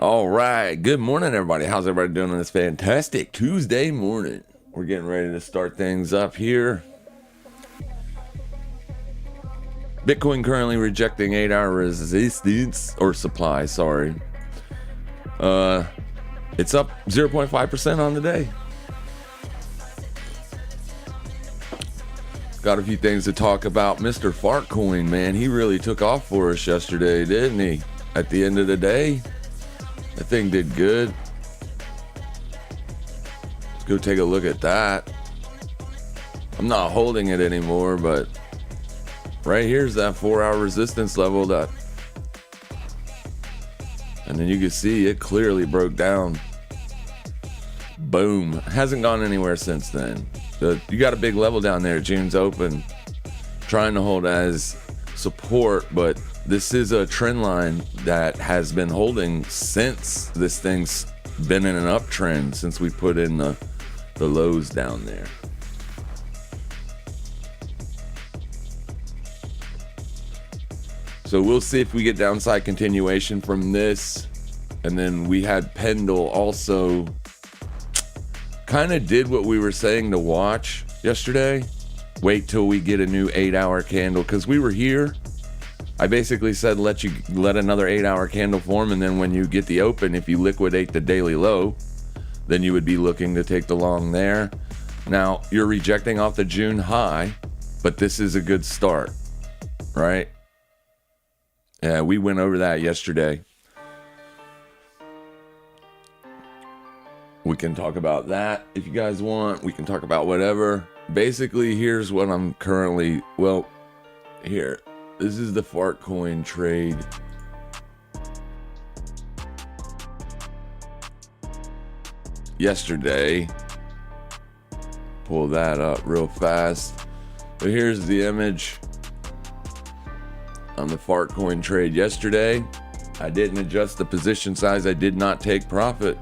All right. Good morning, everybody. How's everybody doing on this fantastic Tuesday morning? We're getting ready to start things up here. Bitcoin currently rejecting 8-hour resistance or supply. Sorry. It's up 0.5% on the day. Got a few things to talk about. Mr. Fartcoin, man, he really took off for us yesterday, didn't he? At the end of the day, the thing did good. Let's go take a look at that. I'm not holding it anymore, but right here's that 4-hour resistance level that, and then you can see it clearly broke down. Boom. Hasn't gone anywhere since then. You got a big level down there. June's open, trying to hold as support, but this is a trend line that has been holding since this thing's been in an uptrend, since we put in the lows down there. So we'll see if we get downside continuation from this. And then we had Pendle also kind of did what we were saying to watch yesterday. Wait till we get a new 8-hour candle, because we were here. I basically said let another 8-hour candle form, and then when you get the open, if you liquidate the daily low, then you would be looking to take the long there. Now you're rejecting off the June high, but this is a good start, right? Yeah, we went over that yesterday. We can talk about that if you guys want. We can talk about whatever. Basically, here's what I'm currently, here. This is the Fartcoin trade. Yesterday. Pull that up real fast. But here's the image on the Fartcoin trade yesterday. I didn't adjust the position size. I did not take profit.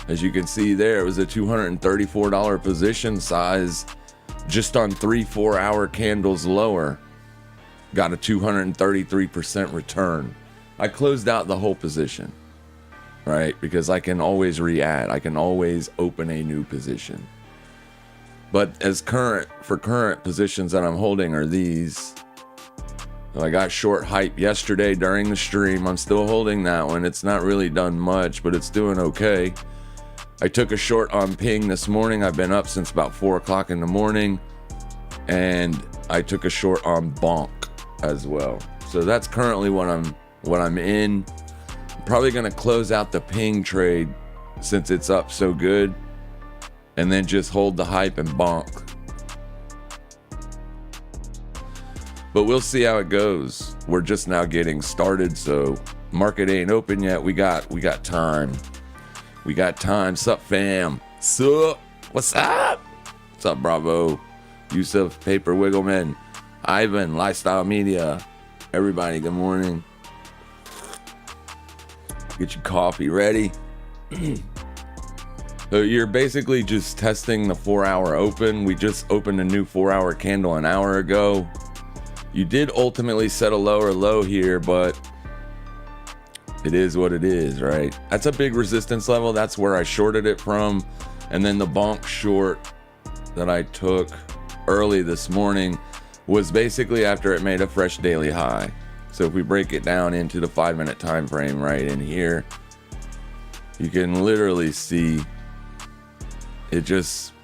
As you can see there, it was a $234 position size just on 3-4-hour candles lower. Got a 233% return. I closed out the whole position, right? Because I can always re-add. I can always open a new position. But for current positions that I'm holding are these. So I got short hype yesterday during the stream. I'm still holding that one. It's not really done much, but it's doing okay. I took a short on Ping this morning. I've been up since about 4 o'clock in the morning. And I took a short on Bonk as well. So that's currently what I'm in. I'm probably going to close out the Ping trade since it's up so good, and then just hold the hype and Bonk. But we'll see how it goes. We're just now getting started, so market ain't open yet. We got time. We got time. Sup, fam? Sup? What's up? What's up, Bravo? Yusuf, Paper Wiggleman, Ivan, Lifestyle Media. Everybody, good morning. Get your coffee ready. So you're basically just testing the 4-hour open. We just opened a new 4-hour candle an hour ago. You did ultimately set a lower low here, but it is what it is, right? That's a big resistance level. That's where I shorted it from. And then the bonk short that I took early this morning was basically after it made a fresh daily high. So if we break it down into the 5-minute time frame right in here, you can literally see it just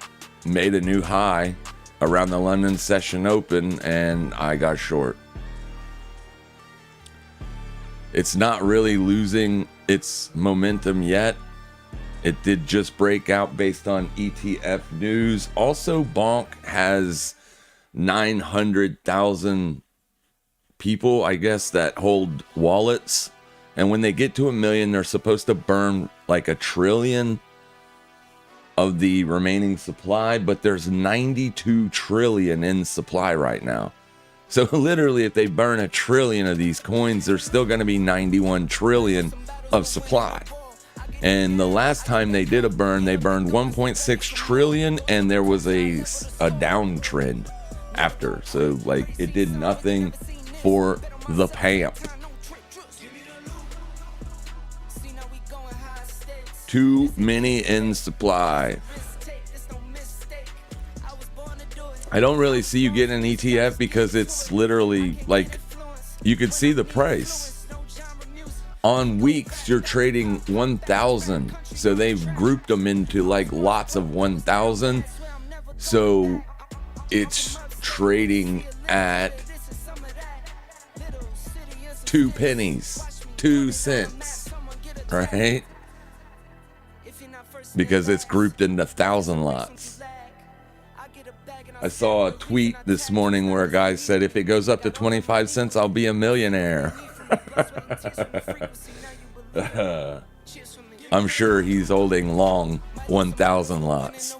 made a new high around the London session open, and I got short. It's not really losing its momentum yet. It did just break out based on ETF news. Also, Bonk has 900,000 people, I guess, that hold wallets. And when they get to 1 million, they're supposed to burn like 1 trillion of the remaining supply. But there's 92 trillion in supply right now. So literally, if they burn 1 trillion of these coins, there's still going to be 91 trillion of supply. And the last time they did a burn, they burned 1.6 trillion, and there was a downtrend after. So like it did nothing for the pamp. Too many in supply. I don't really see you getting an ETF because it's literally like you could see the price. On weeks, you're trading 1,000. So they've grouped them into like lots of 1,000. So it's trading at 2 pennies, 2 cents, right? Because it's grouped into 1,000 lots. I saw a tweet this morning where a guy said, if it goes up to 25 cents, I'll be a millionaire. I'm sure he's holding long 1,000 lots.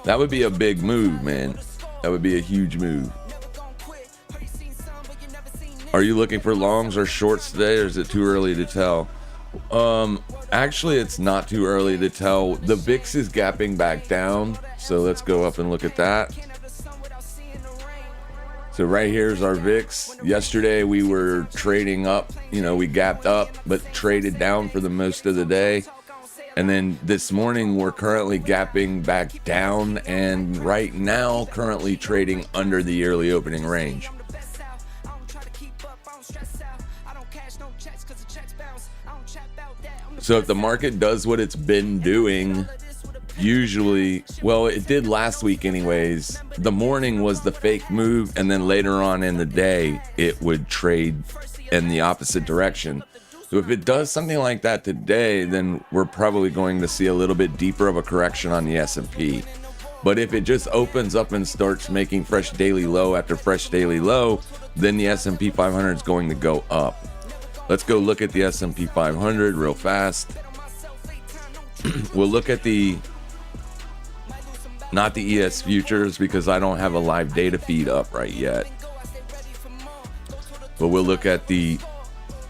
That would be a big move, man. That would be a huge move. Are you looking for longs or shorts today, or is it too early to tell? Actually, it's not too early to tell. The VIX is gapping back down, so let's go up and look at that. So right here's our VIX. Yesterday we were trading up, we gapped up, but traded down for the most of the day. And then this morning we're currently gapping back down, and right now currently trading under the yearly opening range. So if the market does what it's been doing, usually, well, it did last week anyways, the morning was the fake move, and then later on in the day, it would trade in the opposite direction. So if it does something like that today, then we're probably going to see a little bit deeper of a correction on the S&P. But if it just opens up and starts making fresh daily low after fresh daily low, then the S&P 500 is going to go up. Let's go look at the S&P 500 real fast. We'll look at not the ES futures because I don't have a live data feed up right yet. But we'll look at this,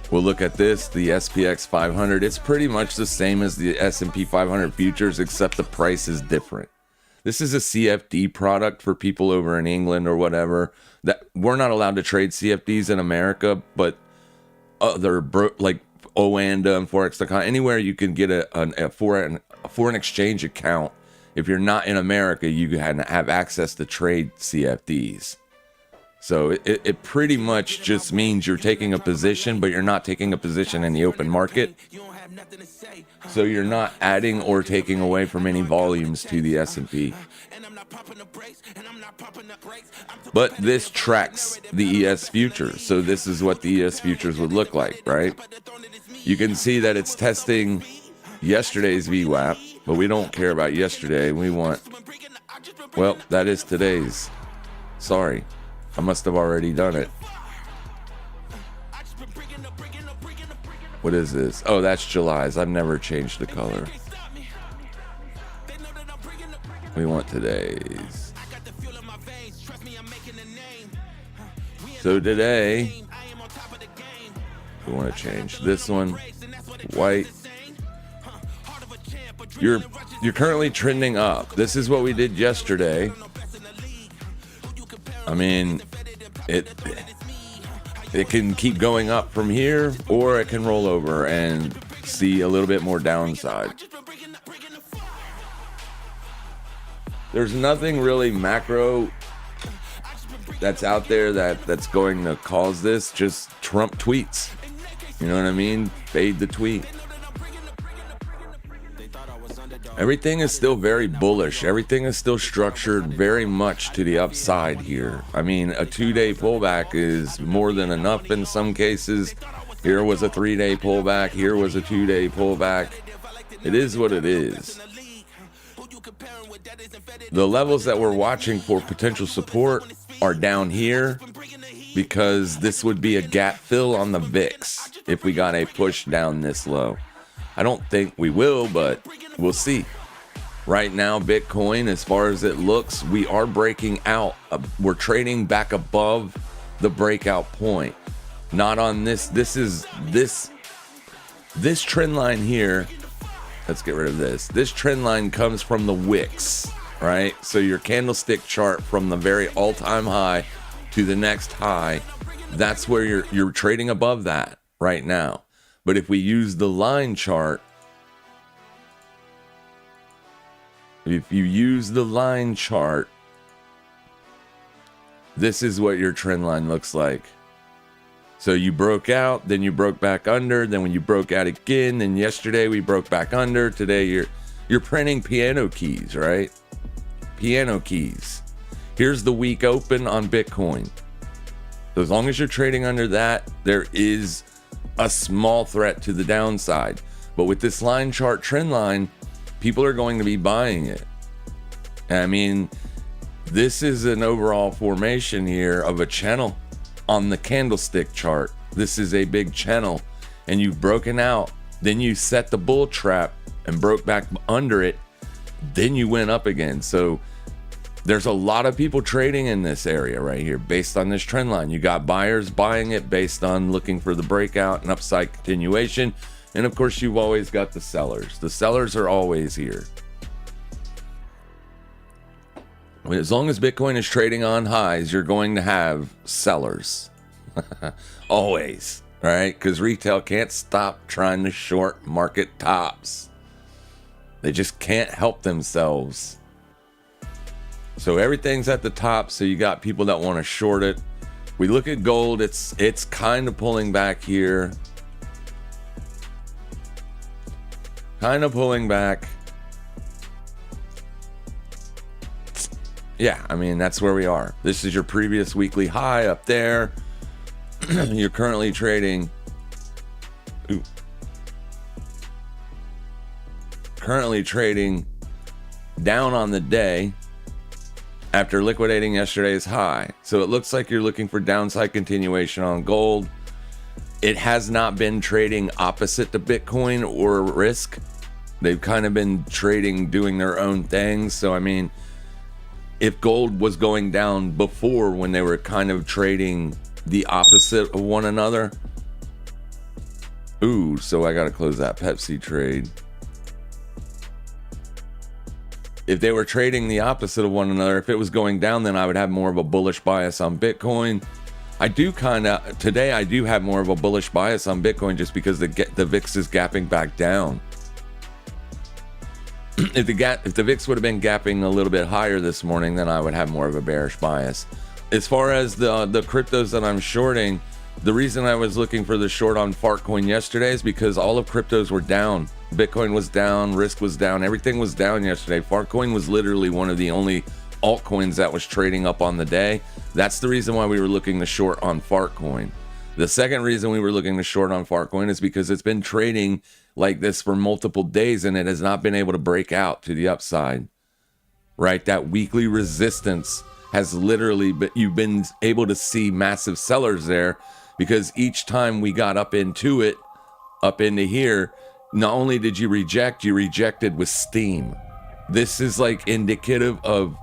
the SPX 500. It's pretty much the same as the S&P 500 futures, except the price is different. This is a CFD product for people over in England or whatever. That we're not allowed to trade CFDs in America, but other like Oanda and FOREX.com, anywhere you can get a foreign exchange account. If you're not in America, you can have access to trade CFDs. So it pretty much just means you're taking a position, but you're not taking a position in the open market. So you're not adding or taking away from any volumes to the S&P. But this tracks the ES futures. So this is what the ES futures would look like, right? You can see that it's testing yesterday's VWAP, but we don't care about yesterday. We want, well, that is today's. Sorry, I must have already done it. What is this? Oh, that's July's. I've never changed the color. We want today's. So today, we want to change this one, white. You're currently trending up. This is what we did yesterday. I mean, it can keep going up from here, or it can roll over and see a little bit more downside. There's nothing really macro that's out there that's going to cause this. Just Trump tweets. You know what I mean? Fade the tweet. Everything is still very bullish. Everything is still structured very much to the upside here. I mean, a 2-day pullback is more than enough in some cases. Here was a 3-day pullback. Here was a 2-day pullback. It is what it is. The levels that we're watching for potential support are down here because this would be a gap fill on the VIX if we got a push down this low. I don't think we will, but we'll see. Right now, Bitcoin, as far as it looks, we are breaking out. We're trading back above the breakout point. Not on this. This trend line here. Let's get rid of this. This trend line comes from the wicks, right? So your candlestick chart from the very all-time high to the next high, that's where you're trading above that, right now. But if we use the line chart, if you use the line chart, this is what your trend line looks like. So you broke out, then you broke back under, then when you broke out again, then yesterday we broke back under. Today you're printing piano keys, right? Piano keys. Here's the week open on Bitcoin. So as long as you're trading under that, there is a small threat to the downside. But with this line chart trend line, people are going to be buying it. I mean, this is an overall formation here of a channel on the candlestick chart. This is a big channel, and you've broken out. Then you set the bull trap and broke back under it. Then you went up again. So there's a lot of people trading in this area right here based on this trend line. You got buyers buying it based on looking for the breakout and upside continuation. And of course, you've always got the sellers. The sellers are always here. As long as Bitcoin is trading on highs, you're going to have sellers. Always, right? Because retail can't stop trying to short market tops. They just can't help themselves. So everything's at the top, so you got people that want to short it. We look at gold, it's kind of pulling back here. Kind of pulling back. Yeah, I mean, that's where we are. This is your previous weekly high up there. You're currently trading. Currently trading down on the day after liquidating yesterday's high. So it looks like you're looking for downside continuation on gold. It has not been trading opposite to Bitcoin or risk. They've kind of been trading, doing their own things. So, I mean, if gold was going down before when they were kind of trading the opposite of one another. Ooh, so I got to close that Pepsi trade. If they were trading the opposite of one another, if it was going down, then I would have more of a bullish bias on Bitcoin. Today I do have more of a bullish bias on Bitcoin just because the VIX is gapping back down. If the VIX would have been gapping a little bit higher this morning, then I would have more of a bearish bias. As far as the cryptos that I'm shorting, the reason I was looking for the short on Fartcoin yesterday is because all of cryptos were down. Bitcoin was down, Risk was down, everything was down yesterday. Fartcoin was literally one of the only altcoins that was trading up on the day. That's the reason why we were looking to short on Fartcoin. The second reason we were looking to short on Fartcoin is because it's been trading like this for multiple days and it has not been able to break out to the upside, right? That weekly resistance has literally, but you've been able to see massive sellers there because each time we got up into it, up into here, not only did you rejected with steam. This is like indicative of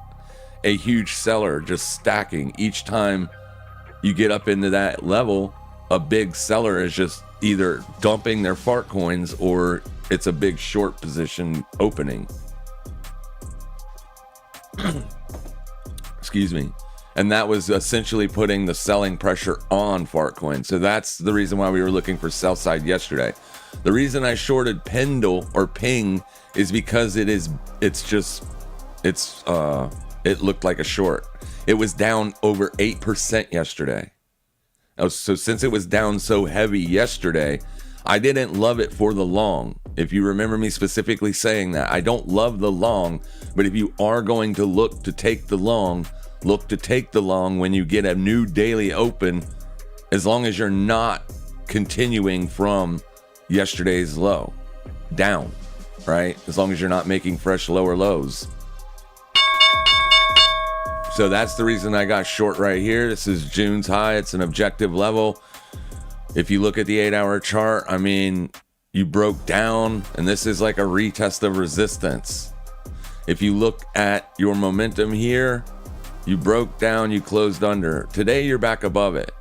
a huge seller just stacking. Each time you get up into that level, a big seller is just either dumping their fart coins or it's a big short position opening. Excuse me. And that was essentially putting the selling pressure on Fartcoin. So that's the reason why we were looking for sell side yesterday. The reason I shorted Pendle or Ping is because it looked like a short. It was down over 8% yesterday. So since it was down so heavy yesterday, I didn't love it for the long. If you remember me specifically saying that, I don't love the long, but if you are going to look to take the long, look to take the long when you get a new daily open, as long as you're not continuing from yesterday's low down, right? As long as you're not making fresh lower lows. So that's the reason I got short right here. This is June's high. It's an objective level. If you look at the 8-hour chart, I mean, you broke down, and this is like a retest of resistance. If you look at your momentum here, you broke down, you closed under. Today, you're back above it.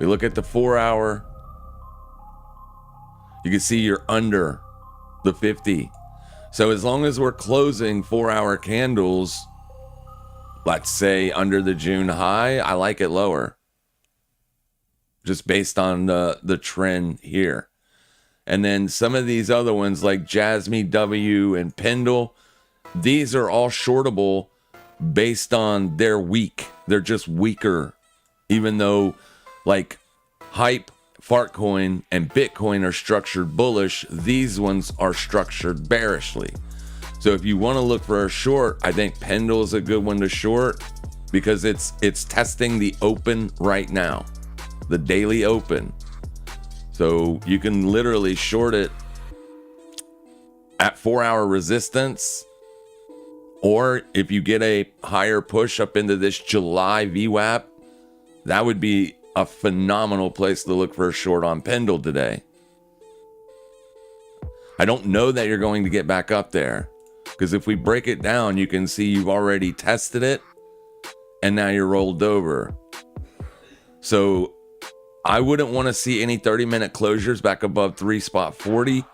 We look at the 4-hour. You can see you're under the 50. So as long as we're closing 4-hour candles, let's say under the June high, I like it lower. just based on the trend here. And then some of these other ones like Jasmy W and Pendle, these are all shortable based on they're weak. They're just weaker, even though like Hype, Fartcoin, and Bitcoin are structured bullish. These ones are structured bearishly. So if you want to look for a short, I think Pendle is a good one to short because it's testing the open right now, the daily open. So you can literally short it at 4-hour resistance, or if you get a higher push up into this July VWAP, that would be a phenomenal place to look for a short on Pendle today. I don't know that you're going to get back up there, because if we break it down, you can see you've already tested it and now you're rolled over. So I wouldn't want to see any 30-minute closures back above 3.40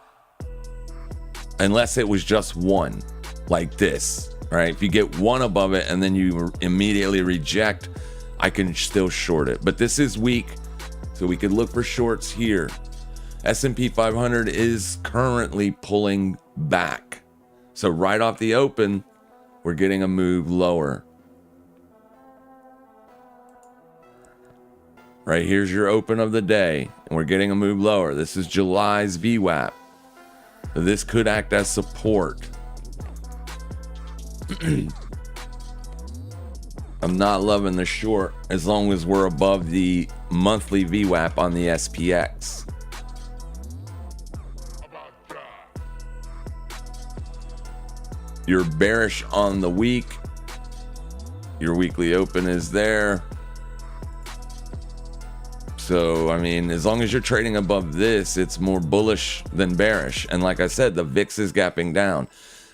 unless it was just one like this, right? If you get one above it and then you immediately reject, I can still short it. But this is weak, so we could look for shorts here. S&P 500 is currently pulling back. So right off the open, we're getting a move lower. Right here's your open of the day, and we're getting a move lower. This is July's VWAP. So this could act as support. I'm not loving the short as long as we're above the monthly VWAP on the SPX. You're bearish on the week. Your weekly open is there. So, I mean, as long as you're trading above this, it's more bullish than bearish. And like I said, the VIX is gapping down.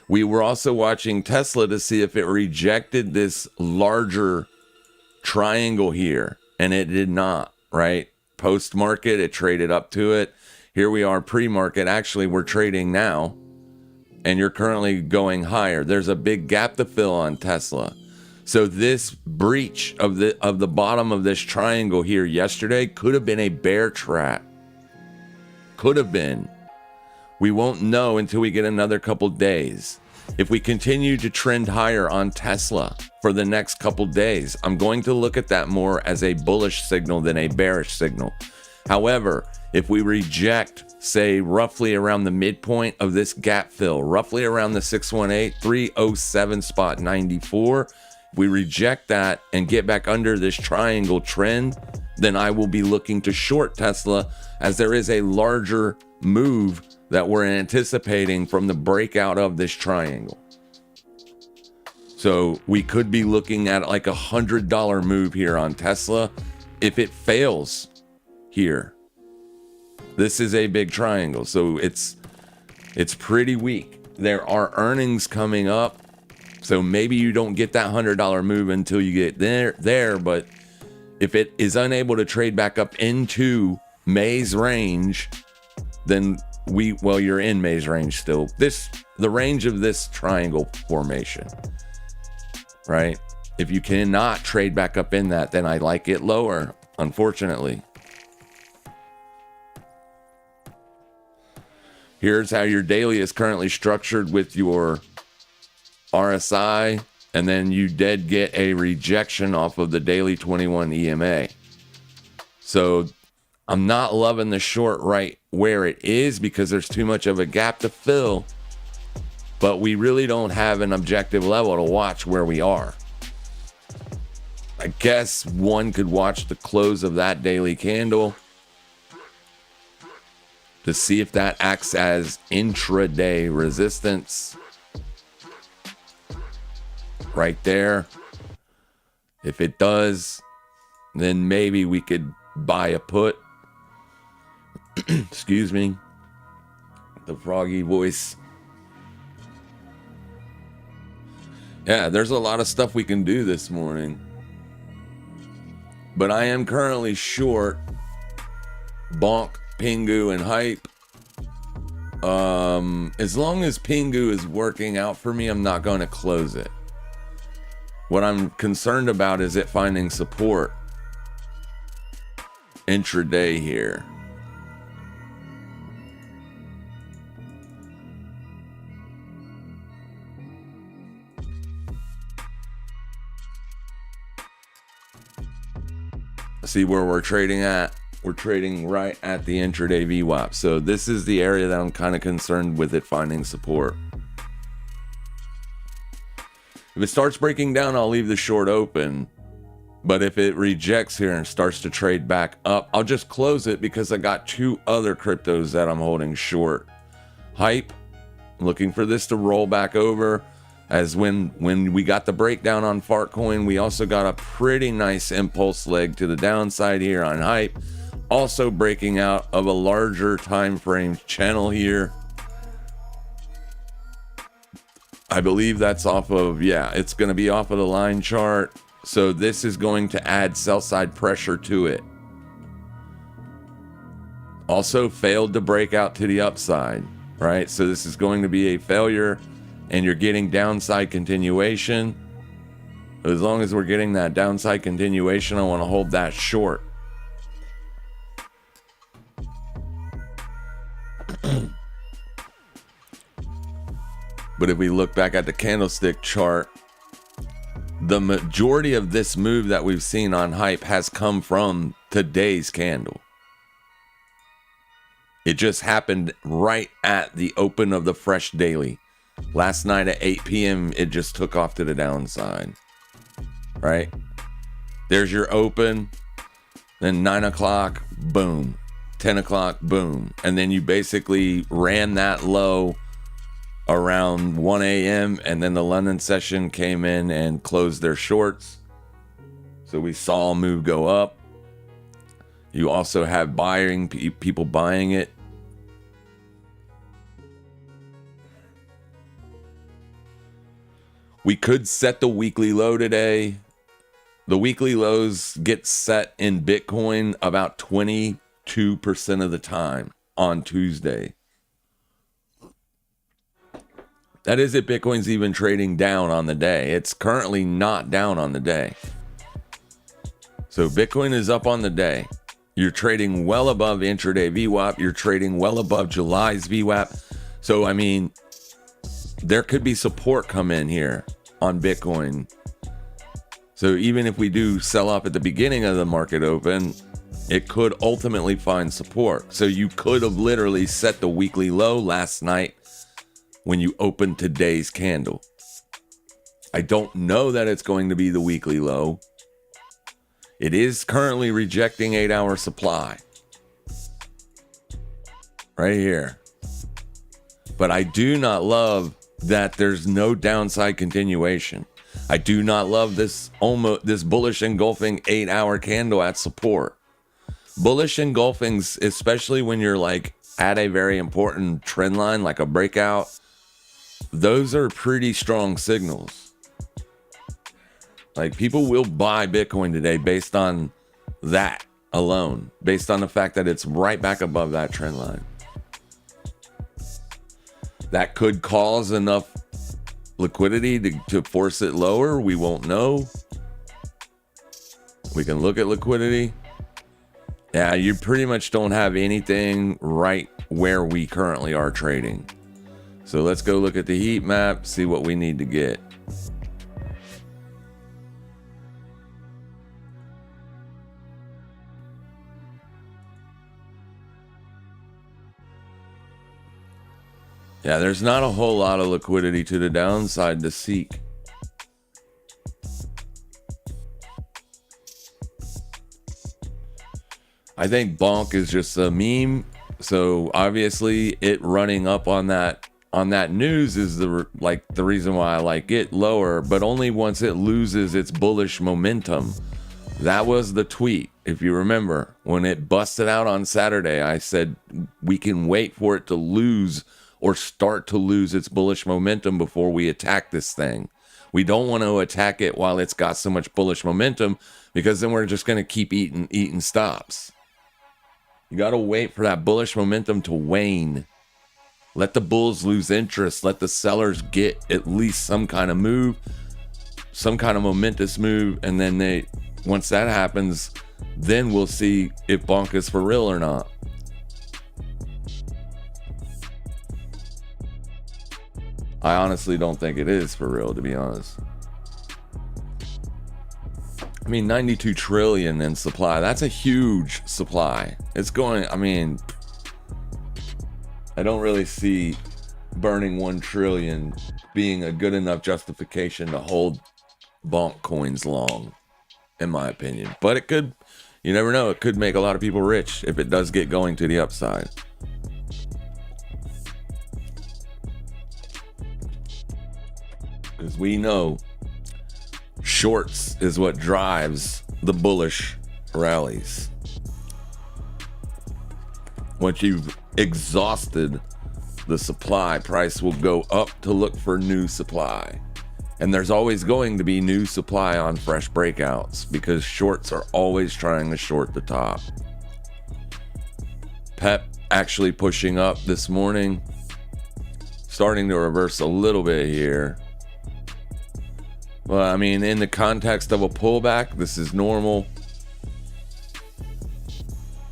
We were also watching Tesla to see if it rejected this larger triangle here, and it did not, right? Post-market, it traded up to it. Here we are pre-market. Actually, we're trading now, and you're currently going higher. There's a big gap to fill on Tesla. So this breach of the bottom of this triangle here yesterday could have been a bear trap. Could have been. We won't know until we get another couple days. If we continue to trend higher on Tesla for the next couple days, I'm going to look at that more as a bullish signal than a bearish signal. However, if we reject, say, roughly around the midpoint of this gap fill, roughly around the 618, 307 spot 94, we reject that and get back under this triangle trend, then I will be looking to short Tesla, as there is a larger move that we're anticipating from the breakout of this triangle. So we could be looking at like $100 move here on Tesla if it fails here. This is a big triangle, so it's pretty weak. There are earnings coming up. So maybe you don't get that $100 move until you get there, but if it is unable to trade back up into May's range, then you're in May's range still. The range of this triangle formation, right? If you cannot trade back up in that, then I like it lower, unfortunately. Here's how your daily is currently structured with your RSI, and then you did get a rejection off of the daily 21 EMA. So I'm not loving the short right where it is because there's too much of a gap to fill, but we really don't have an objective level to watch where we are. I guess one could watch the close of that daily candle to see if that acts as intraday resistance. Right there. If it does, then maybe we could buy a put. Excuse me. The froggy voice. Yeah, there's a lot of stuff we can do this morning. But I am currently short Bonk, Pingu, and Hype. As long as Pingu is working out for me, I'm not going to close it. What I'm concerned about is it finding support. intraday here. See where we're trading at? We're trading right at the intraday VWAP. So this is the area that I'm kind of concerned with it finding support. If it starts breaking down, I'll leave the short open. But if it rejects here and starts to trade back up, I'll just close it because I got two other cryptos that I'm holding short. Hype, looking for this to roll back over. As when we got the breakdown on Fartcoin, we also got a pretty nice impulse leg to the downside here on Hype. Also breaking out of a larger time frame channel here. I believe that's off of, yeah, it's going to be off of the line chart. So this is going to add sell side pressure to it. Also failed to break out to the upside, right? So this is going to be a failure. And you're getting downside continuation. As long as we're getting that downside continuation, I want to hold that short. But if we look back at the candlestick chart, the majority of this move that we've seen on Hype has come from today's candle. It just happened right at the open of the fresh daily. Last night at 8 p.m., it just took off to the downside, right? There's your open, then 9 o'clock, boom, 10 o'clock, boom. And then you basically ran that low around 1 a.m. and then the London session came in and closed their shorts. So we saw a move go up. You also have people buying it. We could set the weekly low today. The weekly lows get set in Bitcoin about 22% of the time on Tuesday. That is if Bitcoin's even trading down on the day. It's currently not down on the day. So Bitcoin is up on the day. You're trading well above intraday VWAP. You're trading well above July's VWAP. So, I mean, there could be support come in here on Bitcoin. So even if we do sell off at the beginning of the market open, it could ultimately find support. So you could have literally set the weekly low last night when you opened today's candle. I don't know that it's going to be the weekly low. It is currently rejecting 8-hour supply. Right here. But I do not love that there's no downside continuation. I do not love this bullish engulfing 8-hour candle at support. Bullish engulfings, especially when you're like at a very important trend line, like a breakout, those are pretty strong signals. Like people will buy Bitcoin today based on that alone, based on the fact that it's right back above that trend line. That could cause enough liquidity to force it lower. We won't know. We can look at liquidity. Yeah, you pretty much don't have anything right where we currently are trading. So let's go look at the heat map, see what we need to get. Yeah, there's not a whole lot of liquidity to the downside to seek. I think bonk is just a meme. So obviously it running up on that news is the reason why I like it lower, but only once it loses its bullish momentum. That was the tweet. If you remember, when it busted out on Saturday, I said we can wait for it to lose or start to lose its bullish momentum before we attack this thing. We don't want to attack it while it's got so much bullish momentum, because then we're just going to keep eating stops. You got to wait for that bullish momentum to wane. Let the bulls lose interest. Let the sellers get at least some kind of move, some kind of momentous move, and then Once that happens, then we'll see if bonk is for real or not. I honestly don't think it is for real, to be honest. I mean, 92 trillion in supply. That's a huge supply. It's going, I mean, I don't really see burning 1 trillion being a good enough justification to hold bonk coins long, in my opinion. But it could, you never know, it could make a lot of people rich if it does get going to the upside. Because we know shorts is what drives the bullish rallies. Once you've exhausted the supply, price will go up to look for new supply. And there's always going to be new supply on fresh breakouts because shorts are always trying to short the top. PEP actually pushing up this morning, starting to reverse a little bit here. Well, I mean, in the context of a pullback, this is normal.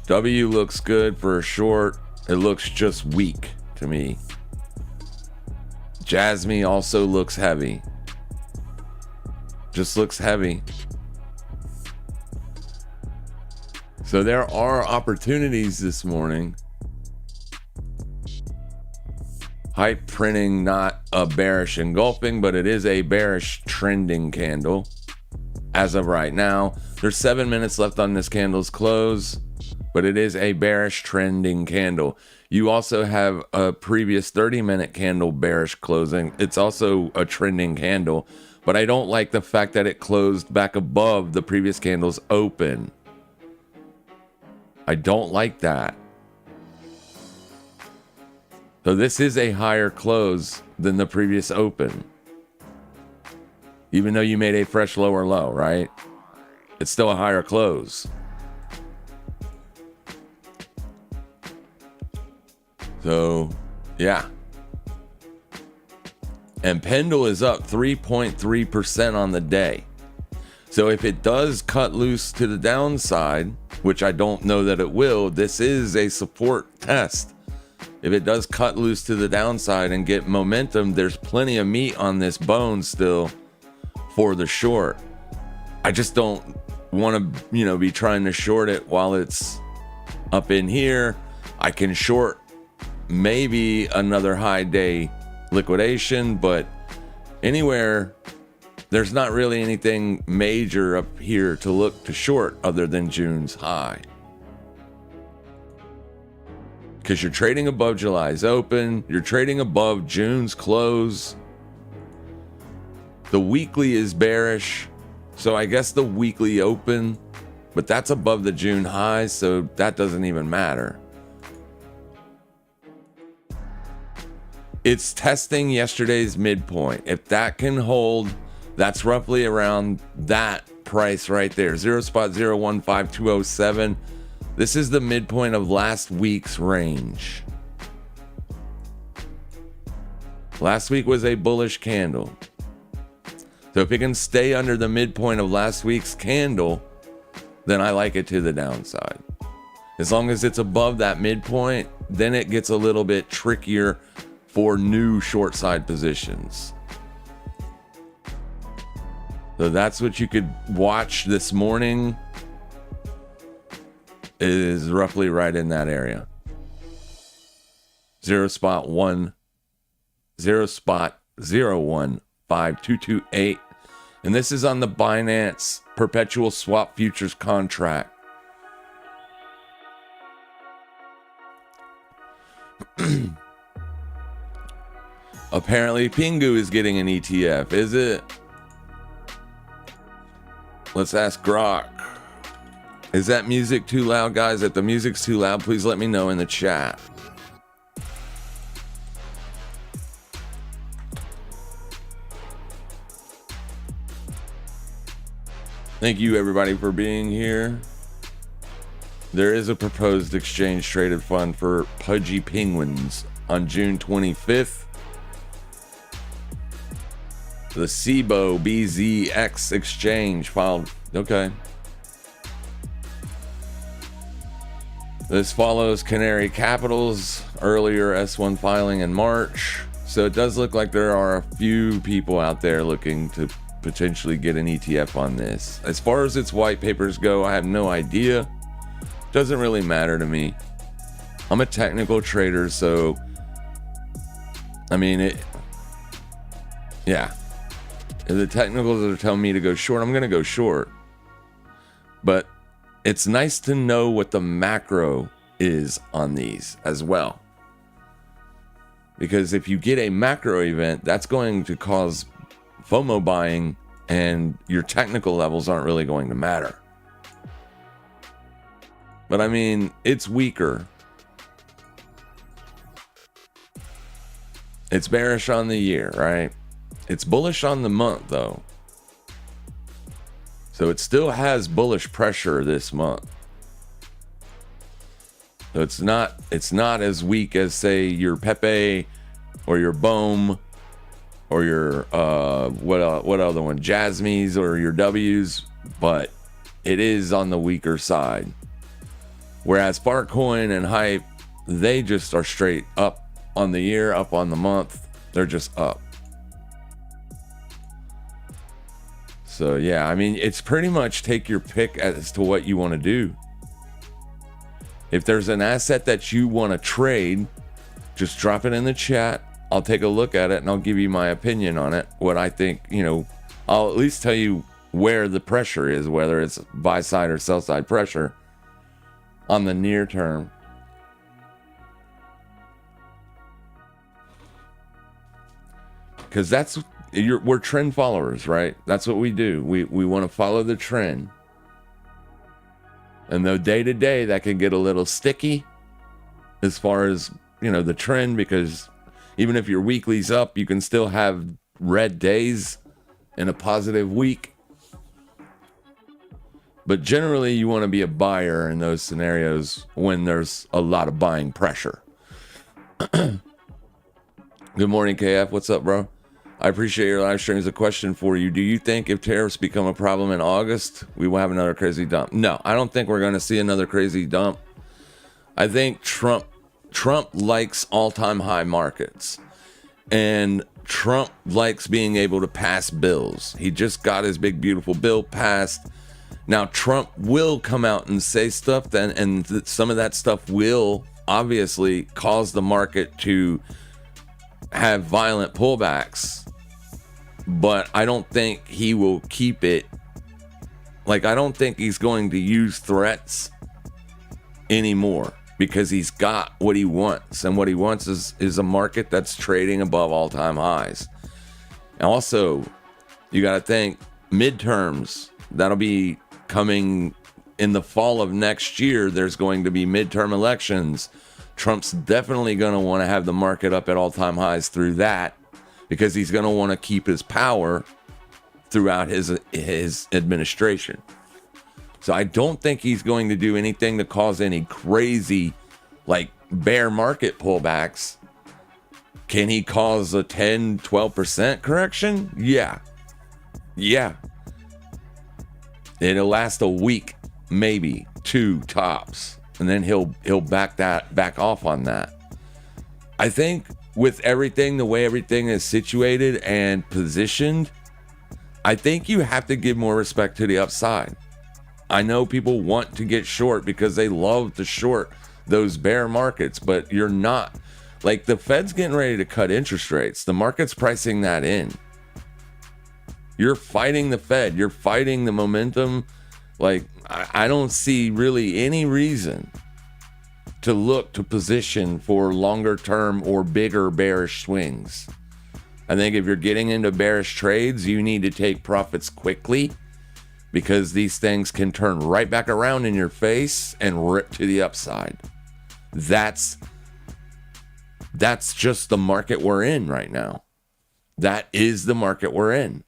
W looks good for a short. It looks just weak to me. Jasmine also looks heavy. Just looks heavy. So there are opportunities this morning. Hype printing, not a bearish engulfing, but it is a bearish trending candle as of right now. There's 7 minutes left on this candle's close, but it is a bearish trending candle. You also have a previous 30-minute candle bearish closing. It's also a trending candle, but I don't like the fact that it closed back above the previous candle's open. I don't like that. So this is a higher close than the previous open. Even though you made a fresh lower low, right? It's still a higher close. So, yeah. And Pendle is up 3.3% on the day. So if it does cut loose to the downside, which I don't know that it will, this is a support test. If it does cut loose to the downside and get momentum, there's plenty of meat on this bone still for the short. I just don't want to, be trying to short it while it's up in here. I can short maybe another high day liquidation, but anywhere, there's not really anything major up here to look to short other than June's high. Because you're trading above July's open, you're trading above June's close. The weekly is bearish, so I guess the weekly open, but that's above the June high, so that doesn't even matter. It's testing yesterday's midpoint. If that can hold, that's roughly around that price right there, 0.015207. This is the midpoint of last week's range. Last week was a bullish candle. So if it can stay under the midpoint of last week's candle, then I like it to the downside. As long as it's above that midpoint, then it gets a little bit trickier for new short side positions. So that's what you could watch this morning. Is roughly right in that area. 0.015228. And this is on the Binance perpetual swap futures contract. Apparently Pingu is getting an ETF, is it? Let's ask Grok. Is that music too loud, guys? If the music's too loud, please let me know in the chat. Thank you, everybody, for being here. There is a proposed exchange-traded fund for Pudgy Penguins on June 25th. The SIBO BZX exchange filed. Okay. This follows Canary Capital's earlier S1 filing in March. So it does look like there are a few people out there looking to potentially get an ETF on this. As far as its white papers go, I have no idea. Doesn't really matter to me. I'm a technical trader, so I mean, yeah. If the technicals are telling me to go short, I'm going to go short. But it's nice to know what the macro is on these as well. Because if you get a macro event, that's going to cause FOMO buying, and your technical levels aren't really going to matter. But I mean, it's weaker. It's bearish on the year, right? It's bullish on the month, though. So it still has bullish pressure this month. So it's not as weak as, say, your Pepe or your BOEM or your what other one, Jasmines, or your W's, but it is on the weaker side. Whereas Farcoin and Hype, they just are straight up on the year, up on the month. They're just up. So yeah, I mean, it's pretty much take your pick as to what you want to do. If there's an asset that you want to trade, just drop it in the chat. I'll take a look at it and I'll give you my opinion on it. What I think, I'll at least tell you where the pressure is, whether it's buy side or sell side pressure on the near term. Because we're trend followers, right? That's what we do. We want to follow the trend. And though day to day that can get a little sticky as far as, the trend, because even if your weekly's up, you can still have red days in a positive week. But generally, you want to be a buyer in those scenarios when there's a lot of buying pressure. Good morning, KF. What's up, bro? I appreciate your live stream. As a question for you, do you think if tariffs become a problem in August, we will have another crazy dump? No, I don't think we're going to see another crazy dump. I think Trump likes all-time high markets, and Trump likes being able to pass bills. He just got his big beautiful bill passed. Now Trump will come out and say stuff then, and some of that stuff will obviously cause the market to have violent pullbacks. But I don't think he will keep it. Like, I don't think he's going to use threats anymore, because he's got what he wants. And what he wants is a market that's trading above all-time highs. And also, you got to think midterms. That'll be coming in the fall of next year. There's going to be midterm elections. Trump's definitely going to want to have the market up at all-time highs through that, because he's going to want to keep his power throughout his administration. So I don't think he's going to do anything to cause any crazy, bear market pullbacks. Can he cause a 10, 12% correction? Yeah. It'll last a week, maybe 2 tops. And then he'll back off on that. I think with everything, the way everything is situated and positioned, I think you have to give more respect to the upside. I know people want to get short because they love to short those bear markets, but you're not. The Fed's getting ready to cut interest rates. The market's pricing that in. You're fighting the Fed. You're fighting the momentum. I don't see really any reason to look to position for longer term or bigger bearish swings. I think if you're getting into bearish trades, you need to take profits quickly, because these things can turn right back around in your face and rip to the upside. That's just the market we're in right now. That is the market we're in.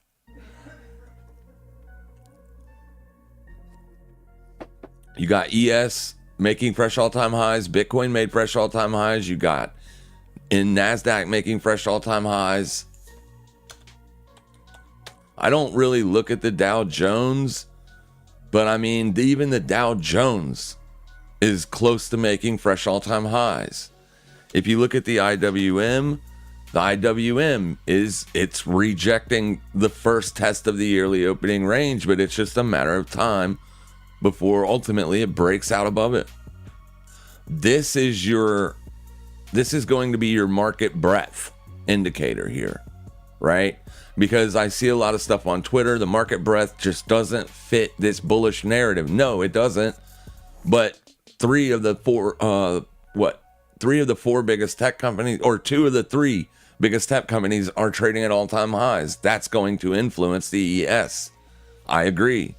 You got ES making fresh all-time highs. Bitcoin made fresh all-time highs. You got in NASDAQ making fresh all-time highs. I don't really look at the Dow Jones, but I mean, even the Dow Jones is close to making fresh all-time highs. If you look at the IWM it's rejecting the first test of the yearly opening range, but it's just a matter of time before ultimately it breaks out above it. This is going to be your market breadth indicator here, right? Because I see a lot of stuff on Twitter. The market breadth just doesn't fit this bullish narrative. No, it doesn't. But three of the four biggest tech companies, or two of the three biggest tech companies, are trading at all-time highs. That's going to influence the ES. I agree.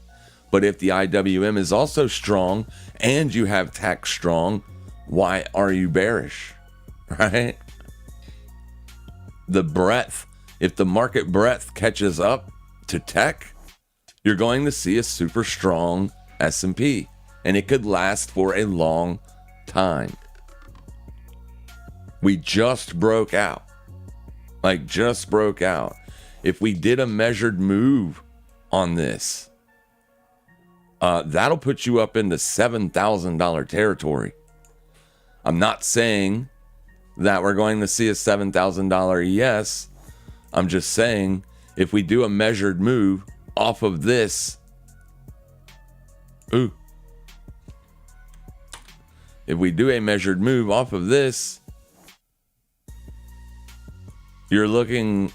But if the IWM is also strong and you have tech strong, why are you bearish? Right? The breadth, if the market breadth catches up to tech, you're going to see a super strong S&P, and it could last for a long time. We just broke out. If we did a measured move on this, that'll put you up into $7,000 territory. I'm not saying that we're going to see a $7,000 ES. I'm just saying if we do a measured move off of this, if we do a measured move off of this, you're looking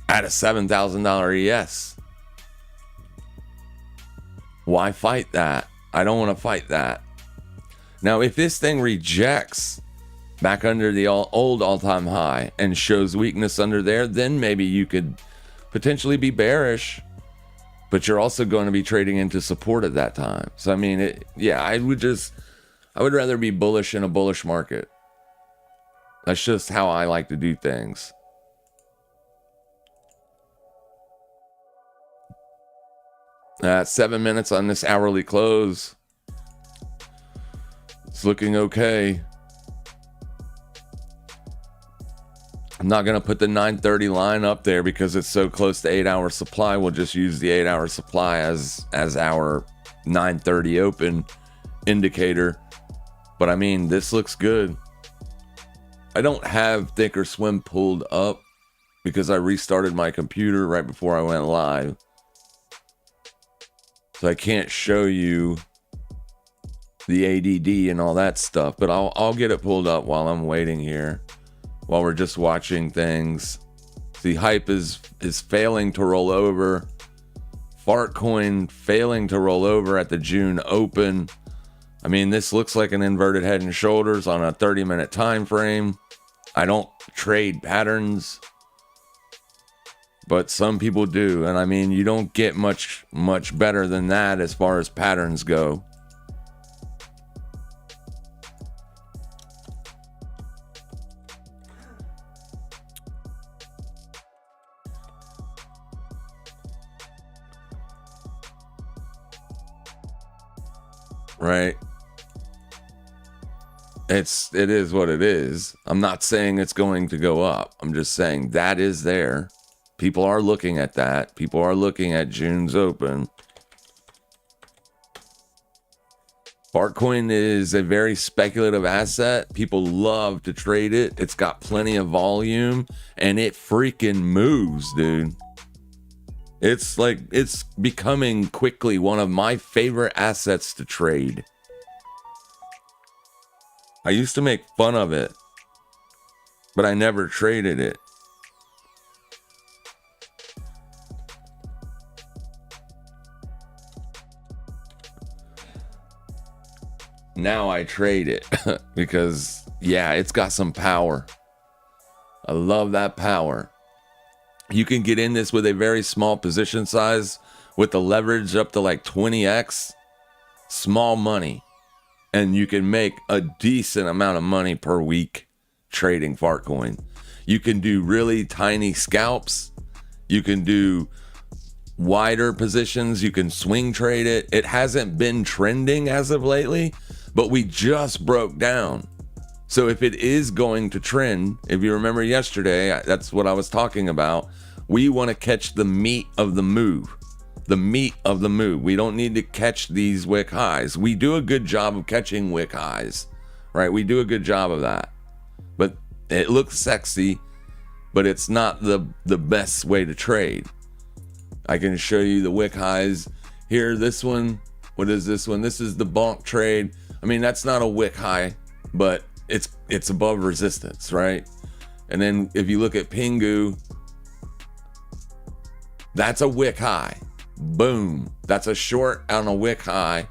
at a $7,000 ES. Why fight that? I don't want to fight that. Now, if this thing rejects back under the old all-time high and shows weakness under there, then maybe you could potentially be bearish, but you're also going to be trading into support at that time. So, I mean, I would rather be bullish in a bullish market. That's just how I like to do things. At 7 minutes on this hourly close. It's looking okay. I'm not going to put the 930 line up there because it's so close to 8-hour supply. We'll just use the 8-hour supply as our 930 open indicator. But I mean, this looks good. I don't have Thinkorswim pulled up because I restarted my computer right before I went live. So I can't show you the ADD and all that stuff, but I'll get it pulled up while I'm waiting here, while we're just watching things. The hype is failing to roll over. Fartcoin failing to roll over at the June open. I mean, this looks like an inverted head and shoulders on a 30-minute time frame. I don't trade patterns, but some people do. And I mean, you don't get much better than that as far as patterns go. Right? It is what it is. I'm not saying it's going to go up. I'm just saying that is there. People are looking at that. People are looking at June's open. Fartcoin is a very speculative asset. People love to trade it. It's got plenty of volume and it freaking moves, dude. It's becoming quickly one of my favorite assets to trade. I used to make fun of it, but I never traded it. Now I trade it because, yeah, it's got some power. I love that power. You can get in this with a very small position size with the leverage up to like 20x, small money, and you can make a decent amount of money per week trading Fartcoin. You can do really tiny scalps. You can do wider positions. You can swing trade it. It hasn't been trending as of lately, but we just broke down. So if it is going to trend, if you remember yesterday, that's what I was talking about. We want to catch the meat of the move. the meat of the move. We don't need to catch these wick highs. We do a good job of catching wick highs, right? We do a good job of that. But it looks sexy, but it's not the best way to trade. I can show you the wick highs here. This one, what is this one? This is the bonk trade. I mean, that's not a wick high, but it's above resistance, right? And then if you look at Pingu, that's a wick high. Boom. That's a short on a wick high.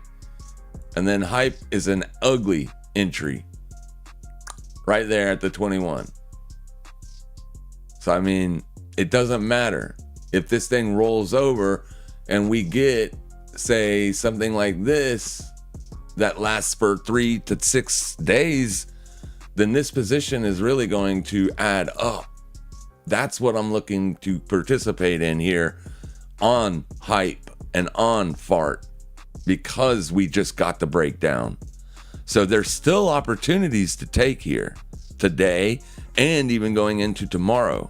And then hype is an ugly entry right there at the 21. So, I mean, it doesn't matter. If this thing rolls over and we get, say, something like this that lasts for 3 to 6 days, then this position is really going to add up. That's what I'm looking to participate in here on hype and on fart, because we just got the breakdown. So there's still opportunities to take here today and even going into tomorrow.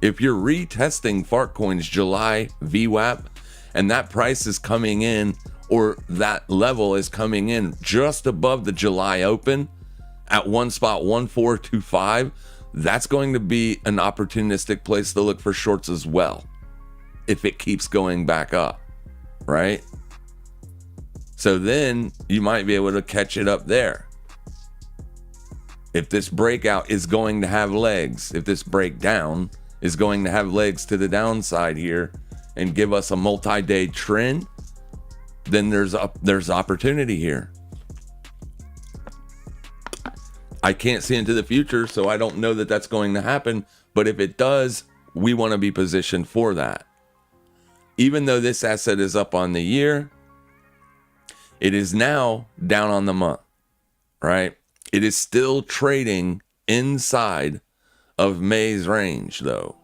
If you're retesting Fartcoin's July VWAP and that price is coming in, or that level is coming in just above the July open at one spot 1425, that's going to be an opportunistic place to look for shorts as well, if it keeps going back up, right? So then you might be able to catch it up there. If this breakout is going to have legs, if this breakdown is going to have legs to the downside here and give us a multi-day trend, then there's opportunity here. I can't see into the future, so I don't know that that's going to happen. But if it does, we want to be positioned for that. Even though this asset is up on the year, it is now down on the month, right? It is still trading inside of May's range, though.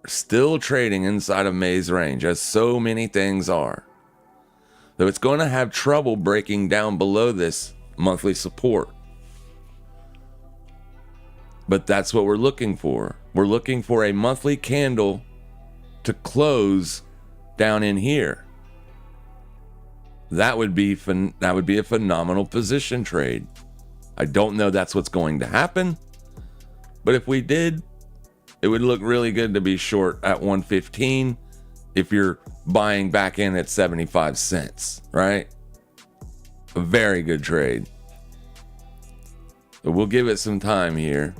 Still trading inside of May's range, as so many things are. Though it's going to have trouble breaking down below this monthly support. But that's what we're looking for. We're looking for a monthly candle to close down in here. That would be a phenomenal position trade. I don't know that's what's going to happen, but if we did, it would look really good to be short at 115 if you're buying back in at 75 cents, right? A very good trade. But we'll give it some time here.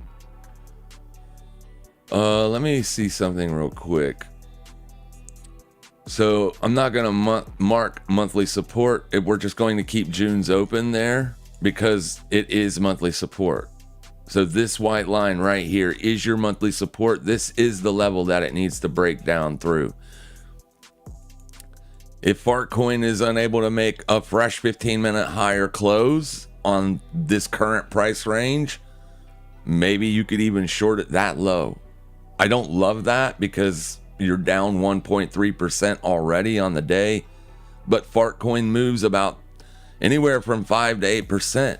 Let me see something real quick. So I'm not going to mark monthly support. We're just going to keep June's open there because it is monthly support. So this white line right here is your monthly support. This is the level that it needs to break down through. If Fartcoin is unable to make a fresh 15-minute higher close on this current price range, maybe you could even short it that low. I don't love that because you're down 1.3% already on the day, but Fartcoin moves about anywhere from 5 to 8%.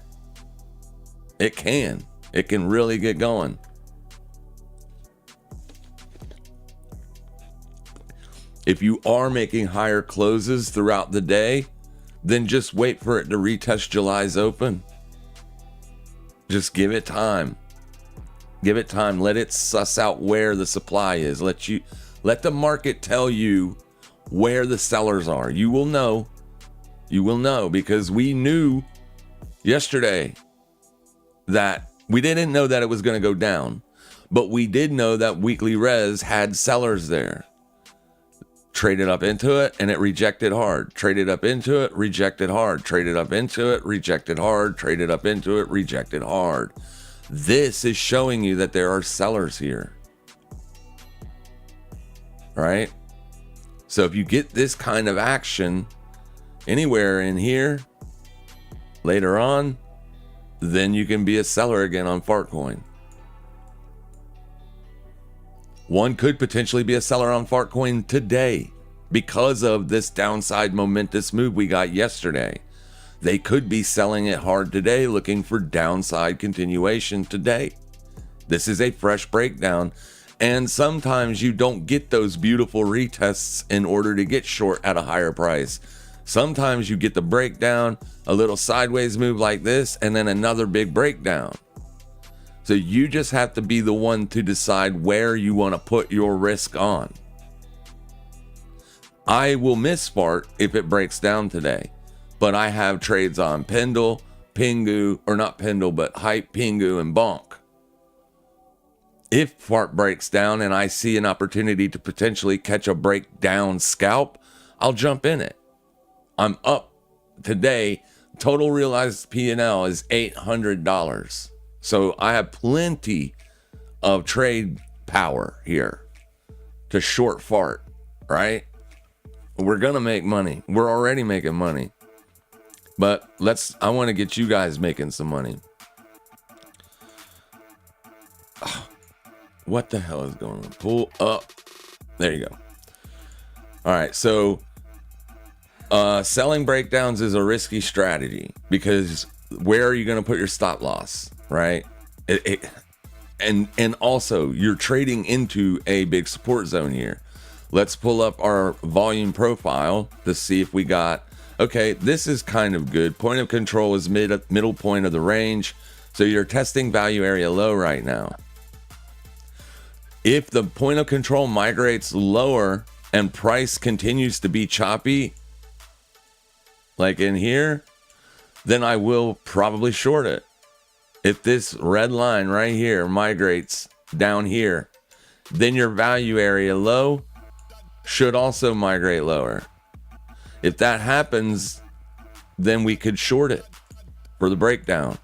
It can really get going. If you are making higher closes throughout the day, then just wait for it to retest July's open. Just give it time. Give it time. Let it suss out where the supply is. Let the market tell you where the sellers are. You will know. You will know because we knew yesterday that we didn't know that it was going to go down, but we did know that weekly res had sellers there. Traded up into it and it rejected hard. Traded up into it, rejected hard. Traded up into it, rejected hard. Traded up into it, rejected hard. This is showing you that there are sellers here. Right? So if you get this kind of action anywhere in here later on, then you can be a seller again on Fartcoin. One could potentially be a seller on Fartcoin today because of this downside momentous move we got yesterday. They could be selling it hard today, looking for downside continuation today. This is a fresh breakdown. And sometimes you don't get those beautiful retests in order to get short at a higher price. Sometimes you get the breakdown, a little sideways move like this, and then another big breakdown. So you just have to be the one to decide where you want to put your risk on. I will miss FART if it breaks down today, but I have trades on Pendle, Pingu, or not Pendle, but Hype, Pingu, and Bonk. If FART breaks down and I see an opportunity to potentially catch a breakdown scalp, I'll jump in it. I'm up today. Total realized P&L is $800. So I have plenty of trade power here to short FART, right? We're going to make money. We're already making money. But I want to get you guys making some money. What the hell is going on? Pull up. There you go. All right. So selling breakdowns is a risky strategy because where are you going to put your stop loss, right? And also you're trading into a big support zone here. Let's pull up our volume profile to see if we got, okay, this is kind of good. Point of control is middle point of the range. So you're testing value area low right now. If the point of control migrates lower and price continues to be choppy, like in here, then I will probably short it. If this red line right here migrates down here, then your value area low should also migrate lower. If that happens, then we could short it for the breakdown.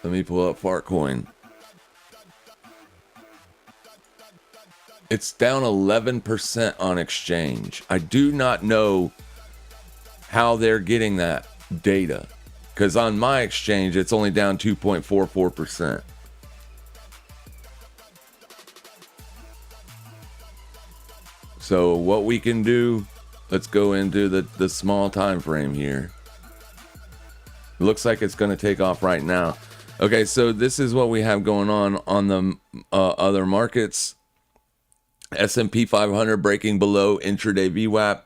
Let me pull up Fartcoin. It's down 11% on exchange. I do not know how they're getting that data, because on my exchange, it's only down 2.44%. So what we can do, let's go into the small time frame here. It looks like it's going to take off right now. Okay, so this is what we have going on the other markets. S&P 500 breaking below intraday VWAP.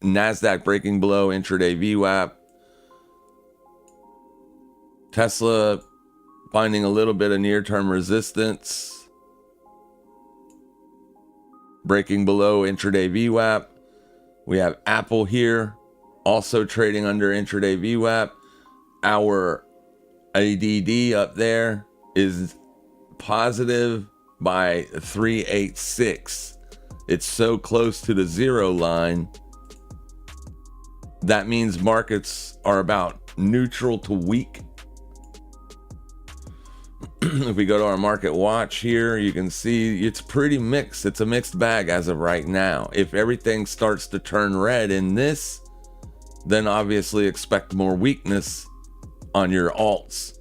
NASDAQ breaking below intraday VWAP. Tesla finding a little bit of near-term resistance. Breaking below intraday VWAP. We have Apple here, also trading under intraday VWAP. Our ADD up there is positive by 386. It's so close to the zero line. That means markets are about neutral to weak. If we go to our market watch here, you can see it's pretty mixed. It's a mixed bag as of right now. If everything starts to turn red in this, then obviously expect more weakness on your alts.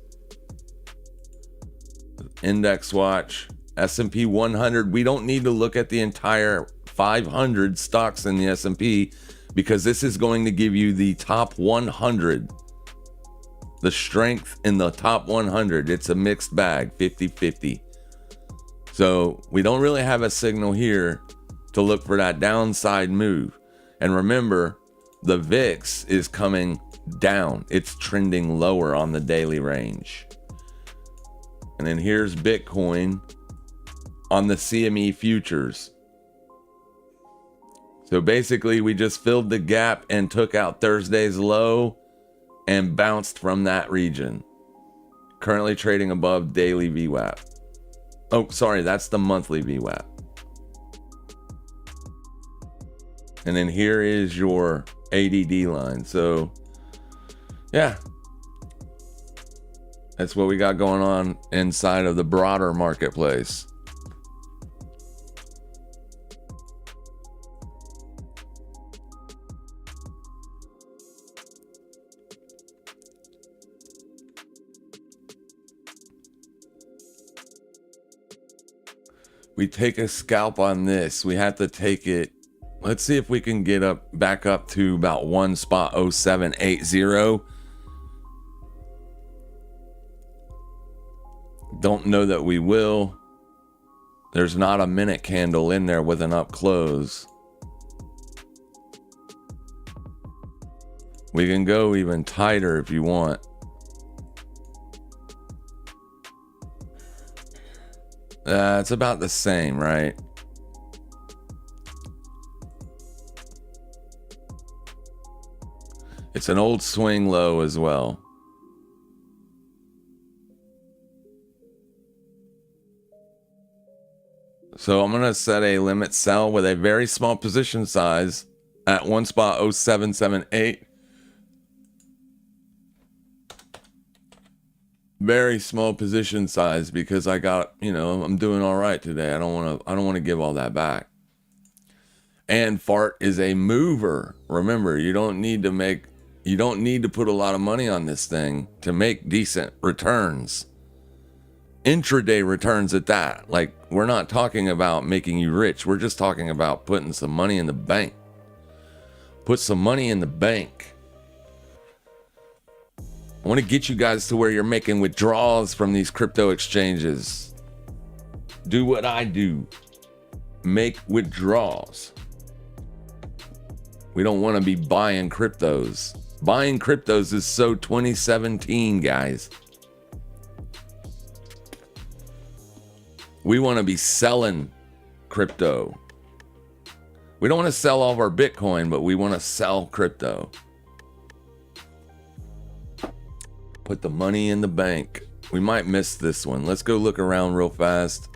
Index watch, S&P 100. We don't need to look at the entire 500 stocks in the S&P because this is going to give you the top 100. The strength in the top 100. It's a mixed bag, 50-50. So we don't really have a signal here to look for that downside move. And remember, the VIX is coming down. It's trending lower on the daily range. And then here's Bitcoin on the CME futures. So basically we just filled the gap and took out Thursday's low and bounced from that region. Currently trading above daily VWAP. Oh, sorry, that's the monthly VWAP. And then here is your ADD line. So yeah, that's what we got going on inside of the broader marketplace. We take a scalp on this. We have to take it. Let's see if we can get back up to about 1.0780. Don't know that we will. There's not a minute candle in there with an up close. We can go even tighter if you want. It's about the same, right? It's an old swing low as well. So I'm going to set a limit sell with a very small position size at 1.0778. Very small position size because I got, I'm doing all right today. I don't want to give all that back. And FART is a mover. Remember, you don't need to put a lot of money on this thing to make decent returns. Intraday returns at that. Like, we're not talking about making you rich. We're just talking about putting some money in the bank. Put some money in the bank. I want to get you guys to where you're making withdrawals from these crypto exchanges. Do what I do. Make withdrawals. We don't want to be buying cryptos. Buying cryptos is so 2017, guys. We want to be selling crypto. We don't want to sell all of our Bitcoin, but we want to sell crypto. Put the money in the bank. We might miss this one. Let's go look around real fast.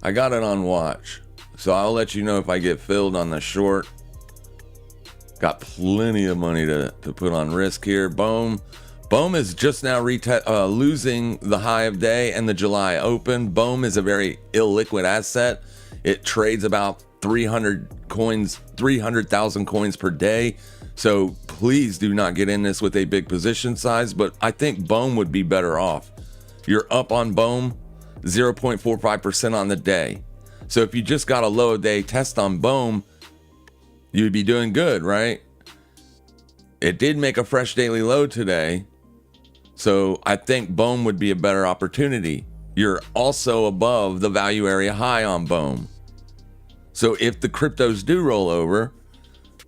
I got it on watch, so I'll let you know if I get filled on the short. Got plenty of money to put on risk here. Boom is just now losing the high of day and the July open. Boom is a very illiquid asset. It trades about 300,000 coins per day. So please do not get in this with a big position size, but I think BOEM would be better off. You're up on BOEM 0.45% on the day. So if you just got a low day test on BOEM, you'd be doing good, right? It did make a fresh daily low today. So I think BOEM would be a better opportunity. You're also above the value area high on BOEM. So if the cryptos do roll over,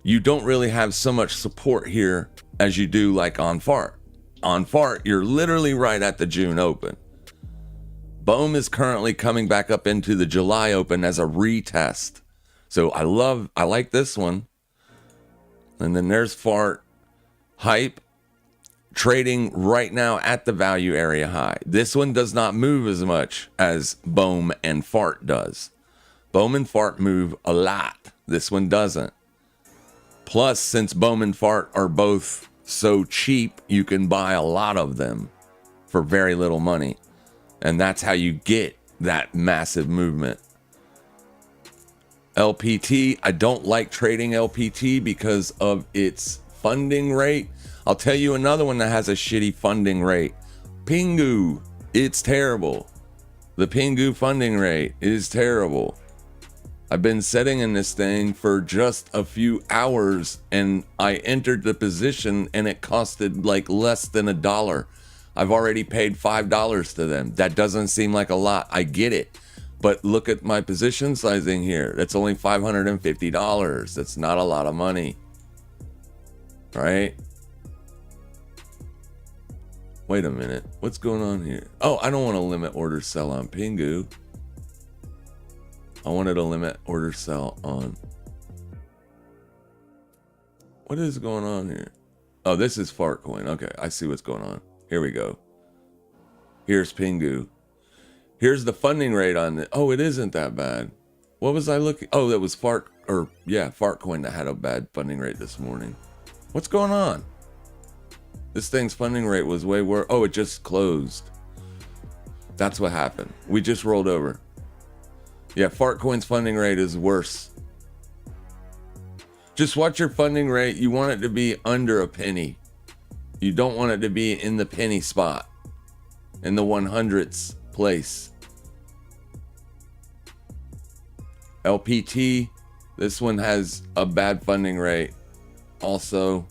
you don't really have so much support here as you do like on FART. On FART, you're literally right at the June open. BOEM is currently coming back up into the July open as a retest. So I like this one. And then there's FART. Hype trading right now at the value area high. This one does not move as much as BOEM and FART does. BOEM and FART move a lot. This one doesn't. Plus, since BOEM and FART are both so cheap, you can buy a lot of them for very little money. And that's how you get that massive movement. LPT, I don't like trading LPT because of its funding rate. I'll tell you another one that has a shitty funding rate. Pingu, it's terrible. The Pingu funding rate is terrible. I've been sitting in this thing for just a few hours and I entered the position and it costed like less than $1. I've already paid $5 to them. That doesn't seem like a lot. I get it. But look at my position sizing here. That's only $550. That's not a lot of money. Right? Wait a minute. What's going on here? Oh, I don't want to limit order sell on Pingu. I wanted to limit order sell on. What is going on here? Oh, this is FART coin. Okay, I see what's going on. Here we go. Here's Pingu. Here's the funding rate on it. Oh, it isn't that bad. What was I looking? Oh, that was FART coin that had a bad funding rate this morning. What's going on? This thing's funding rate was way worse. Oh, it just closed. That's what happened. We just rolled over. Yeah, FART coin's funding rate is worse. Just watch your funding rate. You want it to be under a penny. You don't want it to be in the penny spot. In the 100ths place. LPT, this one has a bad funding rate also,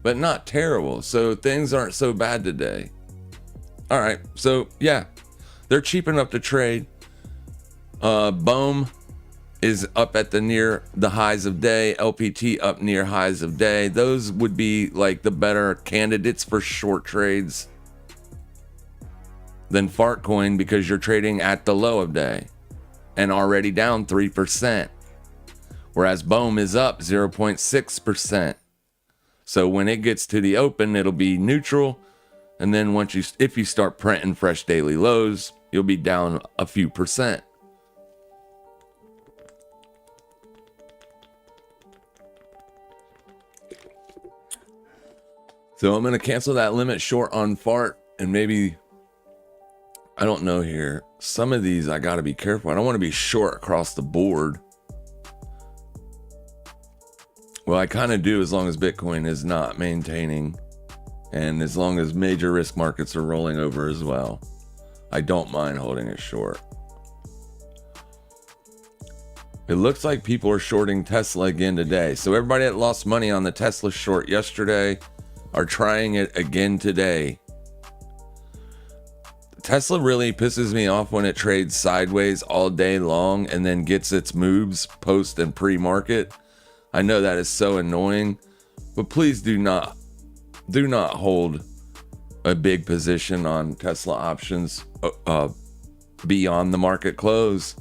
but not terrible. So things aren't so bad today. All right, so yeah, they're cheap enough to trade. BOEM is up at near the highs of day. LPT up near highs of day. Those would be like the better candidates for short trades than Fartcoin, because you're trading at the low of day and already down 3%, whereas BOEM is up 0.6%. So when it gets to the open, it'll be neutral, and then if you start printing fresh daily lows, you'll be down a few percent. So I'm going to cancel that limit short on Fart, and maybe, I don't know here. Some of these I got to be careful. I don't want to be short across the board. Well, I kind of do, as long as Bitcoin is not maintaining, and as long as major risk markets are rolling over as well. I don't mind holding it short. It looks like people are shorting Tesla again today. So everybody that lost money on the Tesla short yesterday are trying it again today. Tesla really pisses me off when it trades sideways all day long and then gets its moves post and pre-market. I know that is so annoying, but please do not hold a big position on Tesla options beyond the market close,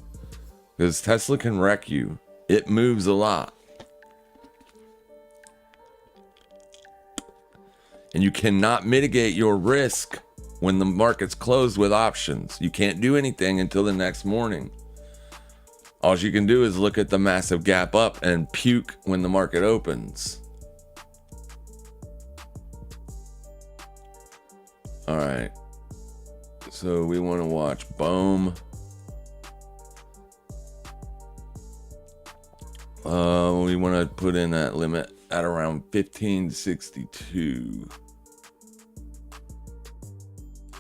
because Tesla can wreck you. It moves a lot. And you cannot mitigate your risk when the market's closed with options. You can't do anything until the next morning. All you can do is look at the massive gap up and puke when the market opens. All right. So we want to watch BOEM. We want to put in that limit at around 1562.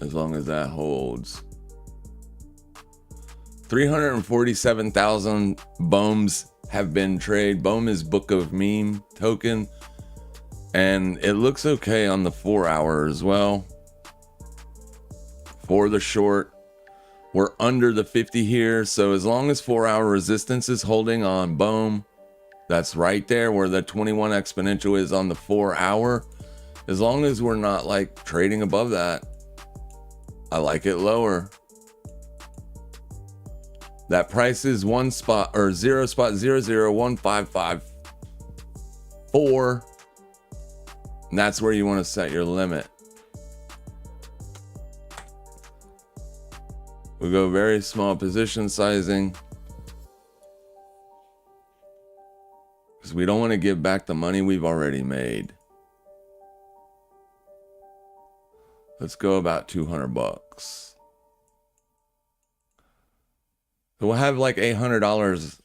As long as that holds. 347,000 BOEMs have been traded. BOEM is Book of Meme token, and it looks okay on the 4 hour as well. For the short, we're under the 50 here, so as long as 4 hour resistance is holding on BOEM, that's right there where the 21 exponential is on the 4 hour. As long as we're not like trading above that, I like it lower. That price is 0.00155.4. And that's where you want to set your limit. We go very small position sizing, because we don't want to give back the money we've already made. Let's go about $200. So we'll have like $800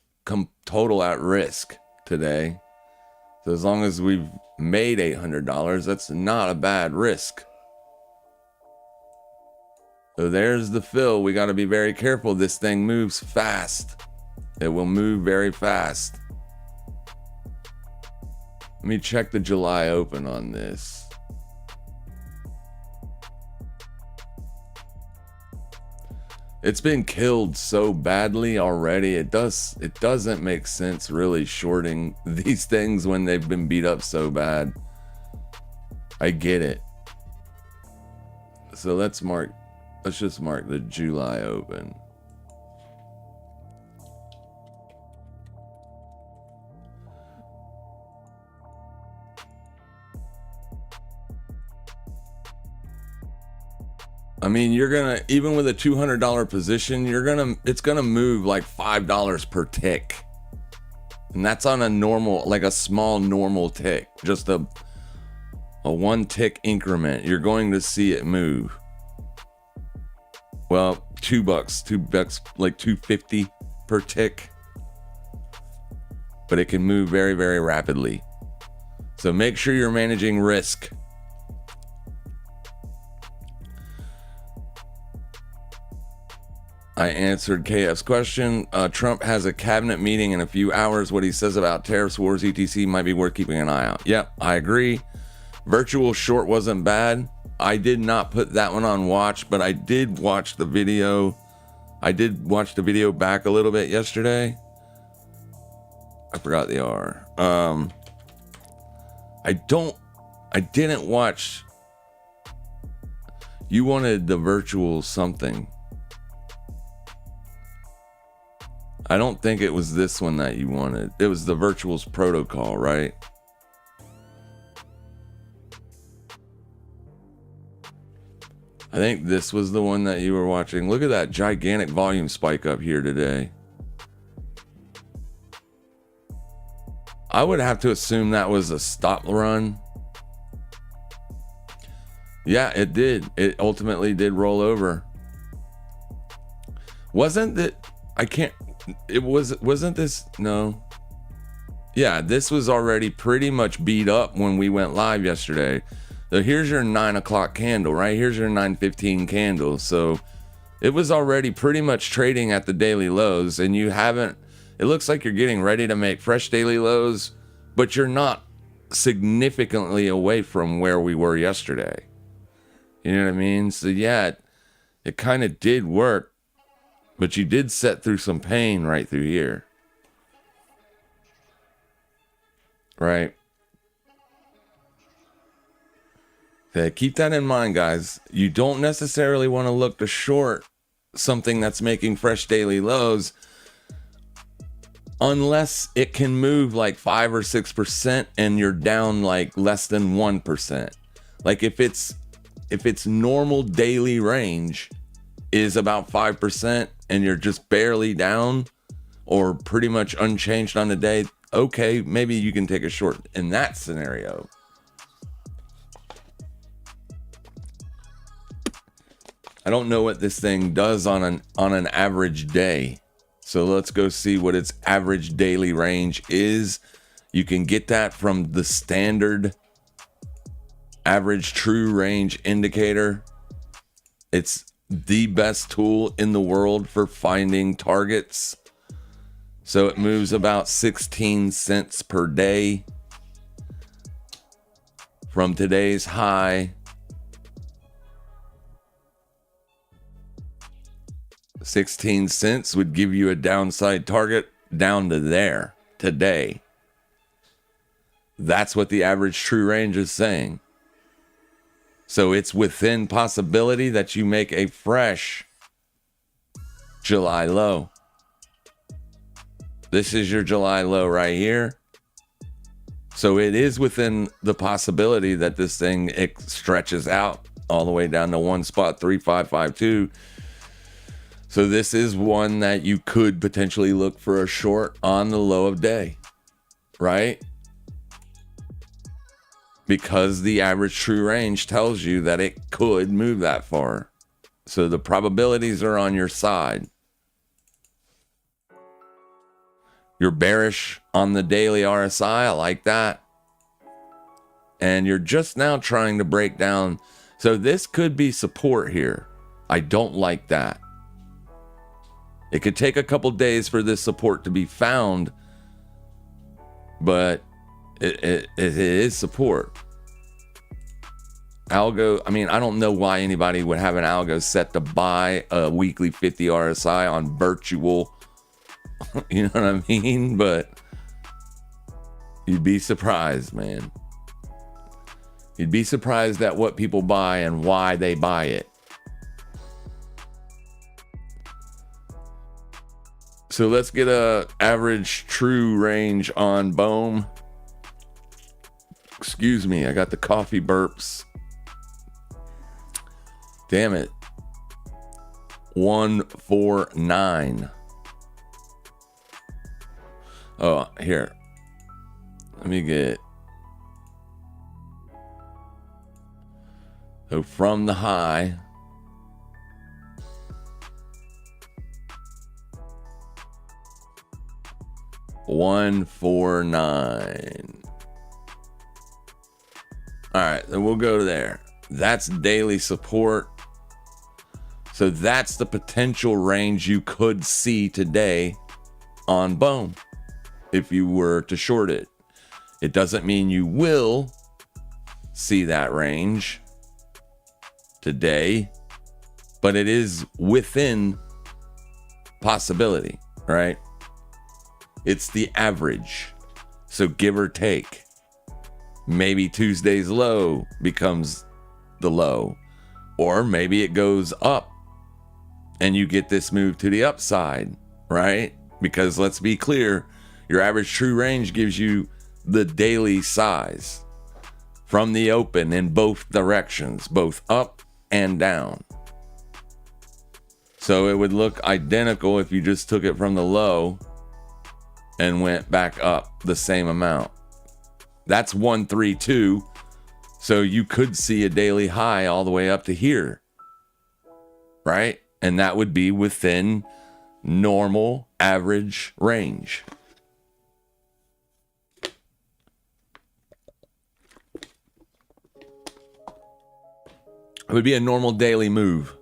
total at risk today. So as long as we've made $800, that's not a bad risk. So there's the fill. We got to be very careful. This thing moves fast. It will move very fast. Let me check the July open on this. It's been killed so badly already. It doesn't make sense really shorting these things when they've been beat up so bad. I get it. So let's just mark the July open. I mean, you're gonna, even with a $200 position, it's gonna move like $5 per tick. And that's on a normal, like a small normal tick, just a 1 tick increment. You're going to see it move. Well, $2, like $2.50 per tick. But it can move very, very rapidly. So make sure you're managing risk. I answered KF's question. Trump has a cabinet meeting in a few hours. What he says about tariffs, wars, etc. might be worth keeping an eye out. Yep, I agree. Virtual short wasn't bad. I did not put that one on watch, but I did watch the video. I did watch the video back a little bit yesterday. I forgot the R. I didn't watch. You wanted the virtual something. I don't think it was this one that you wanted. It was the virtuals protocol, right? I think this was the one that you were watching. Look at that gigantic volume spike up here today. I would have to assume that was a stop run. Yeah, it did. It ultimately did roll over. Wasn't it? Wasn't this? No. Yeah, this was already pretty much beat up when we went live yesterday. So here's your 9 o'clock candle, right? Here's your 9:15 candle. So it was already pretty much trading at the daily lows, and you haven't. It looks like you're getting ready to make fresh daily lows, but you're not significantly away from where we were yesterday. You know what I mean? So yeah, it kind of did work, but you did set through some pain right through here. Right? Okay, keep that in mind, guys. You don't necessarily want to look to short something that's making fresh daily lows unless it can move like 5 or 6% and you're down like less than 1%. Like if its normal daily range is about 5% and you're just barely down or pretty much unchanged on the day, okay, maybe you can take a short in that scenario. I don't know what this thing does on an average day. So let's go see what its average daily range is. You can get that from the standard average true range indicator. It's the best tool in the world for finding targets. So it moves about 16 cents per day from today's high. 16 cents would give you a downside target down to there today. That's what the average true range is saying. So it's within possibility that you make a fresh July low. This is your July low right here. So it is within the possibility that this thing stretches out all the way down to one spot, 3552. So this is one that you could potentially look for a short on the low of day, right? Because the average true range tells you that it could move that far. So the probabilities are on your side. You're bearish on the daily RSI. I like that. And you're just now trying to break down. So this could be support here. I don't like that. It could take a couple days for this support to be found, but it is support. Algo, I mean, I don't know why anybody would have an algo set to buy a weekly 50 RSI on virtual. You know what I mean? But you'd be surprised, man. You'd be surprised at what people buy and why they buy it. So let's get a average true range on BOEM. Excuse me, I got the coffee burps. Damn it. 149. Oh, here. Let me get. So from the high. $149. All right, then we'll go there. That's daily support. So that's the potential range you could see today on BOEM if you were to short it. It doesn't mean you will see that range. today, but it is within possibility, right? It's the average. So give or take. Maybe Tuesday's low becomes the low, or maybe it goes up and you get this move to the upside, right? Because let's be clear, your average true range gives you the daily size from the open in both directions, both up and down. So it would look identical if you just took it from the low and went back up the same amount. That's 132. So you could see a daily high all the way up to here, right? And that would be within normal average range. It would be a normal daily move.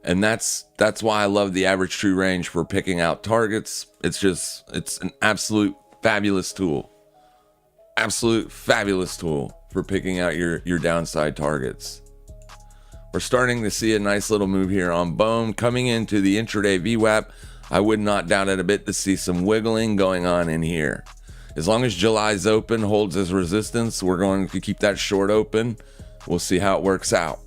And that's why I love the average true range for picking out targets. It's an absolute fabulous tool. Absolute fabulous tool for picking out your downside targets. We're starting to see a nice little move here on BOEM coming into the intraday VWAP. I would not doubt it a bit to see some wiggling going on in here. As long as July's open holds as resistance, we're going to keep that short open. We'll see how it works out.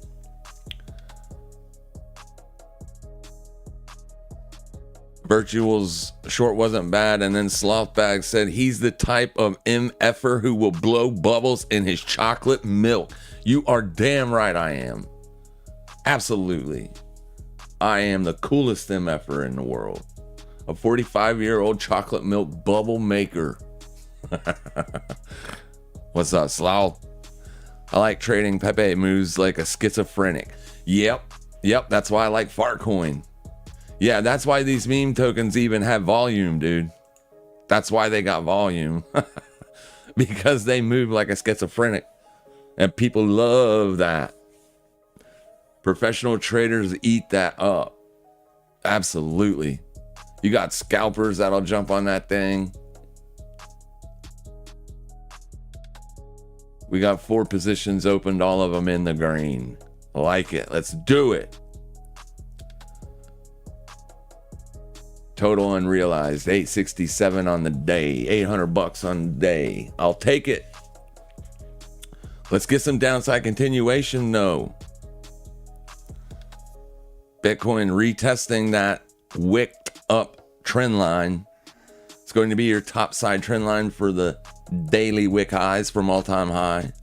Virtual's short wasn't bad, and then Slothbag said he's the type of MFer who will blow bubbles in his chocolate milk. You are damn right I am. Absolutely. I am the coolest MFer in the world. A 45-year-old chocolate milk bubble maker. What's up, Sloth? I like trading Pepe moves like a schizophrenic. Yep, that's why I like Fartcoin. Yeah, that's why these meme tokens even have volume, dude. That's why they got volume. Because they move like a schizophrenic. And people love that. Professional traders eat that up. Absolutely. You got scalpers that'll jump on that thing. We got 4 positions opened, all of them in the green. Like it. Let's do it. Total unrealized, 867 on the day, $800 on the day. I'll take it. Let's get some downside continuation, though. Bitcoin retesting that wicked up trend line. It's going to be your top side trend line for the daily wick highs from all-time high.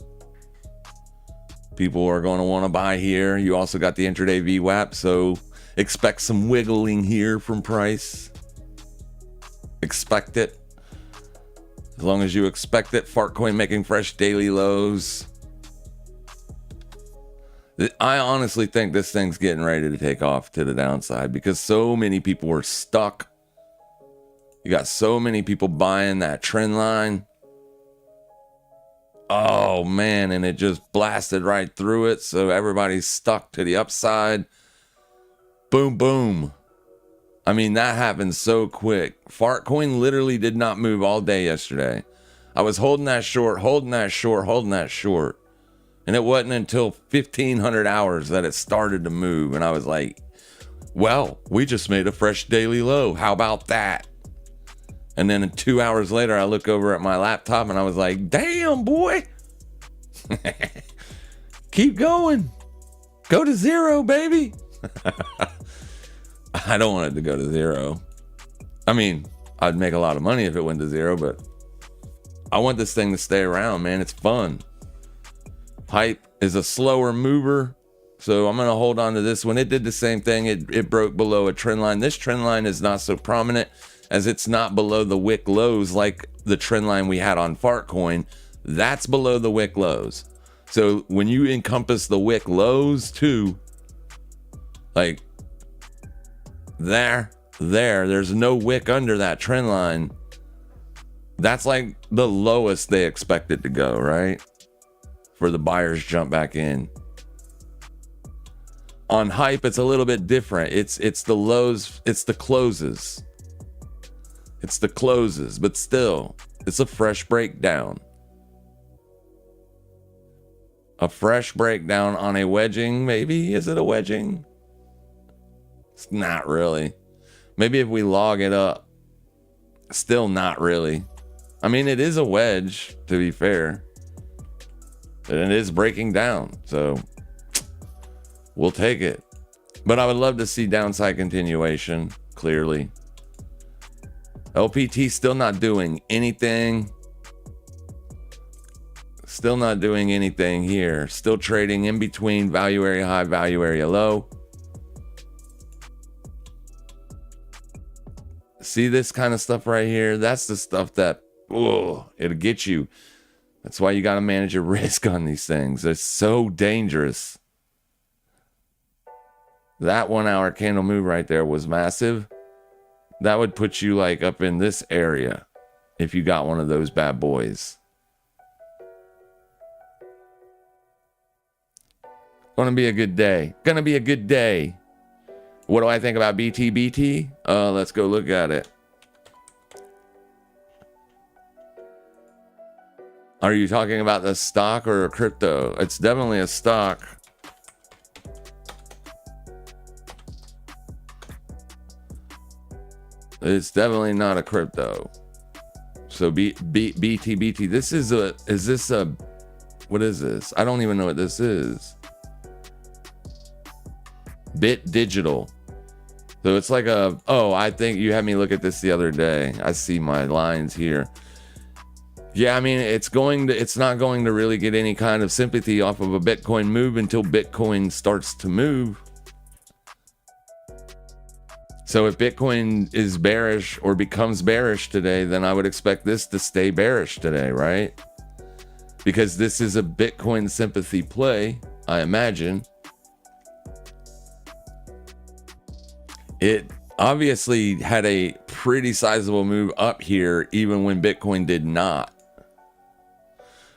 People are going to want to buy here. You also got the intraday VWAP, so expect some wiggling here from price. Expect it. As long as you expect it. Fartcoin making fresh daily lows. I honestly think this thing's getting ready to take off to the downside because so many people were stuck. You got so many people buying that trend line. Oh man, and it just blasted right through it. So everybody's stuck to the upside. Boom, boom. I mean, that happened so quick. Fartcoin literally did not move all day yesterday. I was holding that short. And it wasn't until 1,500 hours that it started to move. And I was like, well, we just made a fresh daily low. How about that? And then 2 hours later, I look over at my laptop and I was like, damn, boy. Keep going. Go to zero, baby. I don't want it to go to zero. I mean, I'd make a lot of money if it went to zero, but I want this thing to stay around, man. It's fun. Hype is a slower mover, so I'm going to hold on to this one. It did the same thing. It broke below a trend line. This trend line is not so prominent as it's not below the wick lows like the trend line we had on Fartcoin. That's below the wick lows. So when you encompass the wick lows too, like there's no wick under that trend line. That's like the lowest they expect it to go, right? For the buyers jump back in. On Hype, it's a little bit different. It's the lows, it's the closes. It's the closes, but still, it's a fresh breakdown. A fresh breakdown on a wedging, maybe? Is it a wedging? It's not really. Maybe if we log it up. Still not really. I mean, it is a wedge, to be fair. And it is breaking down, so we'll take it. But I would love to see downside continuation, clearly. LPT still not doing anything. Still not doing anything here. Still trading in between value area high, value area low. See this kind of stuff right here? That's the stuff that, it'll get you. That's why you got to manage your risk on these things. It's so dangerous. That 1 hour candle move right there was massive. That would put you like up in this area if you got one of those bad boys. Gonna be a good day. Gonna be a good day. What do I think about BT? Let's go look at it. Are you talking about the stock or a crypto? It's definitely a stock. It's definitely not a crypto. So BT. This is what is this? I don't even know what this is. Bit Digital. So it's like I think you had me look at this the other day. I see my lines here. Yeah, I mean, it's not going to really get any kind of sympathy off of a Bitcoin move until Bitcoin starts to move. So if Bitcoin is bearish or becomes bearish today, then I would expect this to stay bearish today, right? Because this is a Bitcoin sympathy play, I imagine. It obviously had a pretty sizable move up here, even when Bitcoin did not.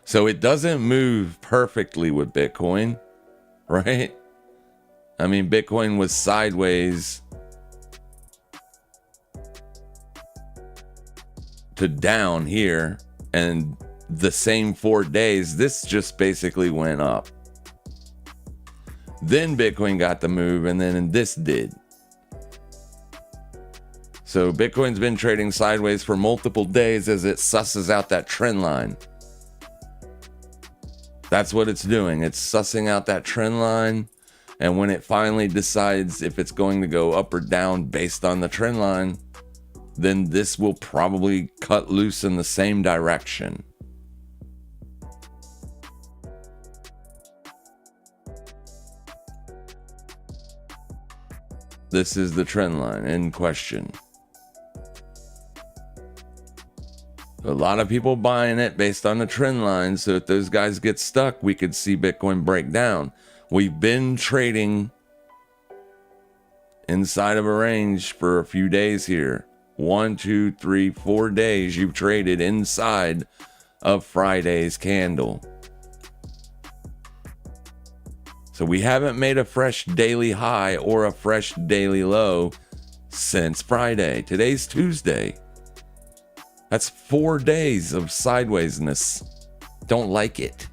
So it doesn't move perfectly with Bitcoin, right? I mean, Bitcoin was sideways to down here, and the same 4 days, this just basically went up. Then Bitcoin got the move, and then this did. So Bitcoin's been trading sideways for multiple days as it susses out that trend line. That's what it's doing. It's sussing out that trend line. And when it finally decides if it's going to go up or down based on the trend line, then this will probably cut loose in the same direction. This is the trend line in question. A lot of people buying it based on the trend line. So if those guys get stuck, we could see Bitcoin break down. We've been trading inside of a range for a few days here. 1, 2, 3, 4 days you've traded inside of Friday's candle. So we haven't made a fresh daily high or a fresh daily low since Friday. Today's Tuesday. That's 4 days of sidewaysness. Don't like it.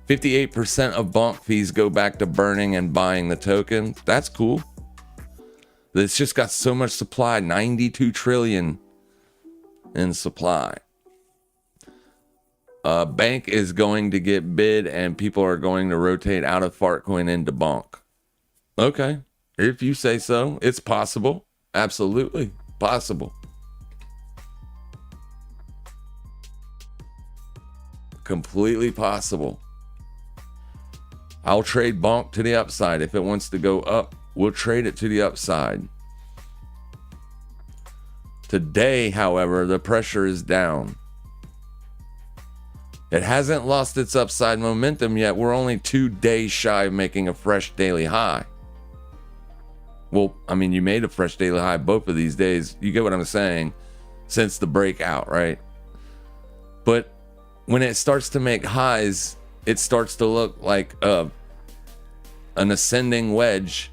58% of bonk fees go back to burning and buying the token. That's cool. It's just got so much supply, 92 trillion in supply. Bank is going to get bid and people are going to rotate out of Fartcoin into bonk. Okay, if you say so, it's possible. Absolutely possible. Completely possible. I'll trade bonk to the upside. If it wants to go up, we'll trade it to the upside. Today, however, the pressure is down. It hasn't lost its upside momentum yet. We're only 2 days shy of making a fresh daily high. Well, I mean, you made a fresh daily high both of these days. You get what I'm saying? Since the breakout, right? But when it starts to make highs, it starts to look like an ascending wedge.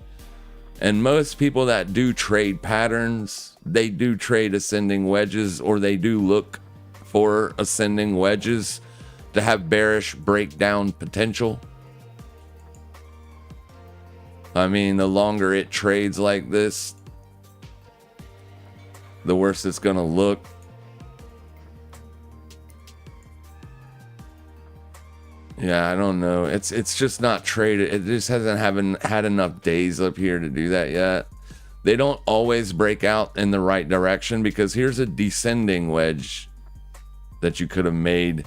And most people that do trade patterns, they do trade ascending wedges, or they do look for ascending wedges to have bearish breakdown potential. I mean, the longer it trades like this, the worse it's gonna look. Yeah, I don't know. It's just not traded. It just haven't had enough days up here to do that yet. They don't always break out in the right direction, because here's a descending wedge that you could have made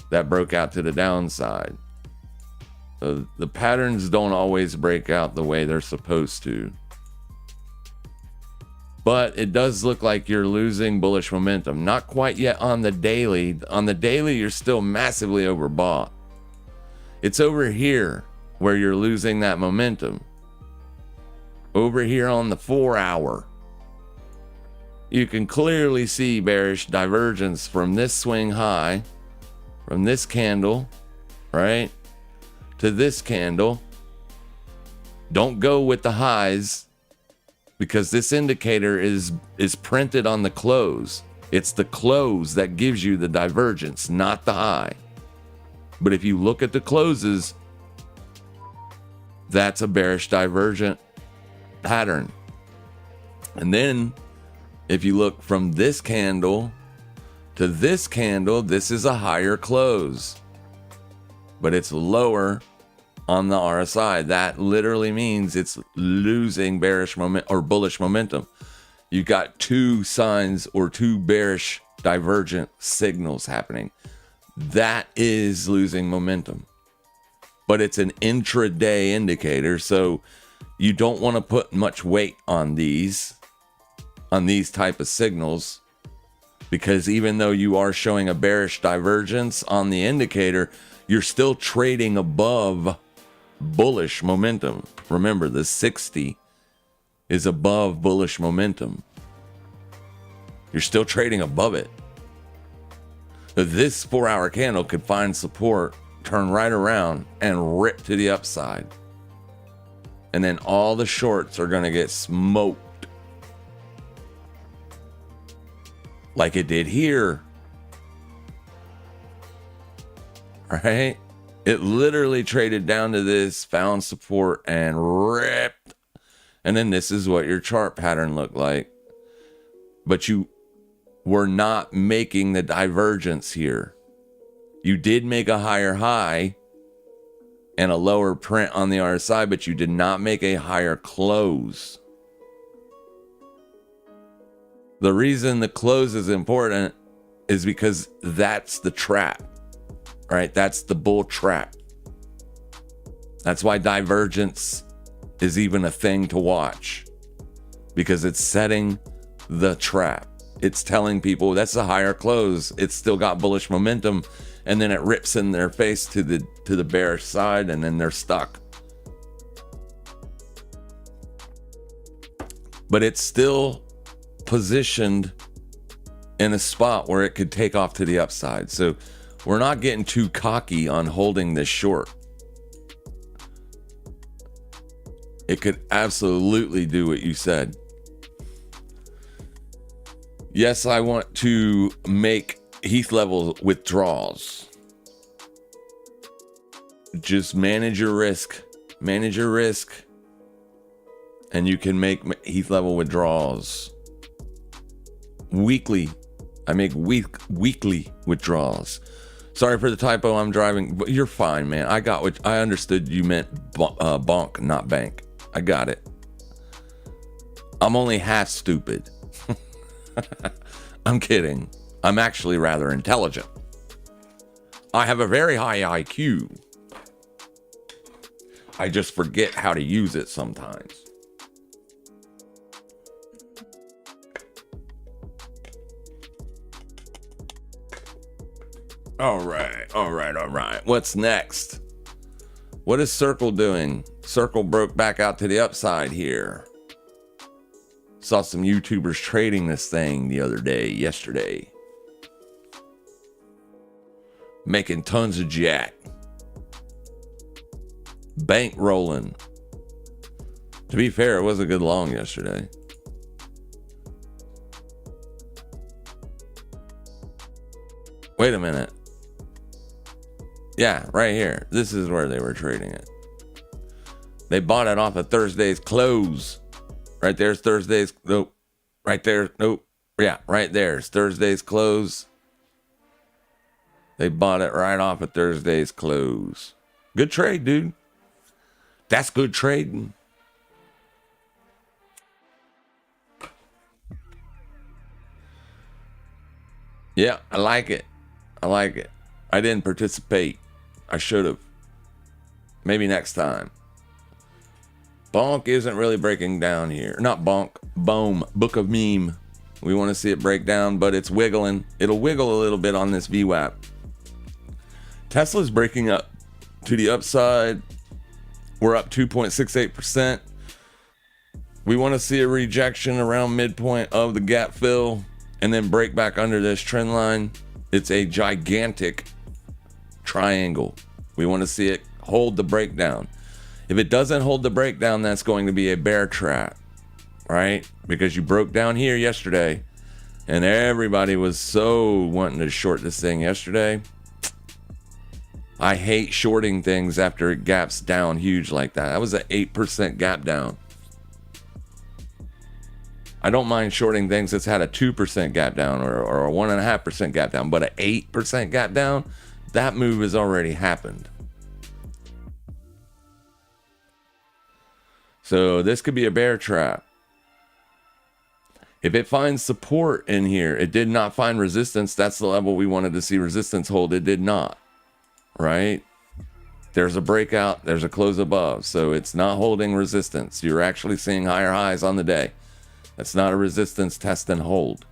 that broke out to the downside. The patterns don't always break out the way they're supposed to. But it does look like you're losing bullish momentum. Not quite yet on the daily. On the daily, you're still massively overbought. It's over here where you're losing that momentum. Over here on the 4-hour, you can clearly see bearish divergence from this swing high, from this candle, right, to this candle. Don't go with the highs, because this indicator is printed on the close. It's the close that gives you the divergence, not the high. But if you look at the closes, that's a bearish divergent pattern. And then if you look from this candle to this candle, this is a higher close, but it's lower on the RSI. That literally means it's losing bearish moment or bullish momentum. You got two signs or two bearish divergent signals happening. That is losing momentum, but it's an intraday indicator, so you don't want to put much weight on these type of signals, because even though you are showing a bearish divergence on the indicator, you're still trading above bullish momentum. Remember, the 60 is above bullish momentum. You're still trading above it. This 4-hour candle could find support, turn right around, and rip to the upside. And then all the shorts are going to get smoked, like it did here. Right? It literally traded down to this, found support, and ripped. And then this is what your chart pattern looked like. But you were not making the divergence here. You did make a higher high and a lower print on the RSI, but you did not make a higher close. The reason the close is important is because that's the trap, right? That's the bull trap. That's why divergence is even a thing to watch, because it's setting the trap. It's telling people that's a higher close. It's still got bullish momentum, and then it rips in their face to the bearish side, and then they're stuck. But it's still positioned in a spot where it could take off to the upside. So we're not getting too cocky on holding this short. It could absolutely do what you said. Yes, I want to make Heath level withdrawals. Just manage your risk. Manage your risk. And you can make Heath level withdrawals. Weekly. I make weekly withdrawals. Sorry for the typo, I'm driving, but you're fine, man. I got what I understood you meant bonk, not bank. I got it. I'm only half stupid. I'm kidding. I'm actually rather intelligent. I have a very high IQ. I just forget how to use it sometimes. All right. What's next? What is Circle doing? Circle broke back out to the upside here. Saw some YouTubers trading this thing the other day, yesterday. Making tons of jack. Bank rolling. To be fair, it was a good long yesterday. Wait a minute. Yeah, right here. This is where they were trading it. They bought it off of Thursday's close. Right there's Thursday's, nope. Right there, nope. Yeah, right there's Thursday's close. They bought it right off of Thursday's close. Good trade, dude. That's good trading. Yeah, I like it. I like it. I didn't participate. I should have. Maybe next time. Bonk isn't really breaking down here. Not bonk. Boom. Book of meme. We want to see it break down, but it's wiggling. It'll wiggle a little bit on this VWAP. Tesla's breaking up to the upside. We're up 2.68%. We want to see a rejection around midpoint of the gap fill and then break back under this trend line. It's a gigantic triangle. We want to see it hold the breakdown. If it doesn't hold the breakdown, that's going to be a bear trap, right? Because you broke down here yesterday and everybody was so wanting to short this thing yesterday. I hate shorting things after it gaps down huge like that. That was an 8% gap down. I don't mind shorting things that's had a 2% gap down or a 1.5% gap down, but an 8% gap down, that move has already happened. So this could be a bear trap. If it finds support in here, it did not find resistance. That's the level we wanted to see resistance hold. It did not, right? There's a breakout. There's a close above. So it's not holding resistance. You're actually seeing higher highs on the day. That's not a resistance test and hold.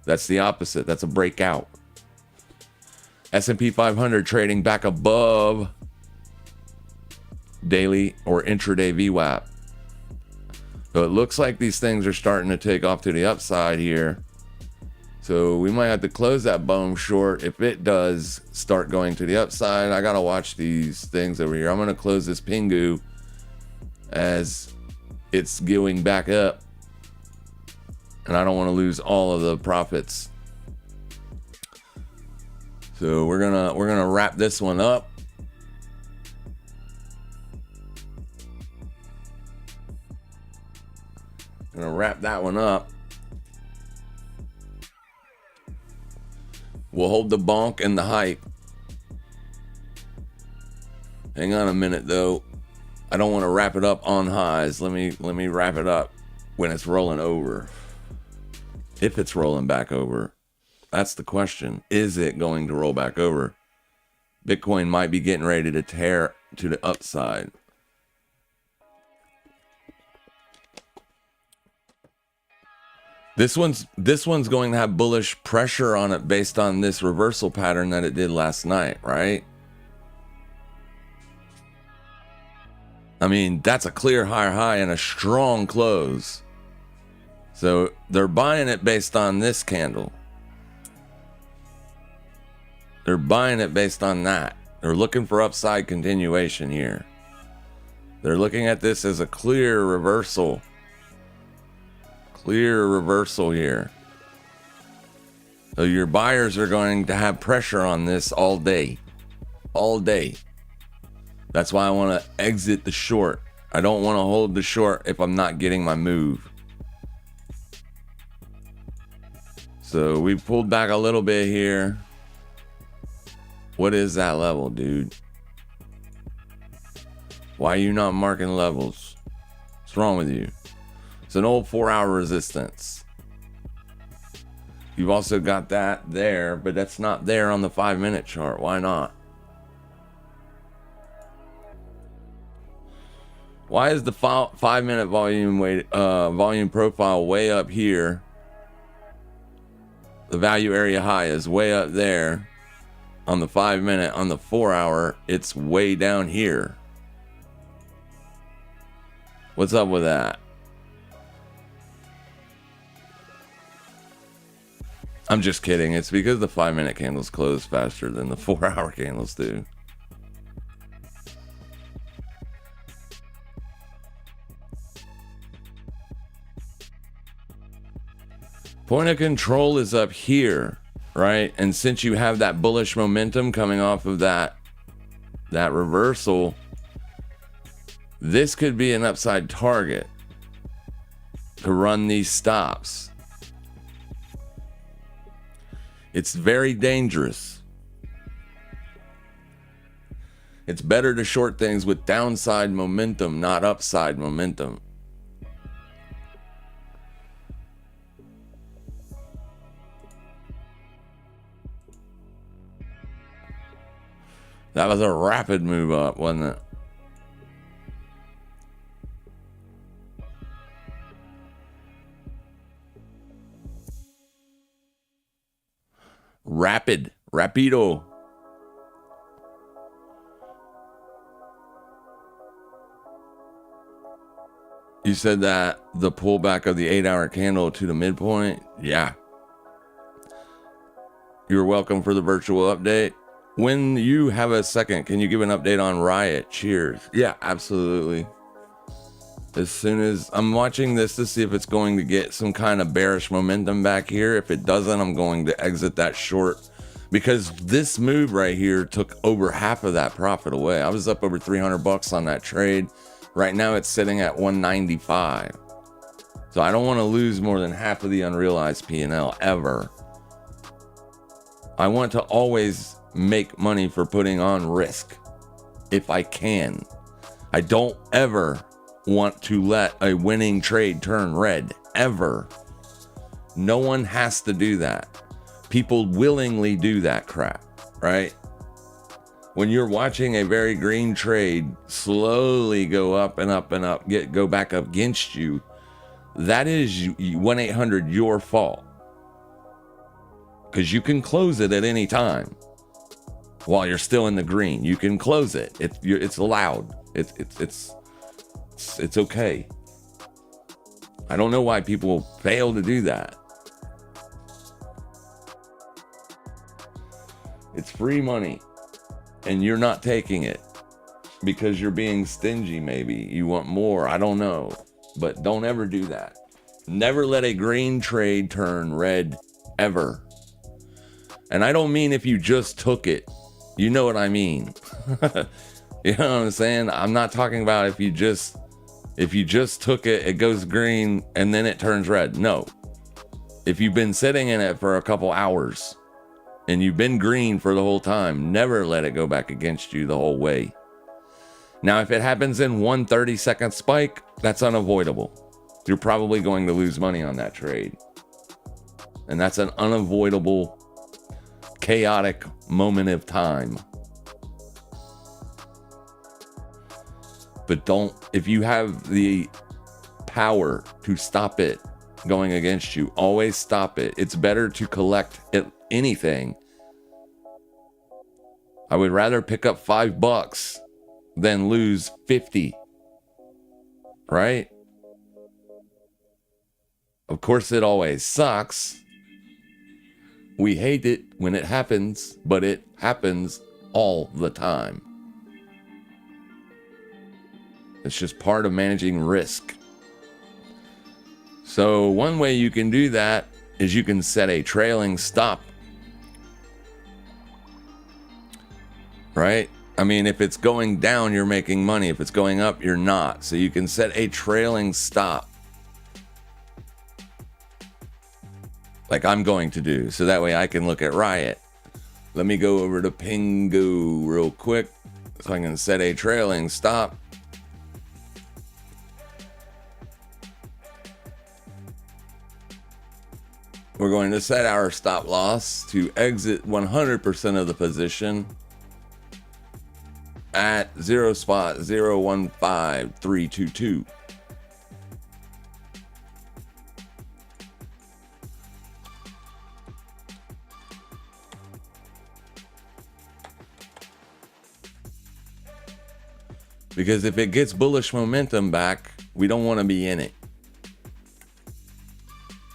That's the opposite. That's a breakout. S&P 500 trading back above daily or intraday VWAP. So it looks like these things are starting to take off to the upside here. So we might have to close that bone short. If it does start going to the upside, I got to watch these things over here. I'm going to close this Pingu as it's going back up. And I don't want to lose all of the profits. So we're gonna wrap this one up. Gonna wrap that one up. We'll hold the bonk and the hype. Hang on a minute though. I don't want to wrap it up on highs. Let me wrap it up when it's rolling over. If it's rolling back over. That's the question. Is it going to roll back over? Bitcoin might be getting ready to tear to the upside. This one's going to have bullish pressure on it based on this reversal pattern that it did last night, right? I mean, that's a clear higher high and a strong close. So they're buying it based on this candle. They're buying it based on that. They're looking for upside continuation here. They're looking at this as a clear reversal. Clear reversal here. So your buyers are going to have pressure on this all day. All day. That's why I want to exit the short. I don't want to hold the short if I'm not getting my move. So we pulled back a little bit here. What is that level, dude? Why are you not marking levels? What's wrong with you? It's an old 4-hour resistance. You've also got that there, but that's not there on the 5-minute chart. Why not? Why is the 5-minute volume profile way up here? The value area high is way up there. On the 5-minute, on the 4-hour, it's way down here. What's up with that? I'm just kidding. It's because the 5-minute candles close faster than the 4-hour candles do. Point of control is up here, right? And since you have that bullish momentum coming off of that reversal, This could be an upside target to run these stops. It's very dangerous. It's better to short things with downside momentum, not upside momentum. That was a rapid move up, wasn't it? Rapido. You said that the pullback of the 8-hour candle to the midpoint? Yeah. You're welcome for the virtual update. When you have a second, can you give an update on Riot? Cheers. Yeah, absolutely. As soon as I'm watching this to see if it's going to get some kind of bearish momentum back here. If it doesn't, I'm going to exit that short, because this move right here took over half of that profit away. I was up over $300 on that trade. Right now it's sitting at 195. So I don't want to lose more than half of the unrealized P&L ever. I want to always make money for putting on risk if I can. I don't ever want to let a winning trade turn red, ever. No one has to do that. People willingly do that crap, right? When you're watching a very green trade slowly go up and up and up, go back up against you, that is 1-800 your fault, because you can close it at any time while you're still in the green. You can close it. It's allowed. It's okay. I don't know why people fail to do that. It's free money, and you're not taking it because you're being stingy. Maybe you want more. I don't know, but don't ever do that. Never let a green trade turn red, ever. And I don't mean if you just took it. You know what I mean. You know what I'm saying? I'm not talking about if you just took it, it goes green, and then it turns red. No. If you've been sitting in it for a couple hours and you've been green for the whole time, never let it go back against you the whole way. Now, if it happens in 1 30-second spike, that's unavoidable. You're probably going to lose money on that trade. And that's an unavoidable, chaotic moment of time. But if you have the power to stop it going against you, always stop it. It's better to collect anything. I would rather pick up $5 than lose 50. Right? Of course, it always sucks. We hate it when it happens, but it happens all the time. It's just part of managing risk. So one way you can do that is you can set a trailing stop. Right? I mean, if it's going down, you're making money. If it's going up, you're not. So you can set a trailing stop, like I'm going to do. So that way I can look at Riot. Let me go over to Pingo real quick so I can set a trailing stop. We're going to set our stop loss to exit 100% of the position at 0.015322. Because if it gets bullish momentum back, we don't want to be in it.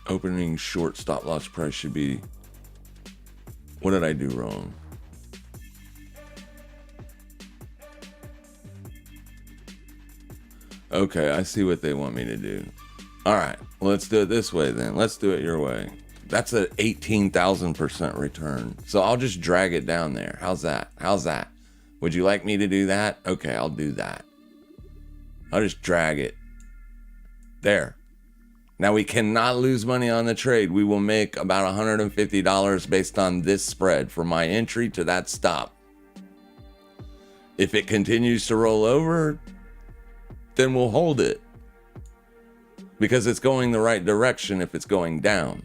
Opening short stop loss price should be... What did I do wrong? Okay, I see what they want me to do. All right, well, let's do it this way then. Let's do it your way. That's an 18,000% return. So I'll just drag it down there. How's that? How's that? Would you like me to do that? Okay, I'll do that. I'll just drag it. There. Now we cannot lose money on the trade. We will make about $150 based on this spread from my entry to that stop. If it continues to roll over, then we'll hold it. Because it's going the right direction if it's going down.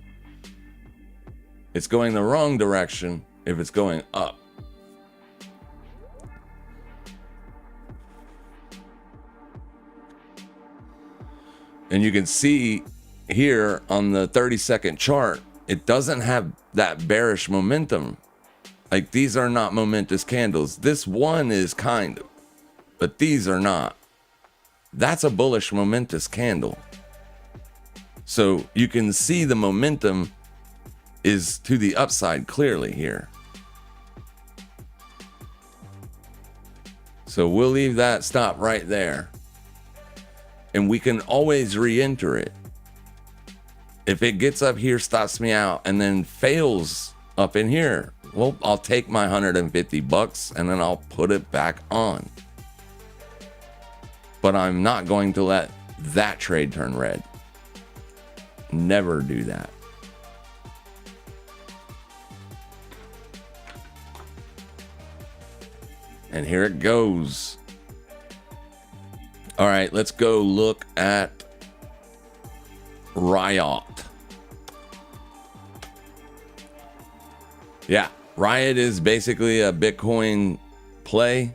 It's going the wrong direction if it's going up. And you can see here on the 30-second chart, it doesn't have that bearish momentum. Like, these are not momentous candles. This one is kind of, but these are not. That's a bullish momentous candle. So you can see the momentum is to the upside clearly here. So we'll leave that stop right there. And we can always re-enter it. If it gets up here, stops me out, and then fails up in here, well, I'll take my $150 and then I'll put it back on. But I'm not going to let that trade turn red. Never do that. And here it goes. All right, let's go look at Riot. Yeah, Riot is basically a Bitcoin play.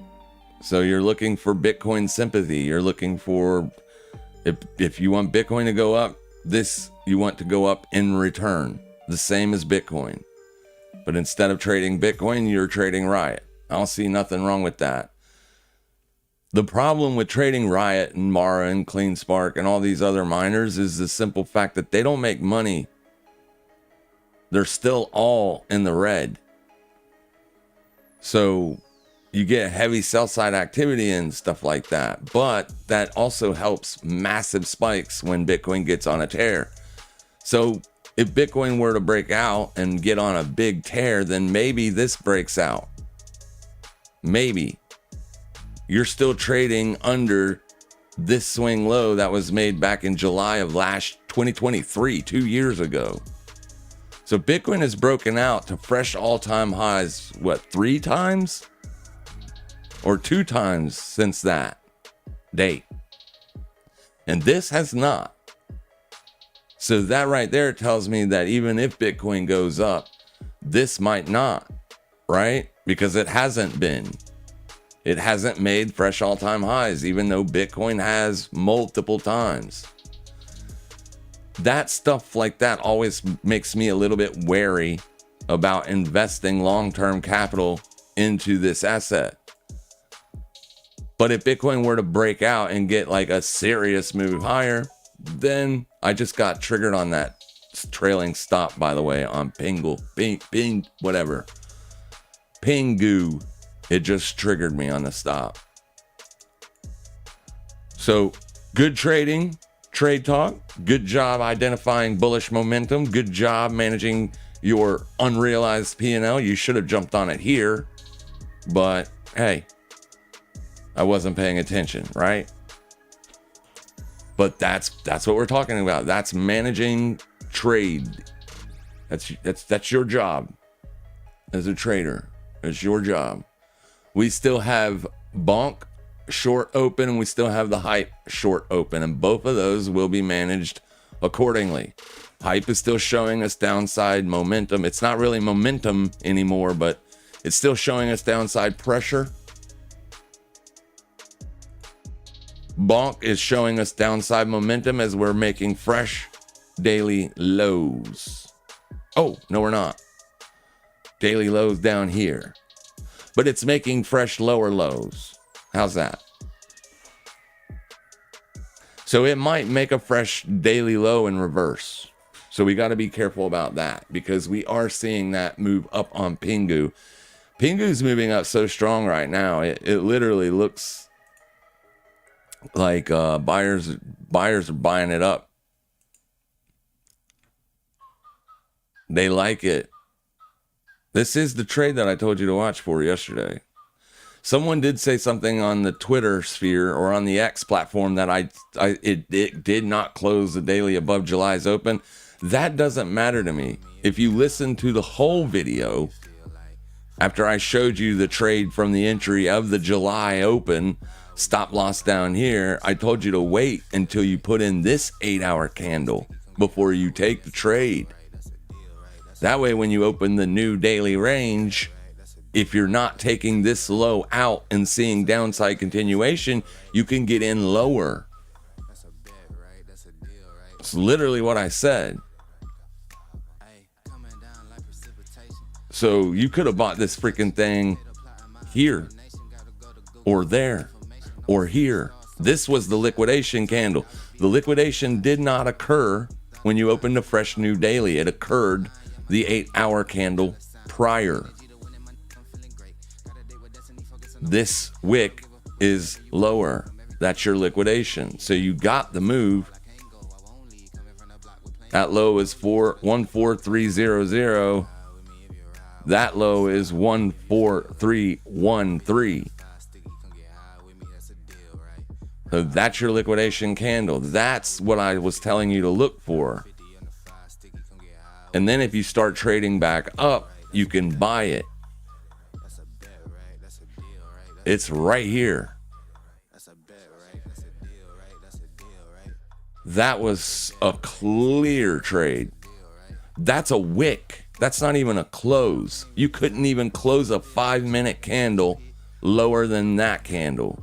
So you're looking for Bitcoin sympathy. You're looking for, if you want Bitcoin to go up, you want to go up in return. The same as Bitcoin. But instead of trading Bitcoin, you're trading Riot. I don't see nothing wrong with that. The problem with trading Riot and Mara and CleanSpark and all these other miners is the simple fact that they don't make money. They're still all in the red. So you get heavy sell side activity and stuff like that. But that also helps massive spikes when Bitcoin gets on a tear. So if Bitcoin were to break out and get on a big tear, then maybe this breaks out. Maybe. You're still trading under this swing low that was made back in July of 2023, 2 years ago. So Bitcoin has broken out to fresh all-time highs, what, 3 times? Or 2 times since that date. And this has not. So that right there tells me that even if Bitcoin goes up, this might not, right? Because it hasn't been. It hasn't made fresh all-time highs, even though Bitcoin has multiple times. That stuff like that always makes me a little bit wary about investing long-term capital into this asset. But if Bitcoin were to break out and get like a serious move higher, then I just got triggered on that trailing stop, by the way, on Pingu. It just triggered me on the stop. So good trading, trade talk. Good job identifying bullish momentum. Good job managing your unrealized P&L. You should have jumped on it here, but hey, I wasn't paying attention, right? But that's what we're talking about. That's managing trade. That's your job as a trader. It's your job. We still have Bonk short open and we still have the Hype short open, and both of those will be managed accordingly. Hype is still showing us downside momentum. It's not really momentum anymore, but it's still showing us downside pressure. Bonk is showing us downside momentum as we're making fresh daily lows. Oh, no, we're not. Daily lows down here. But it's making fresh lower lows. How's that? So it might make a fresh daily low in reverse. So we got to be careful about that because we are seeing that move up on Pingu. Pingu's moving up so strong right now. It literally looks like buyers are buying it up. They like it. This is the trade that I told you to watch for yesterday. Someone did say something on the Twitter sphere or on the X platform that it did not close the daily above July's open. That doesn't matter to me. If you listen to the whole video, after I showed you the trade from the entry of the July open, stop loss down here, I told you to wait until you put in this 8-hour candle before you take the trade. That way, when you open the new daily range, if you're not taking this low out and seeing downside continuation, you can get in lower. It's literally what I said. So you could have bought this freaking thing here or there or here. This was the liquidation candle. The liquidation did not occur when you opened a fresh new daily. It occurred the 8-hour candle prior. This wick is lower. That's your liquidation. So you got the move. That low is 14300. That low is 14313. So that's your liquidation candle. That's what I was telling you to look for. And then if you start trading back up, you can buy it. It's right here. That was a clear trade. That's a wick. That's not even a close. You couldn't even close a 5-minute candle lower than that candle.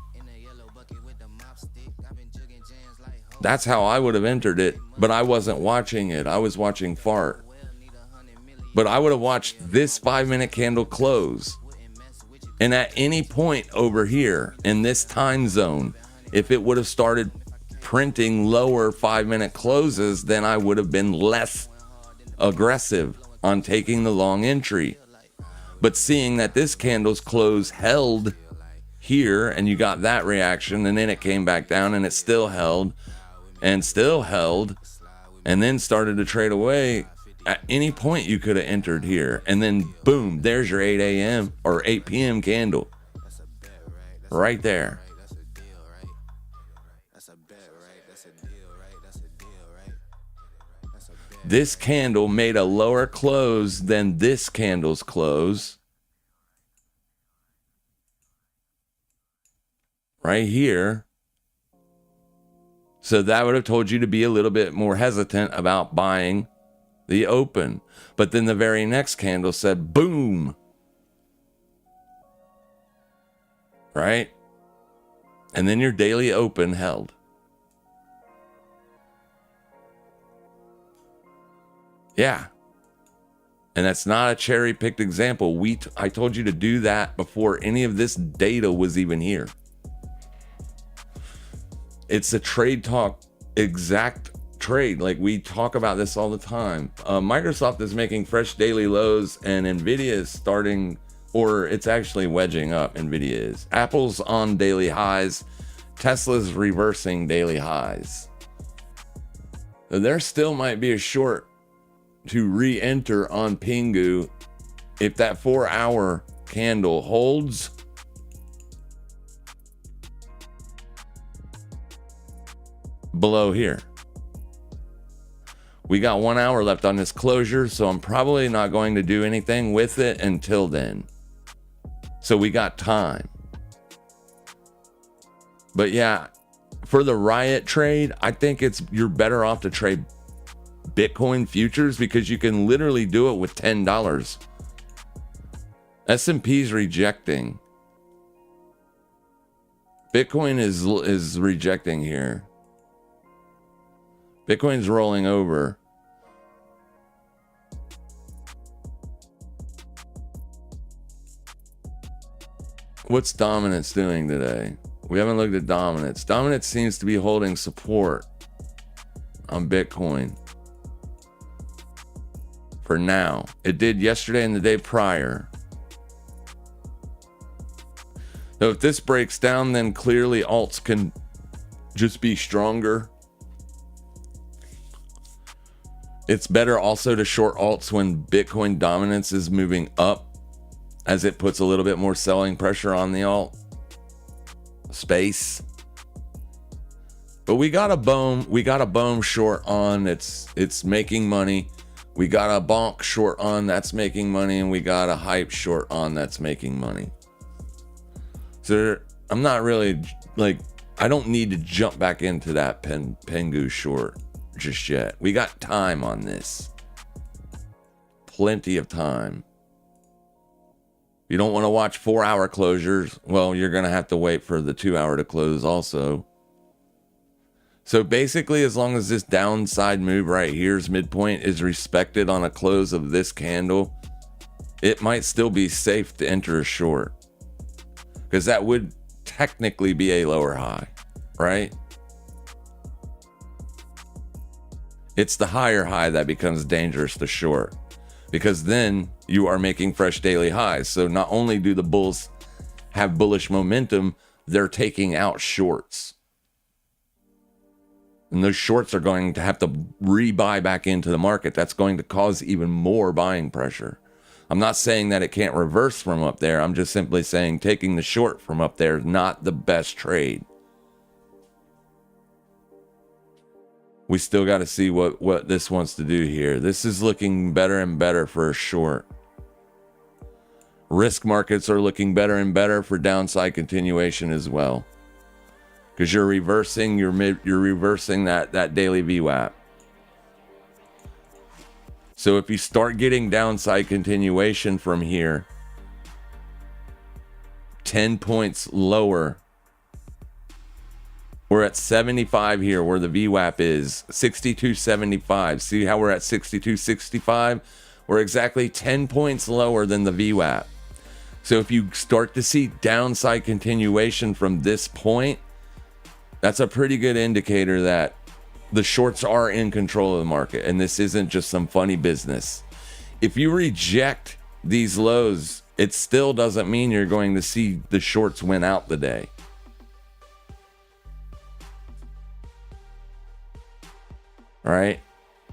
That's how I would have entered it, but I wasn't watching it. I was watching FART. But I would have watched this 5-minute candle close. And at any point over here in this time zone, if it would have started printing lower 5-minute closes, then I would have been less aggressive on taking the long entry. But seeing that this candle's close held here, and you got that reaction, and then it came back down and it still held, and then started to trade away. At any point you could have entered here, and then boom, there's your 8 a.m. or 8 p.m. candle right there. This candle made a lower close than this candle's close right here. So that would have told you to be a little bit more hesitant about buying the open. But then the very next candle said boom. Right? And then your daily open held. Yeah. And that's not a cherry-picked example. I told you to do that before any of this data was even here. It's a trade talk exact trade. Like, we talk about this all the time. Microsoft is making fresh daily lows, and Nvidia is starting, or it's actually wedging up. Nvidia is. Apple's on daily highs. Tesla's reversing daily highs. So there still might be a short to re-enter on Pingu if that 4-hour candle holds. Below here. We got 1 hour left on this closure, so I'm probably not going to do anything with it until then. So we got time. But yeah, for the riot trade, I think you're better off to trade Bitcoin futures, because you can literally do it with $10. S&P's rejecting. Bitcoin is rejecting here. Bitcoin's rolling over. What's dominance doing today? We haven't looked at dominance. Dominance seems to be holding support on Bitcoin for now. It did yesterday and the day prior. So if this breaks down, then clearly alts can just be stronger. It's better also to short alts when Bitcoin dominance is moving up as it puts a little bit more selling pressure on the alt space. But we got a boom short on, it's making money. We got a bonk short on that's making money, and we got a hype short on that's making money. So I'm not really like, I don't need to jump back into that Pengu short just yet. We got time on this. Plenty of time. You don't want to watch 4-hour closures. Well, you're going to have to wait for the 2-hour to close also. So basically, as long as this downside move right here's midpoint is respected on a close of this candle, it might still be safe to enter a short, because that would technically be a lower high, right? It's the higher high that becomes dangerous to short, because then you are making fresh daily highs. So not only do the bulls have bullish momentum, they're taking out shorts. And those shorts are going to have to rebuy back into the market. That's going to cause even more buying pressure. I'm not saying that it can't reverse from up there. I'm just simply saying taking the short from up there is not the best trade. We still got to see what this wants to do here. This is looking better and better for a short. Risk markets are looking better and better for downside continuation as well, because you're reversing that daily VWAP. So if you start getting downside continuation from here, 10 points lower, we're at 75 here where the VWAP is 62.75. See how we're at 62.65? We're exactly 10 points lower than the VWAP. So if you start to see downside continuation from this point, that's a pretty good indicator that the shorts are in control of the market, and this isn't just some funny business. If you reject these lows, it still doesn't mean you're going to see the shorts win out the day. All right?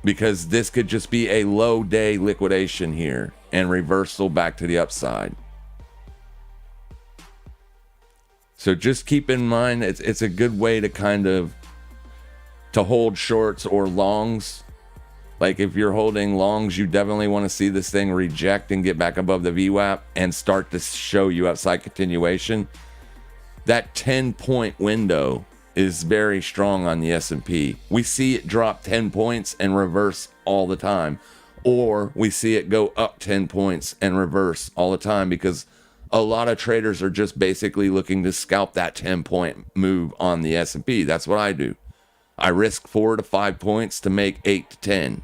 Because this could just be a low day liquidation here and reversal back to the upside. So just keep in mind, it's a good way to to hold shorts or longs. Like if you're holding longs, you definitely want to see this thing reject and get back above the VWAP and start to show you upside continuation. That 10-point window is very strong on the S&P. We see it drop 10 points and reverse all the time. Or we see it go up 10 points and reverse all the time, because a lot of traders are just basically looking to scalp that 10-point move on the S&P. That's what I do. I risk 4 to 5 points to make 8 to 10.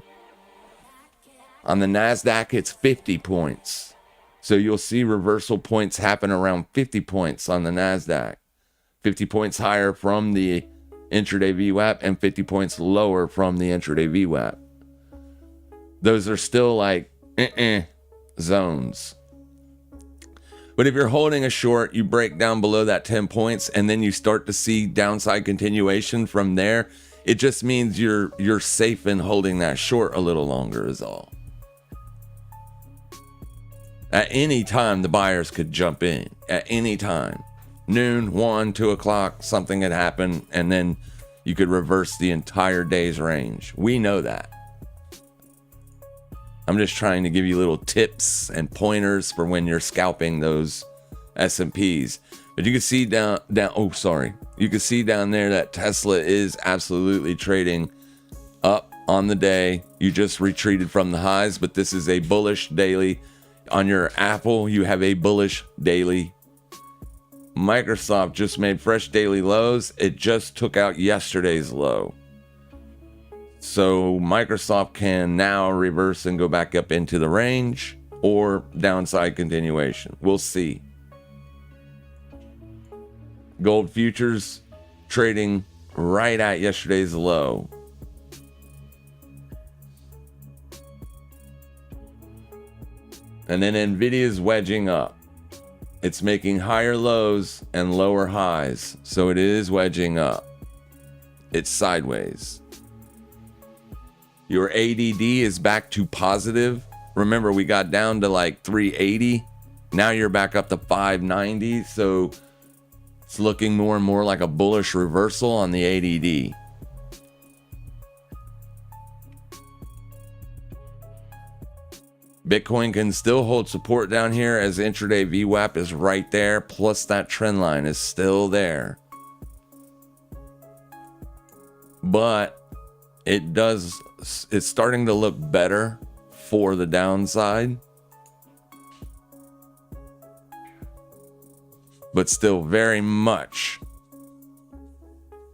On the NASDAQ, it's 50 points. So you'll see reversal points happen around 50 points on the NASDAQ. 50 points higher from the intraday VWAP and 50 points lower from the intraday VWAP. Those are still like zones. But if you're holding a short, you break down below that 10 points and then you start to see downside continuation from there, it just means you're safe in holding that short a little longer is all. At any time, the buyers could jump in. At any time. Noon, 1, 2 o'clock, something had happened, and then you could reverse the entire day's range. We know that. I'm just trying to give you little tips and pointers for when you're scalping those S&Ps. But you can see you can see down there that Tesla is absolutely trading up on the day. You just retreated from the highs, but this is a bullish daily. On your Apple, you have a bullish daily. Microsoft just made fresh daily lows. It just took out yesterday's low. So Microsoft can now reverse and go back up into the range or downside continuation. We'll see. Gold futures trading right at yesterday's low. And then Nvidia's wedging up. It's making higher lows and lower highs. So it is wedging up. It's sideways. Your ADD is back to positive. Remember, we got down to like 380 Now you're back up to 590, so it's looking more and more like a bullish reversal on the ADD. Bitcoin can still hold support down here as intraday VWAP is right there, plus that trend line is still there. But it's starting to look better for the downside. But still very much,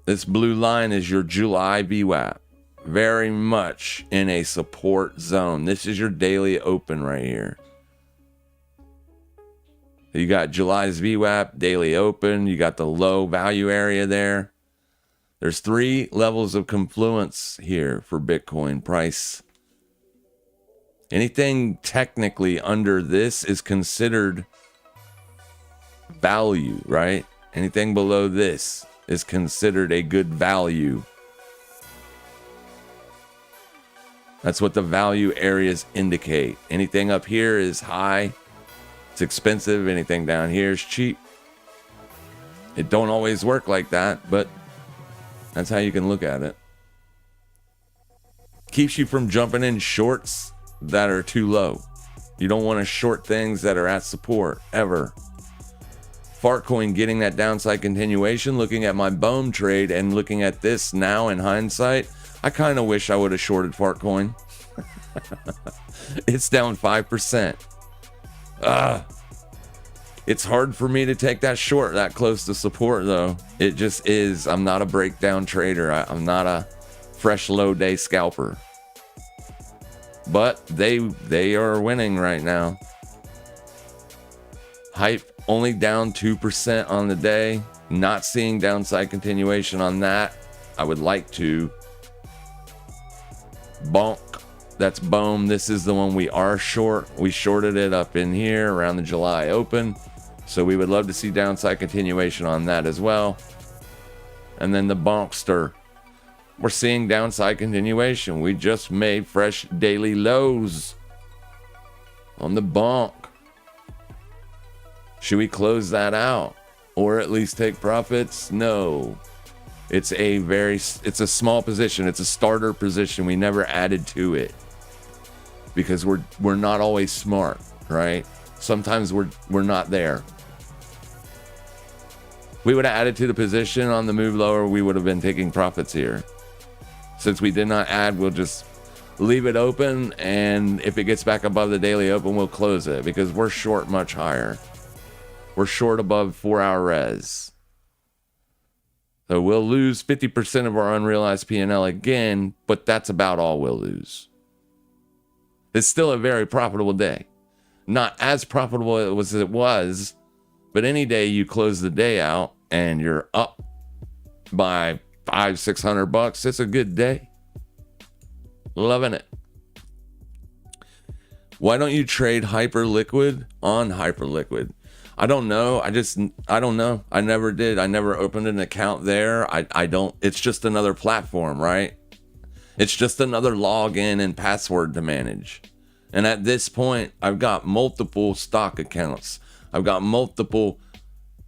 this blue line is your July VWAP. Very much in a support zone. This is your daily open right here. You got July's VWAP, daily open. You got the low value area there. There's 3 levels of confluence here for Bitcoin price. Anything technically under this is considered value, right? Anything below this is considered a good value. That's what the value areas indicate. Anything up here is high, it's expensive. Anything down here is cheap. It don't always work like that, but that's how you can look at it. Keeps you from jumping in shorts that are too low. You don't want to short things that are at support, ever. Fartcoin getting that downside continuation, looking at my BOEM trade and looking at this now in hindsight, I kind of wish I would have shorted Fartcoin. It's down 5%. It's hard for me to take that short that close to support, though. It just is. I'm not a breakdown trader. I'm not a fresh low day scalper. But they are winning right now. Hype only down 2% on the day. Not seeing downside continuation on that. I would like to. Bonk. That's BOEM. This is the one we are short. We shorted it up in here around the July open. So we would love to see downside continuation on that as well. And then the Bonkster. We're seeing downside continuation. We just made fresh daily lows on the Bonk. Should we close that out? Or at least take profits? No. It's a small position. It's a starter position. We never added to it because we're not always smart, right? Sometimes we're not there. We would have added to the position on the move lower. We would have been taking profits here. Since we did not add, we'll just leave it open. And if it gets back above the daily open, we'll close it because we're short much higher. We're short above 4-hour res. So we'll lose 50% of our unrealized P&L again, but that's about all we'll lose. It's still a very profitable day. Not as profitable as it was, but any day you close the day out and you're up by $500-600, it's a good day. Loving it. Why don't you trade Hyperliquid on Hyperliquid? I don't know. I don't know. I never did. I never opened an account there. I don't. It's just another platform, right? It's just another login and password to manage. And at this point, I've got multiple stock accounts. I've got multiple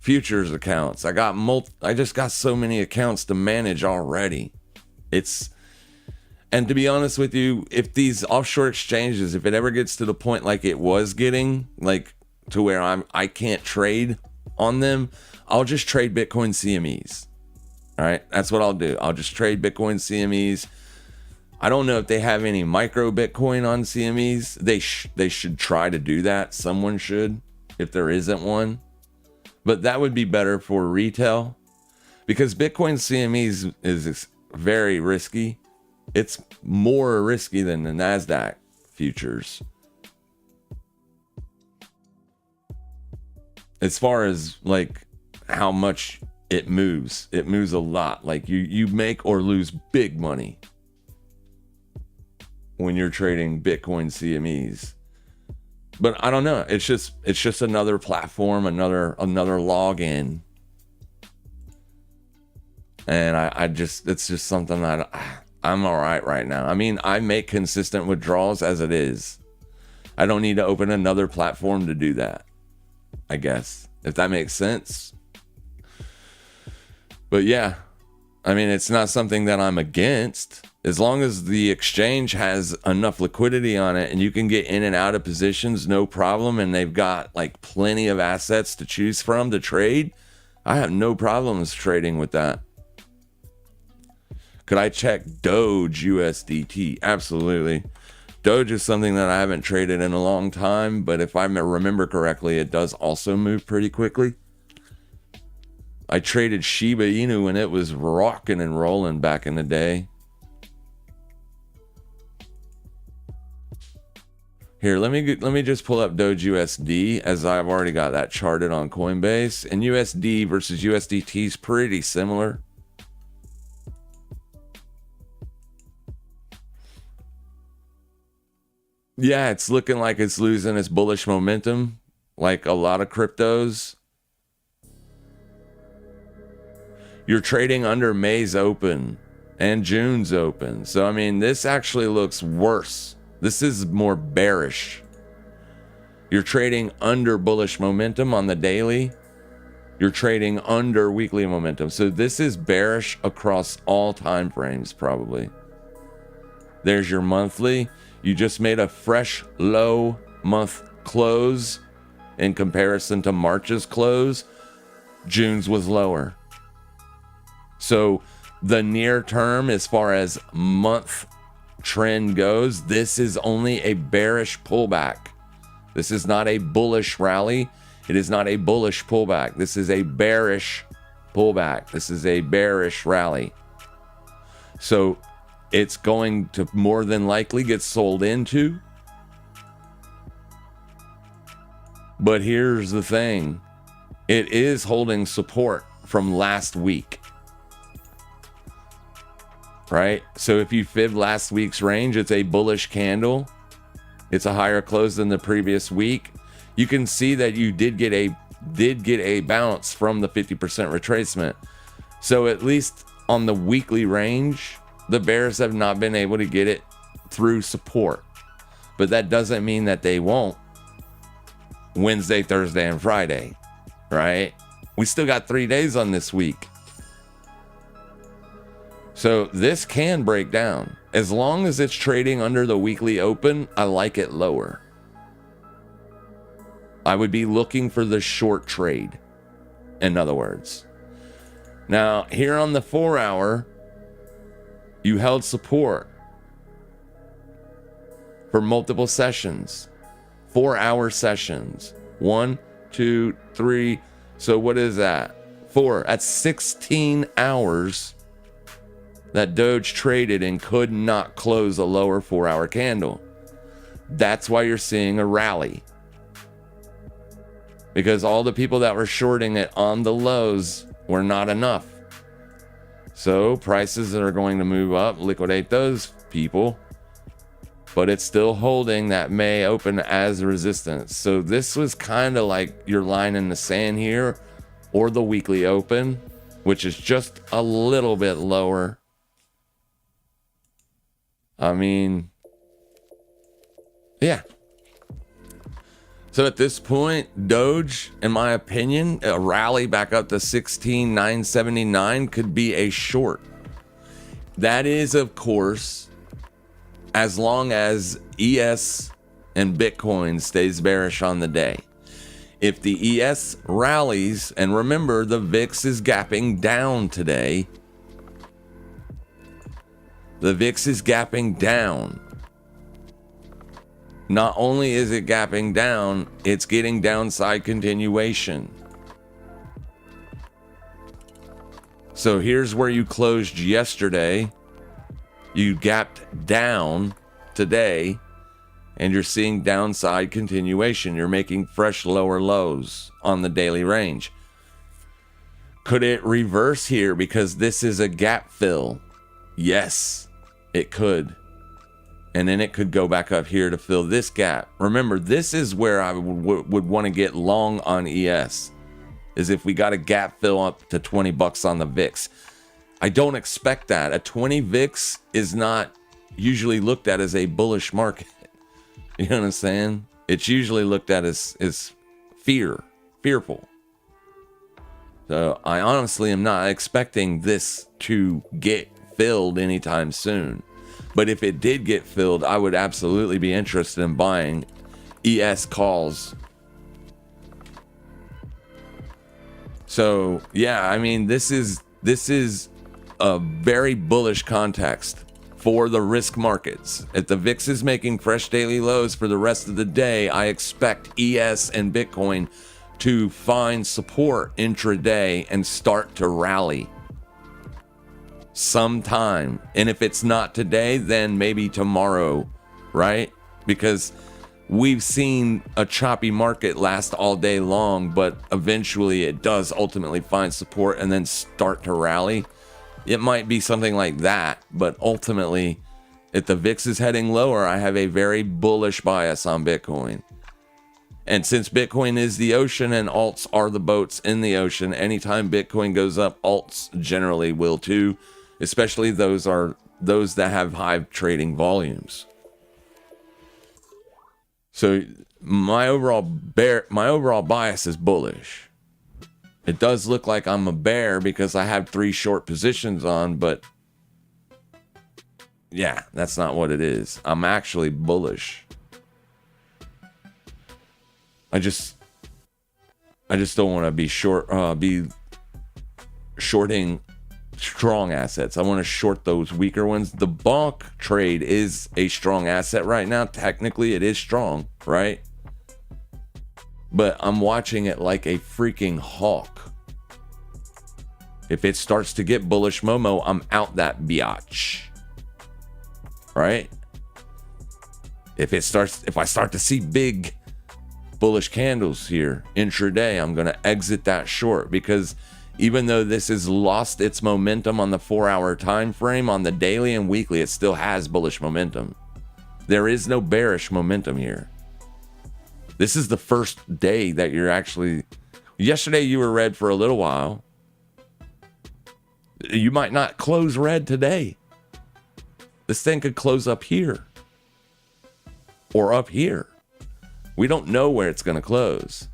futures accounts. I just got so many accounts to manage already. And to be honest with you, if these offshore exchanges, if it ever gets to the point like it was getting, like to where I can't trade on them, I'll just trade Bitcoin CMEs. All right, that's what I'll do. I'll just trade Bitcoin CMEs. I don't know if they have any micro Bitcoin on CMEs. They should try to do that. Someone should, if there isn't one. But that would be better for retail because Bitcoin CMEs is very risky. It's more risky than the NASDAQ futures. As far as like how much it moves a lot. Like you make or lose big money when you're trading Bitcoin CMEs. But I don't know. It's just another platform, another login. And it's just something that I'm all right now. I mean, I make consistent withdrawals as it is. I don't need to open another platform to do that. I guess, if that makes sense. But yeah, I mean, it's not something that I'm against. As long as the exchange has enough liquidity on it and you can get in and out of positions, no problem, and they've got like plenty of assets to choose from to trade, I have no problems trading with that. Could I check Doge USDT? Absolutely. Doge is something that I haven't traded in a long time, but if I remember correctly, it does also move pretty quickly. I traded Shiba Inu when it was rocking and rolling back in the day. Here, let me just pull up Doge USD, as I've already got that charted on Coinbase. And USD versus USDT is pretty similar. Yeah, it's looking like it's losing its bullish momentum, like a lot of cryptos. You're trading under May's open and June's open. So, I mean, this actually looks worse. This is more bearish. You're trading under bullish momentum on the daily. You're trading under weekly momentum. So this is bearish across all time frames, probably. There's your monthly. You just made a fresh low month close in comparison to March's close. June's was lower. So the near term, as far as month trend goes, this is only a bearish pullback. This is not a bullish rally. It is not a bullish pullback. This is a bearish pullback. This is a bearish rally. So it's going to more than likely get sold into. But here's the thing. It is holding support from last week. Right? So if you fib last week's range, it's a bullish candle. It's a higher close than the previous week. You can see that you did get a bounce from the 50% retracement. So at least on the weekly range, the bears have not been able to get it through support. But that doesn't mean that they won't Wednesday, Thursday, and Friday, right? We still got 3 days on this week. So this can break down. As long as it's trading under the weekly open, I like it lower. I would be looking for the short trade, in other words. Now, here on the 4 hour, you held support for multiple sessions, 4 hour sessions. 1, 2, 3. So what is that? 4. That's 16 hours that Doge traded and could not close a lower 4 hour candle. That's why you're seeing a rally. Because all the people that were shorting it on the lows were not enough. So prices are going to move up, liquidate those people. But it's still holding that May open as resistance. So this was kind of like your line in the sand here, or the weekly open, which is just a little bit lower. I mean, yeah. So at this point, Doge, in my opinion, a rally back up to 16,979 could be a short. That is, of course, as long as ES and Bitcoin stays bearish on the day. If the ES rallies, and remember, the VIX is gapping down today. The VIX is gapping down. Not only is it gapping down, it's getting downside continuation. So here's where you closed yesterday. You gapped down today, and you're seeing downside continuation. You're making fresh lower lows on the daily range. Could it reverse here because this is a gap fill? Yes, it could. And then it could go back up here to fill this gap. Remember, this is where I would want to get long on ES, is if we got a gap fill up to $20 on the VIX. I don't expect that. A 20 VIX is not usually looked at as a bullish market. You know what I'm saying? It's usually looked at as fear fearful. So I honestly am not expecting this to get filled anytime soon. But if it did get filled, I would absolutely be interested in buying ES calls. So yeah, I mean, this is a very bullish context for the risk markets. If the VIX is making fresh daily lows for the rest of the day, I expect ES and Bitcoin to find support intraday and start to rally sometime. And if it's not today, then maybe tomorrow, right? Because we've seen a choppy market last all day long, but eventually it does ultimately find support and then start to rally. It might be something like that, but ultimately, if the VIX is heading lower, I have a very bullish bias on Bitcoin. And since Bitcoin is the ocean and alts are the boats in the ocean, anytime Bitcoin goes up, alts generally will too, especially those that have high trading volumes. So my overall bias is bullish. It does look like I'm a bear because I have 3 short positions on, but yeah, that's not what it is. I'm actually bullish. I just don't want to be shorting strong assets. I want to short those weaker ones. The bonk trade is a strong asset right now. Technically, it is strong, right? But I'm watching it like a freaking hawk. If it starts to get bullish Momo, I'm out that biatch. Right? If I start to see big bullish candles here intraday, I'm going to exit that short, because even though this has lost its momentum on the 4-hour time frame, on the daily and weekly, it still has bullish momentum. There is no bearish momentum here. This is the first day that you're actually... Yesterday you were red for a little while. You might not close red today. This thing could close up here. Or up here. We don't know where it's going to close.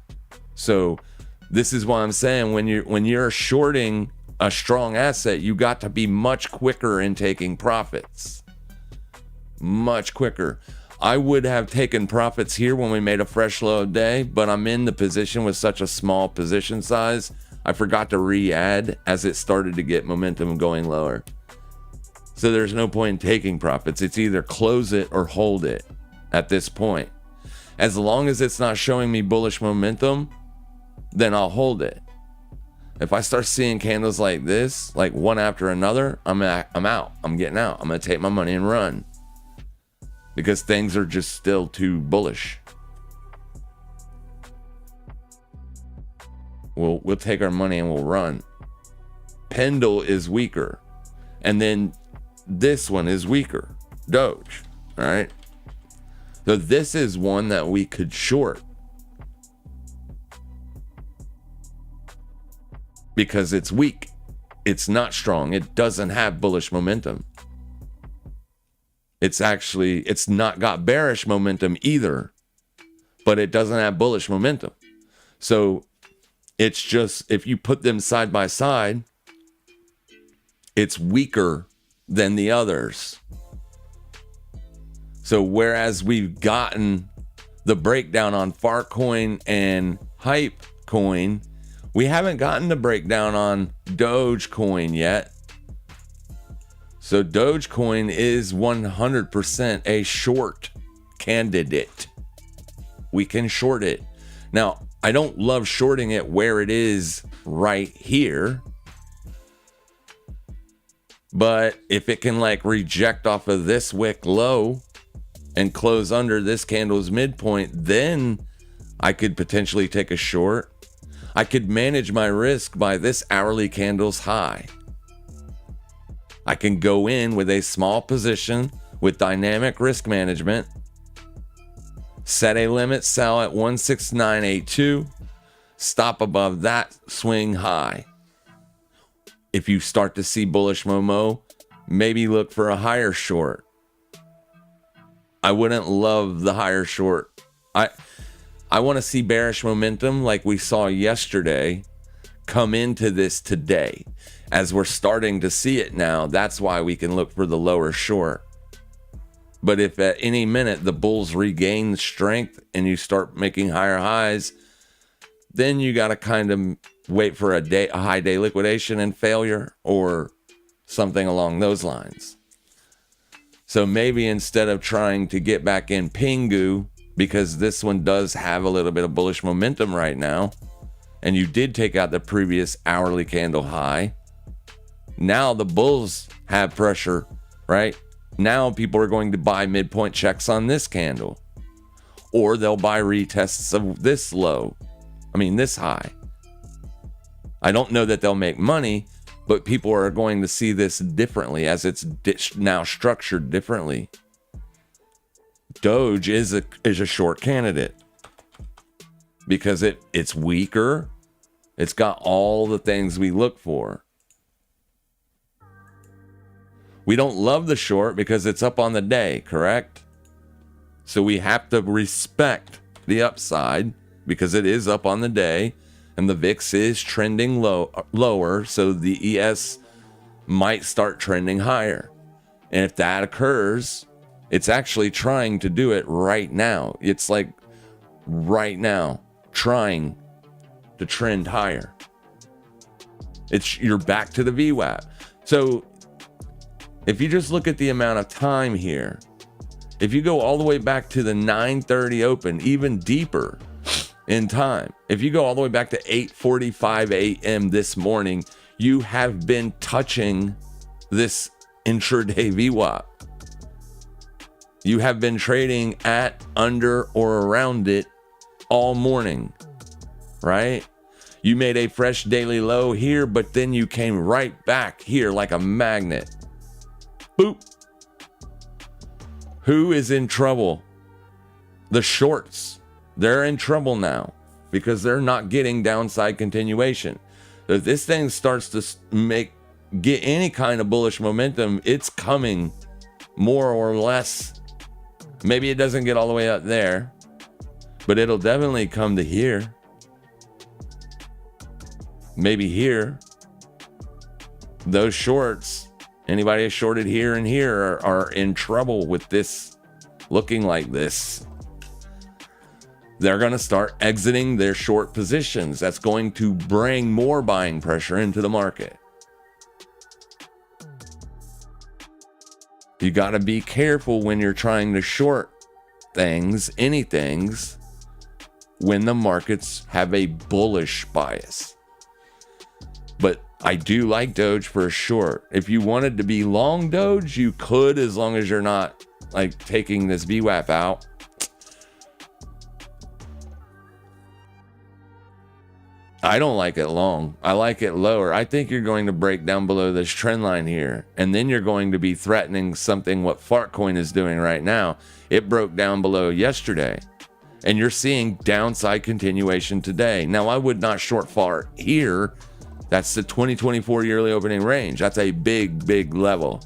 So this is why I'm saying when you're shorting a strong asset, you got to be much quicker in taking profits. Much quicker. I would have taken profits here when we made a fresh low day, but I'm in the position with such a small position size, I forgot to re-add as it started to get momentum going lower. So there's no point in taking profits. It's either close it or hold it at this point. As long as it's not showing me bullish momentum, then I'll hold it. If I start seeing candles like this, like one after another, I'm out. I'm getting out. I'm going to take my money and run. Because things are just still too bullish. We'll take our money and we'll run. Pendle is weaker. And then this one is weaker. Doge. All right. So this is one that we could short. Because it's weak. It's not strong. It doesn't have bullish momentum. It's not got bearish momentum either, but it doesn't have bullish momentum. So it's just, if you put them side by side, it's weaker than the others. So whereas we've gotten the breakdown on Farcoin and Hypecoin, we haven't gotten the breakdown on Dogecoin yet. So Dogecoin is 100% a short candidate. We can short it. Now, I don't love shorting it where it is right here. But if it can like reject off of this wick low and close under this candle's midpoint, then I could potentially take a short. I could manage my risk by this hourly candle's high. I can go in with a small position with dynamic risk management, set a limit sell at 16982, stop above that swing high. If you start to see bullish Momo, maybe look for a higher short. I wouldn't love the higher short. I want to see bearish momentum like we saw yesterday come into this today. As we're starting to see it now, that's why we can look for the lower short. But if at any minute the bulls regain strength and you start making higher highs, then you got to kind of wait for a high day liquidation and failure or something along those lines. So maybe instead of trying to get back in Pingu, because this one does have a little bit of bullish momentum right now, and you did take out the previous hourly candle high, now the bulls have pressure, right? Now people are going to buy midpoint checks on this candle, or they'll buy retests of this low. This high. I don't know that they'll make money, but people are going to see this differently as it's now structured differently. Doge is a short candidate because it's weaker. It's got all the things we look for. We don't love the short because it's up on the day, correct? So we have to respect the upside because it is up on the day and the VIX is trending lower. So the ES might start trending higher. And if that occurs, it's actually trying to do it right now. It's like right now trying to trend higher. You're back to the VWAP. So if you just look at the amount of time here, if you go all the way back to the 9:30 open, even deeper in time, if you go all the way back to 8:45 a.m. this morning, you have been touching this intraday VWAP. You have been trading at, under, or around it all morning, right? You made a fresh daily low here, but then you came right back here like a magnet. Boop. Who is in trouble? The shorts. They're in trouble now because they're not getting downside continuation. If this thing starts to get any kind of bullish momentum, it's coming more or less. Maybe it doesn't get all the way up there, but it'll definitely come to here. Maybe here. Those shorts, anybody who shorted here and here are in trouble with this looking like this. They're going to start exiting their short positions. That's going to bring more buying pressure into the market. You got to be careful when you're trying to short anything, when the markets have a bullish bias. But I do like Doge for a short. If you wanted to be long Doge, you could, as long as you're not like taking this VWAP out. I don't like it long. I like it lower. I think you're going to break down below this trend line here, and then you're going to be threatening something what Fartcoin is doing right now. It broke down below yesterday, and you're seeing downside continuation today. Now, I would not short Fart here. That's the 2024 yearly opening range. That's a big, big level.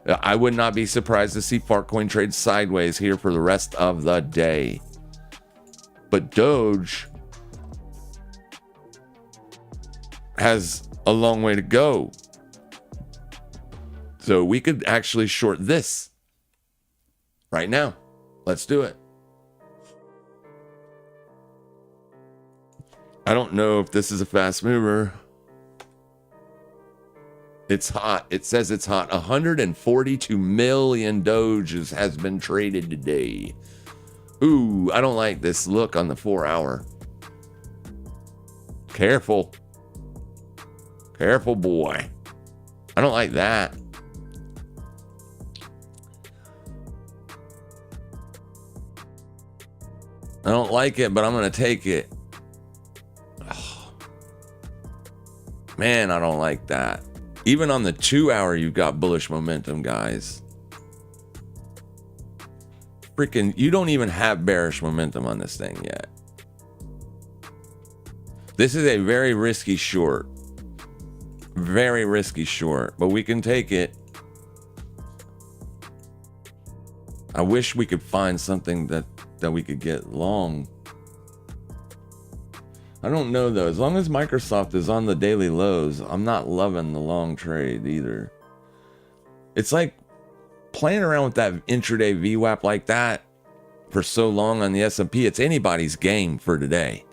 I would not be surprised to see Fartcoin trade sideways here for the rest of the day. But Doge has a long way to go. So we could actually short this right now. Let's do it. I don't know if this is a fast mover. It's hot. It says it's hot. 142 million Doges has been traded today. Ooh, I don't like this look on the 4-hour. Careful. Careful, boy. I don't like that. I don't like it, but I'm going to take it. Oh. Man, I don't like that. Even on the 2-hour, you've got bullish momentum, guys. Freaking, you don't even have bearish momentum on this thing yet. This is a very risky short. Very risky short, but we can take it. I wish we could find something that that we could get long. I don't know though. As long as Microsoft is on the daily lows, I'm not loving the long trade either. It's like playing around with that intraday VWAP like that for so long on the S&P. It's anybody's game for today.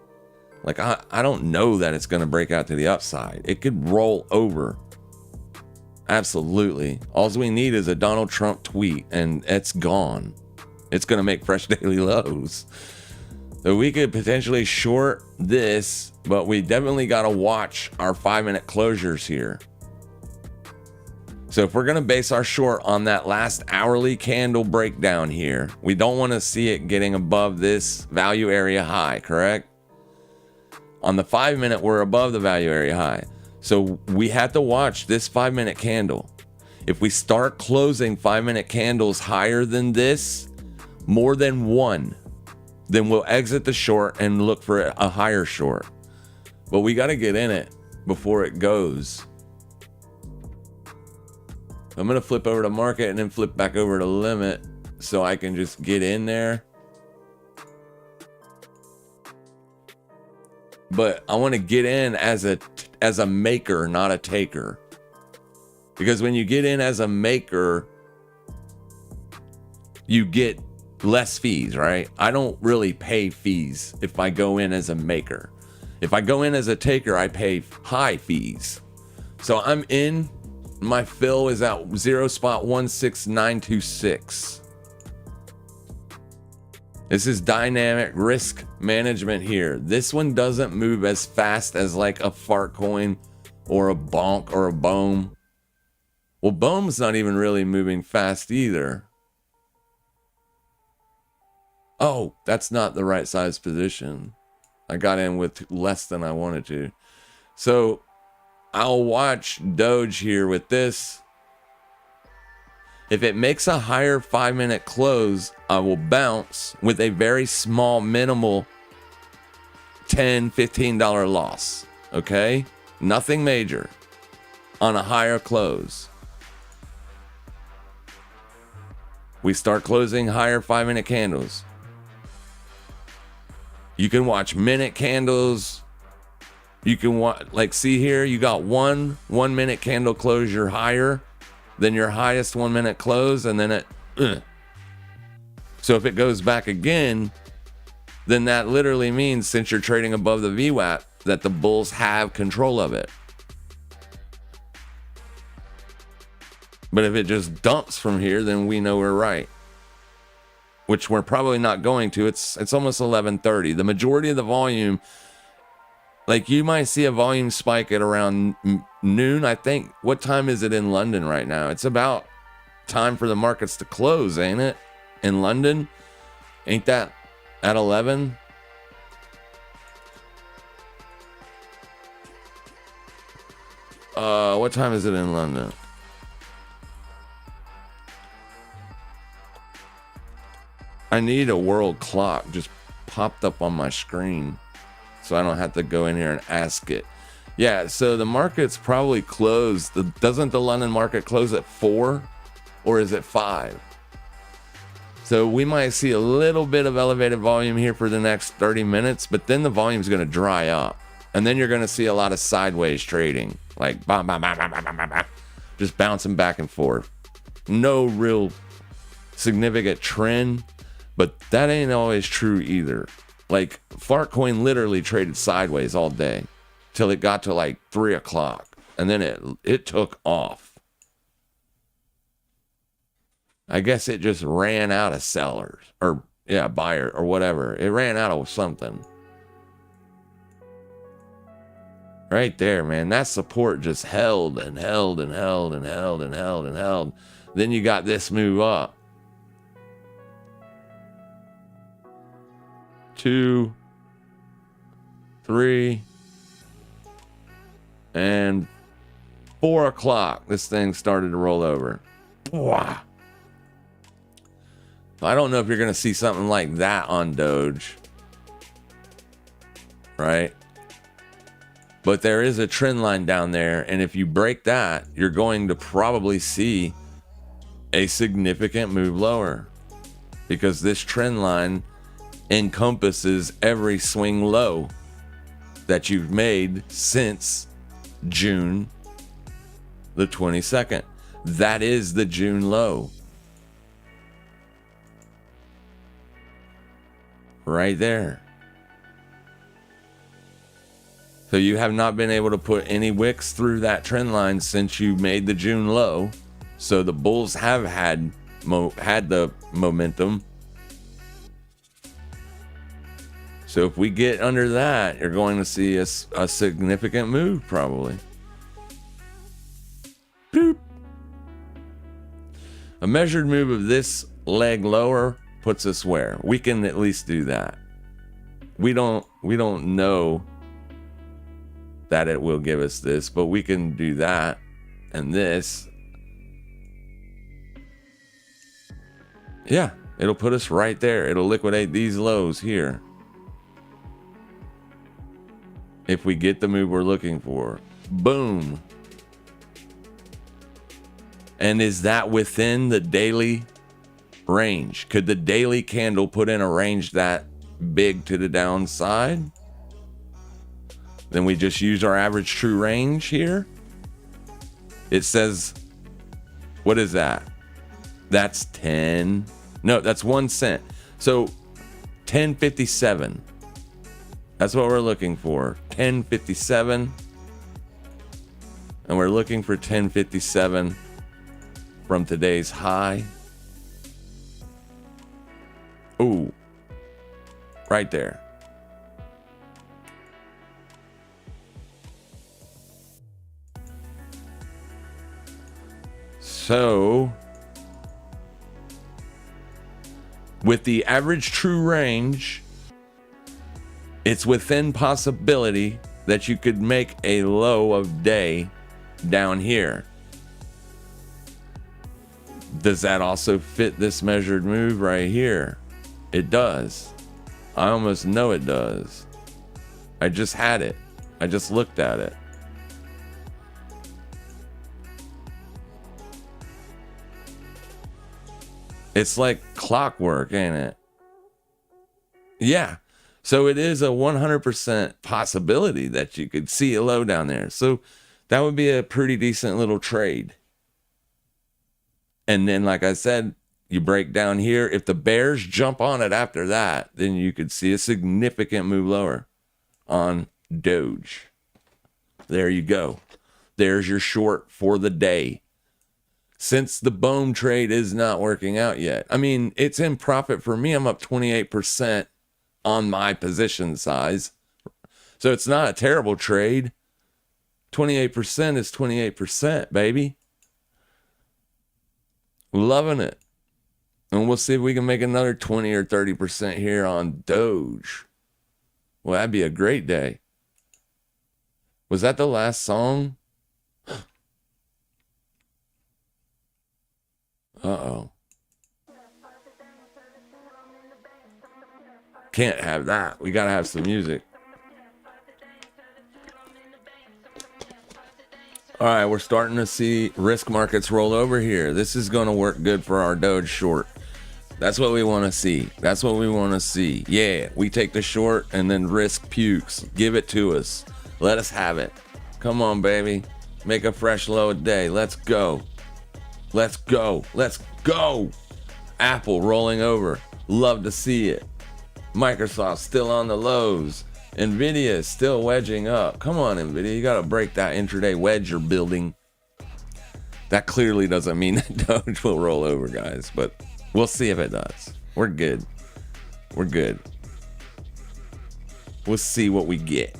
Like I don't know that it's going to break out to the upside. It could roll over. Absolutely. All we need is a Donald Trump tweet and it's gone. It's going to make fresh daily lows. So we could potentially short this, but we definitely got to watch our 5-minute closures here. So if we're going to base our short on that last hourly candle breakdown here, we don't want to see it getting above this value area high, correct? On the 5-minute, we're above the value area high. So we have to watch this 5-minute candle. If we start closing 5-minute candles higher than this, more than one, then we'll exit the short and look for a higher short. But we got to get in it before it goes. I'm going to flip over to market and then flip back over to limit so I can just get in there. But I want to get in as a maker, not a taker. Because when you get in as a maker, you get less fees, right? I don't really pay fees if I go in as a maker. If I go in as a taker, I pay high fees. So I'm in. My fill is at 0.16926. This is dynamic risk management here. This one doesn't move as fast as like a fart coin or a bonk or a boom. Well, boom's not even really moving fast either. Oh, that's not the right size position. I got in with less than I wanted to. So I'll watch Doge here with this. If it makes a higher 5-minute close, I will bounce with a very small, minimal $10, $15 loss. Okay? Nothing major on a higher close. We start closing higher 5-minute candles. You can watch minute candles. You can watch, like, see here, you got one 1-minute candle closure higher than your highest 1-minute close, and then it. So if it goes back again, then that literally means since you're trading above the VWAP, that the bulls have control of it. But if it just dumps from here, then we know we're right. Which we're probably not going to. It's almost 11:30. The majority of the volume, like you might see a volume spike at around noon. I think, what time is it in London right now? It's about time for the markets to close, ain't it? In London? Ain't that at 11? What time is it in London? I need a world clock just popped up on my screen so I don't have to go in here and ask it. Yeah, so the market's probably closed. Doesn't the London market close at 4 or is it 5? So we might see a little bit of elevated volume here for the next 30 minutes, but then the volume's going to dry up. And then you're going to see a lot of sideways trading, like just bouncing back and forth. No real significant trend. But that ain't always true either. Like, Fartcoin literally traded sideways all day till it got to like 3 o'clock. And then it took off. I guess it just ran out of sellers. Or, yeah, buyer or whatever. It ran out of something. Right there, man. That support just held and held and held and held and held and held. Then you got this move up. 2, 3, and 4 o'clock. This thing started to roll over. Wow. I don't know if you're going to see something like that on Doge. Right? But there is a trend line down there. And if you break that, you're going to probably see a significant move lower. Because this trend line encompasses every swing low that you've made since June the 22nd. That is the June low. Right there. So you have not been able to put any wicks through that trend line since you made the June low. So the bulls have had the momentum. So if we get under that, you're going to see a significant move probably. Boop. A measured move of this leg lower puts us where? We can at least do that. We don't know that it will give us this, but we can do that and this. Yeah, it'll put us right there. It'll liquidate these lows here. If we get the move we're looking for. Boom. And is that within the daily range? Could the daily candle put in a range that big to the downside? Then we just use our average true range here. It says, what is that? That's 10. No, that's 1 cent. So 1057. That's what we're looking for. 1057. And we're looking for 1057 from today's high. Ooh. Right there. So, with the average true range, it's within possibility that you could make a low of day down here. Does that also fit this measured move right here? It does. I almost know it does. I just had it. I just looked at it. It's like clockwork, ain't it? Yeah. So it is a 100% possibility that you could see a low down there. So that would be a pretty decent little trade. And then, like I said, you break down here. If the bears jump on it after that, then you could see a significant move lower on Doge. There you go. There's your short for the day. Since the BOEM trade is not working out yet. I mean, it's in profit for me. I'm up 28% on my position size. So it's not a terrible trade. 28% is 28%, baby. Loving it. And we'll see if we can make another 20 or 30% here on Doge. Well, that'd be a great day. Was that the last song? Uh-oh. Can't have that. We gotta have some music. All right, we're starting to see risk markets roll over here. This is going to work good for our Doge short. That's what we want to see. That's what we want to see. Yeah, we take the short and then risk pukes. Give it to us. Let us have it. Come on, baby. Make a fresh low a day. Let's go. Let's go. Let's go. Apple rolling over. Love to see it. Microsoft still on the lows. Nvidia is still wedging up. Come on, Nvidia. You got to break that intraday wedge you're building. That clearly doesn't mean that Doge will roll over, guys. But we'll see if it does. We're good. We're good. We'll see what we get.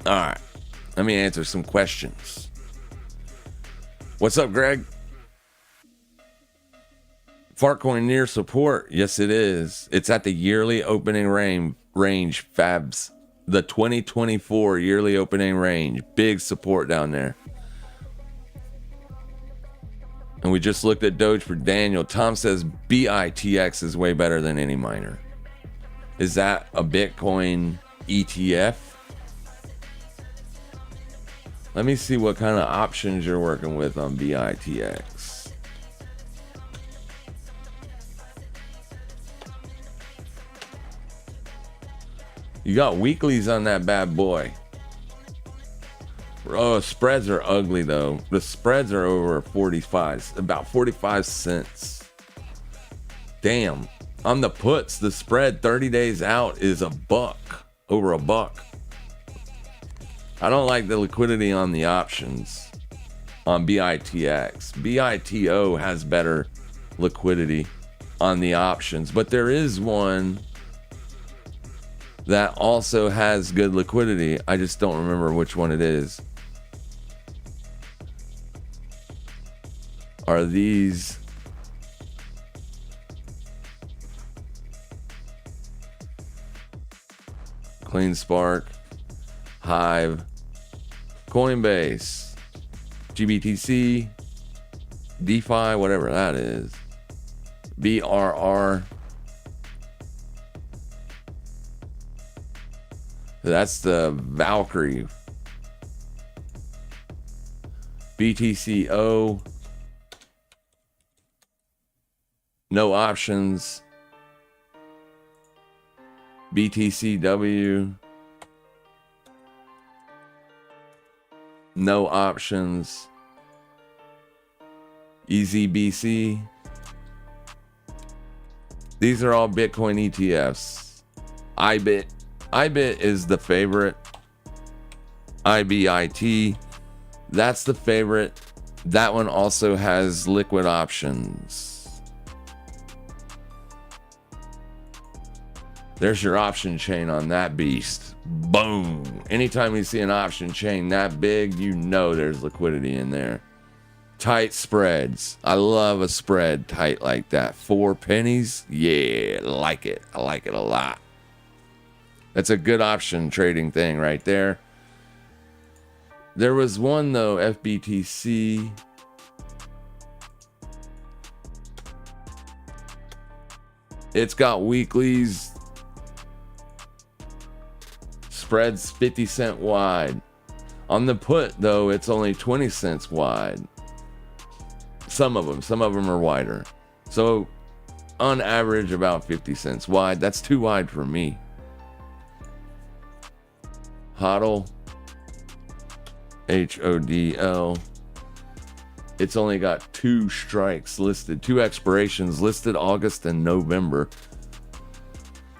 All right. Let me answer some questions. What's up, Greg? Fartcoin near support. Yes, it is. It's at the yearly opening range, Fabs. The 2024 yearly opening range. Big support down there. And we just looked at Doge for Daniel. Tom says BITX is way better than any miner. Is that a Bitcoin ETF? Let me see what kind of options you're working with on BITX. You got weeklies on that bad boy. Oh, spreads are ugly though. The spreads are over 45, about 45 cents. Damn. On the puts, the spread 30 days out is $1, over $1. I don't like the liquidity on the options on BITX. BITO has better liquidity on the options, but there is one that also has good liquidity. I just don't remember which one it is. Are these CleanSpark, Hive, Coinbase, GBTC, DeFi, whatever that is, BRR. That's the Valkyrie. BTCO. No options. BTCW. No options. EZBC. These are all Bitcoin ETFs. IBIT is the favorite. IBIT. That's the favorite. That one also has liquid options. There's your option chain on that beast. Boom. Anytime you see an option chain that big, you know there's liquidity in there. Tight spreads. I love a spread tight like that. 4 pennies. Yeah, like it. I like it a lot. That's a good option trading thing right there. There was one though, FBTC. It's got weeklies. Spreads 50 cent wide. On the put though, it's only 20 cents wide. Some of them are wider. So on average about 50 cents wide. That's too wide for me. HODL, HODL. It's only got 2 strikes listed, 2 expirations listed, August and November.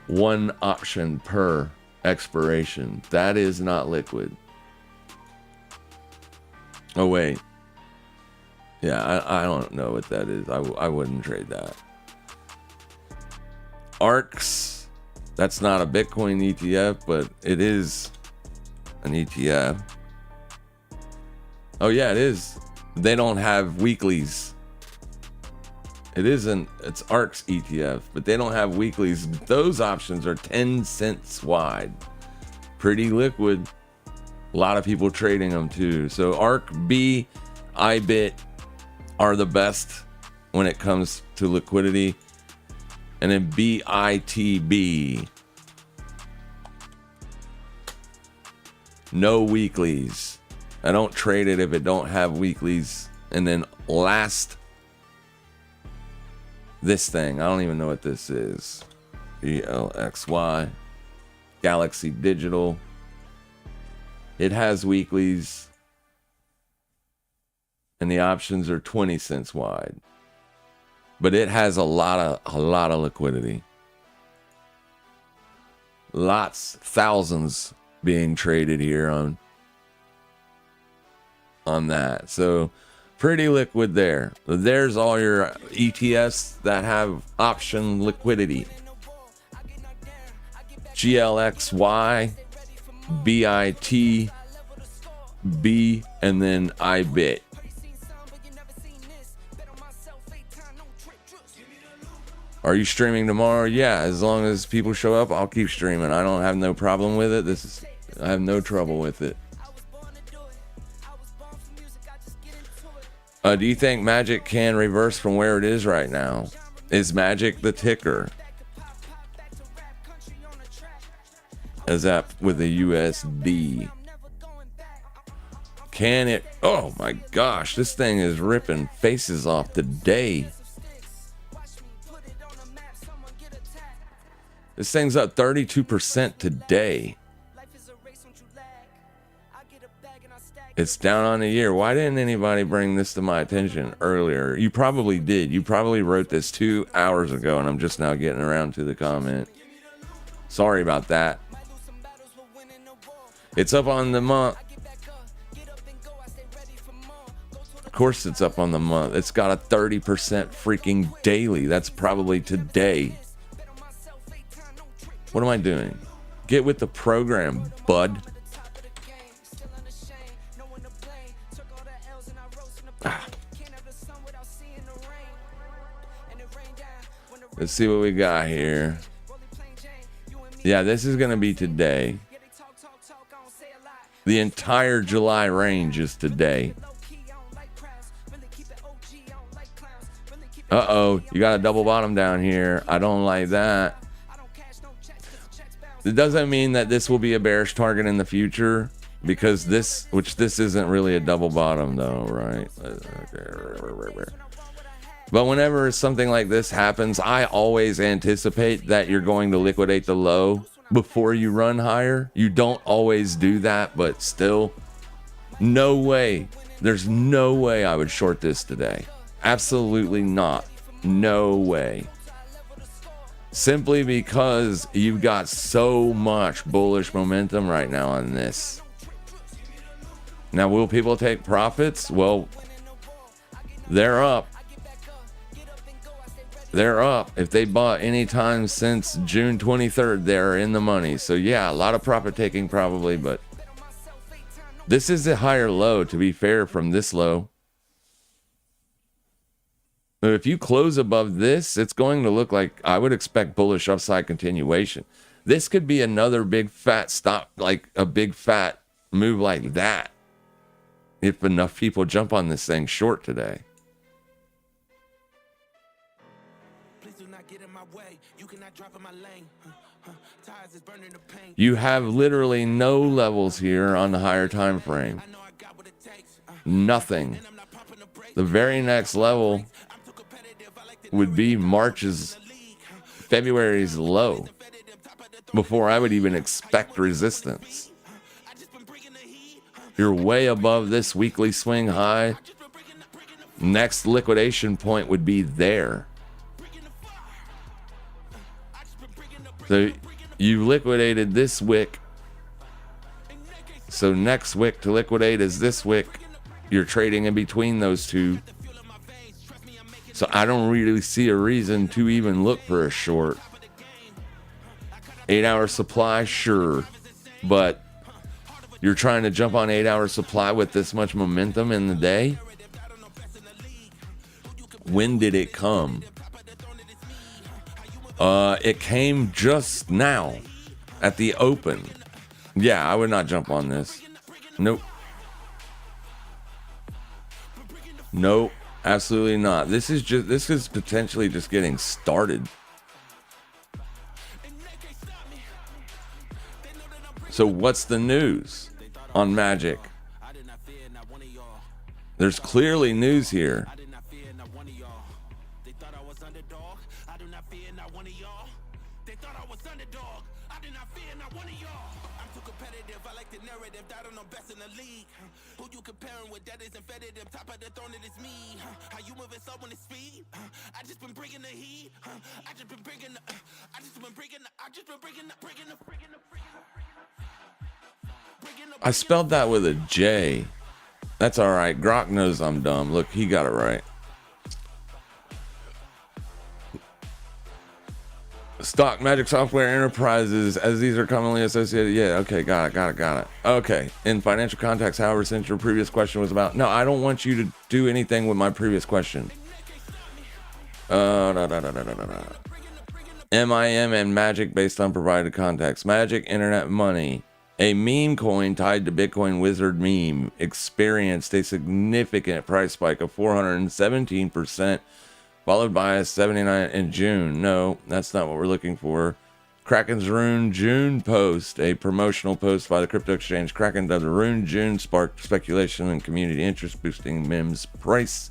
1 option per expiration. That is not liquid. Oh wait. Yeah, I don't know what that is. I wouldn't trade that. ARCs. That's not a Bitcoin ETF, but it is an ETF. Oh yeah, it is. They don't have weeklies. It's ARC's ETF, but they don't have weeklies. Those options are 10 cents wide. Pretty liquid. A lot of people trading them too. So ARC, B, IBIT are the best when it comes to liquidity. And then BITB. No weeklies. I don't trade it if it don't have weeklies. And then last, this thing, I don't even know what this is. GLXY, Galaxy Digital. It has weeklies, and the options are 20 cents wide. But it has a lot of liquidity. Lots, thousands being traded here on that. So pretty liquid there. There's all your ETFs that have option liquidity. GLXY, BIT, B, and then IBIT. Are you streaming tomorrow? Yeah, as long as people show up, I'll keep streaming. I don't have no problem with it. I have no trouble with it. Do you think Magic can reverse from where it is right now? Is Magic the ticker? Is that with the USD? Can it? Oh my gosh, this thing is ripping faces off today. This thing's up 32% today. It's down on the year. Why didn't anybody bring this to my attention earlier? You probably did. You probably wrote this 2 hours ago, and I'm just now getting around to the comment. Sorry about that. It's up on the month. Of course it's up on the month. It's got a 30% freaking daily. That's probably today. What am I doing? Get with the program, bud. Let's see what we got here. Yeah, this is going to be today. The entire July range is today. Uh-oh, you got a double bottom down here. I don't like that. It doesn't mean that this will be a bearish target in the future, because this isn't really a double bottom though, right? But whenever something like this happens, I always anticipate that you're going to liquidate the low before you run higher. You don't always do that, but still, no way. There's no way I would short this today. Absolutely not. No way. Simply because you've got so much bullish momentum right now on this. Now, will people take profits? Well, they're up. They're up. If they bought any time since June 23rd, they're in the money. So yeah, a lot of profit taking probably, but this is a higher low, to be fair, from this low. If you close above this, it's going to look like, I would expect bullish upside continuation. This could be another big fat stop, like a big fat move like that, if enough people jump on this thing short today. You have literally no levels here on the higher time frame. Nothing. The very next level would be February's low, before I would even expect resistance. You're way above this weekly swing high. Next liquidation point would be there. So you liquidated this wick. So next wick to liquidate is this wick. You're trading in between those two. So I don't really see a reason to even look for a short. 8-hour supply, sure. But you're trying to jump on 8-hour supply with this much momentum in the day? When did it come? It came just now at the open. Yeah, I would not jump on this. Nope. Nope. Absolutely not. This is potentially just getting started. So what's the news on Magic? There's clearly news here. I spelled that with a J. That's all right. Grok knows I'm dumb. Look, he got it right. Stock Magic Software Enterprises, as these are commonly associated. Yeah, okay, got it. Okay, in financial context, however, since your previous question was about... No, I don't want you to do anything with my previous question. MIM and Magic based on provided context. Magic Internet Money, a meme coin tied to Bitcoin Wizard meme, experienced a significant price spike of 417%, followed by a 79 in June. No, that's not what we're looking for. Kraken's Rune June post, a promotional post by the crypto exchange Kraken dubbed the Rune June, sparked speculation and community interest, boosting MIM's price.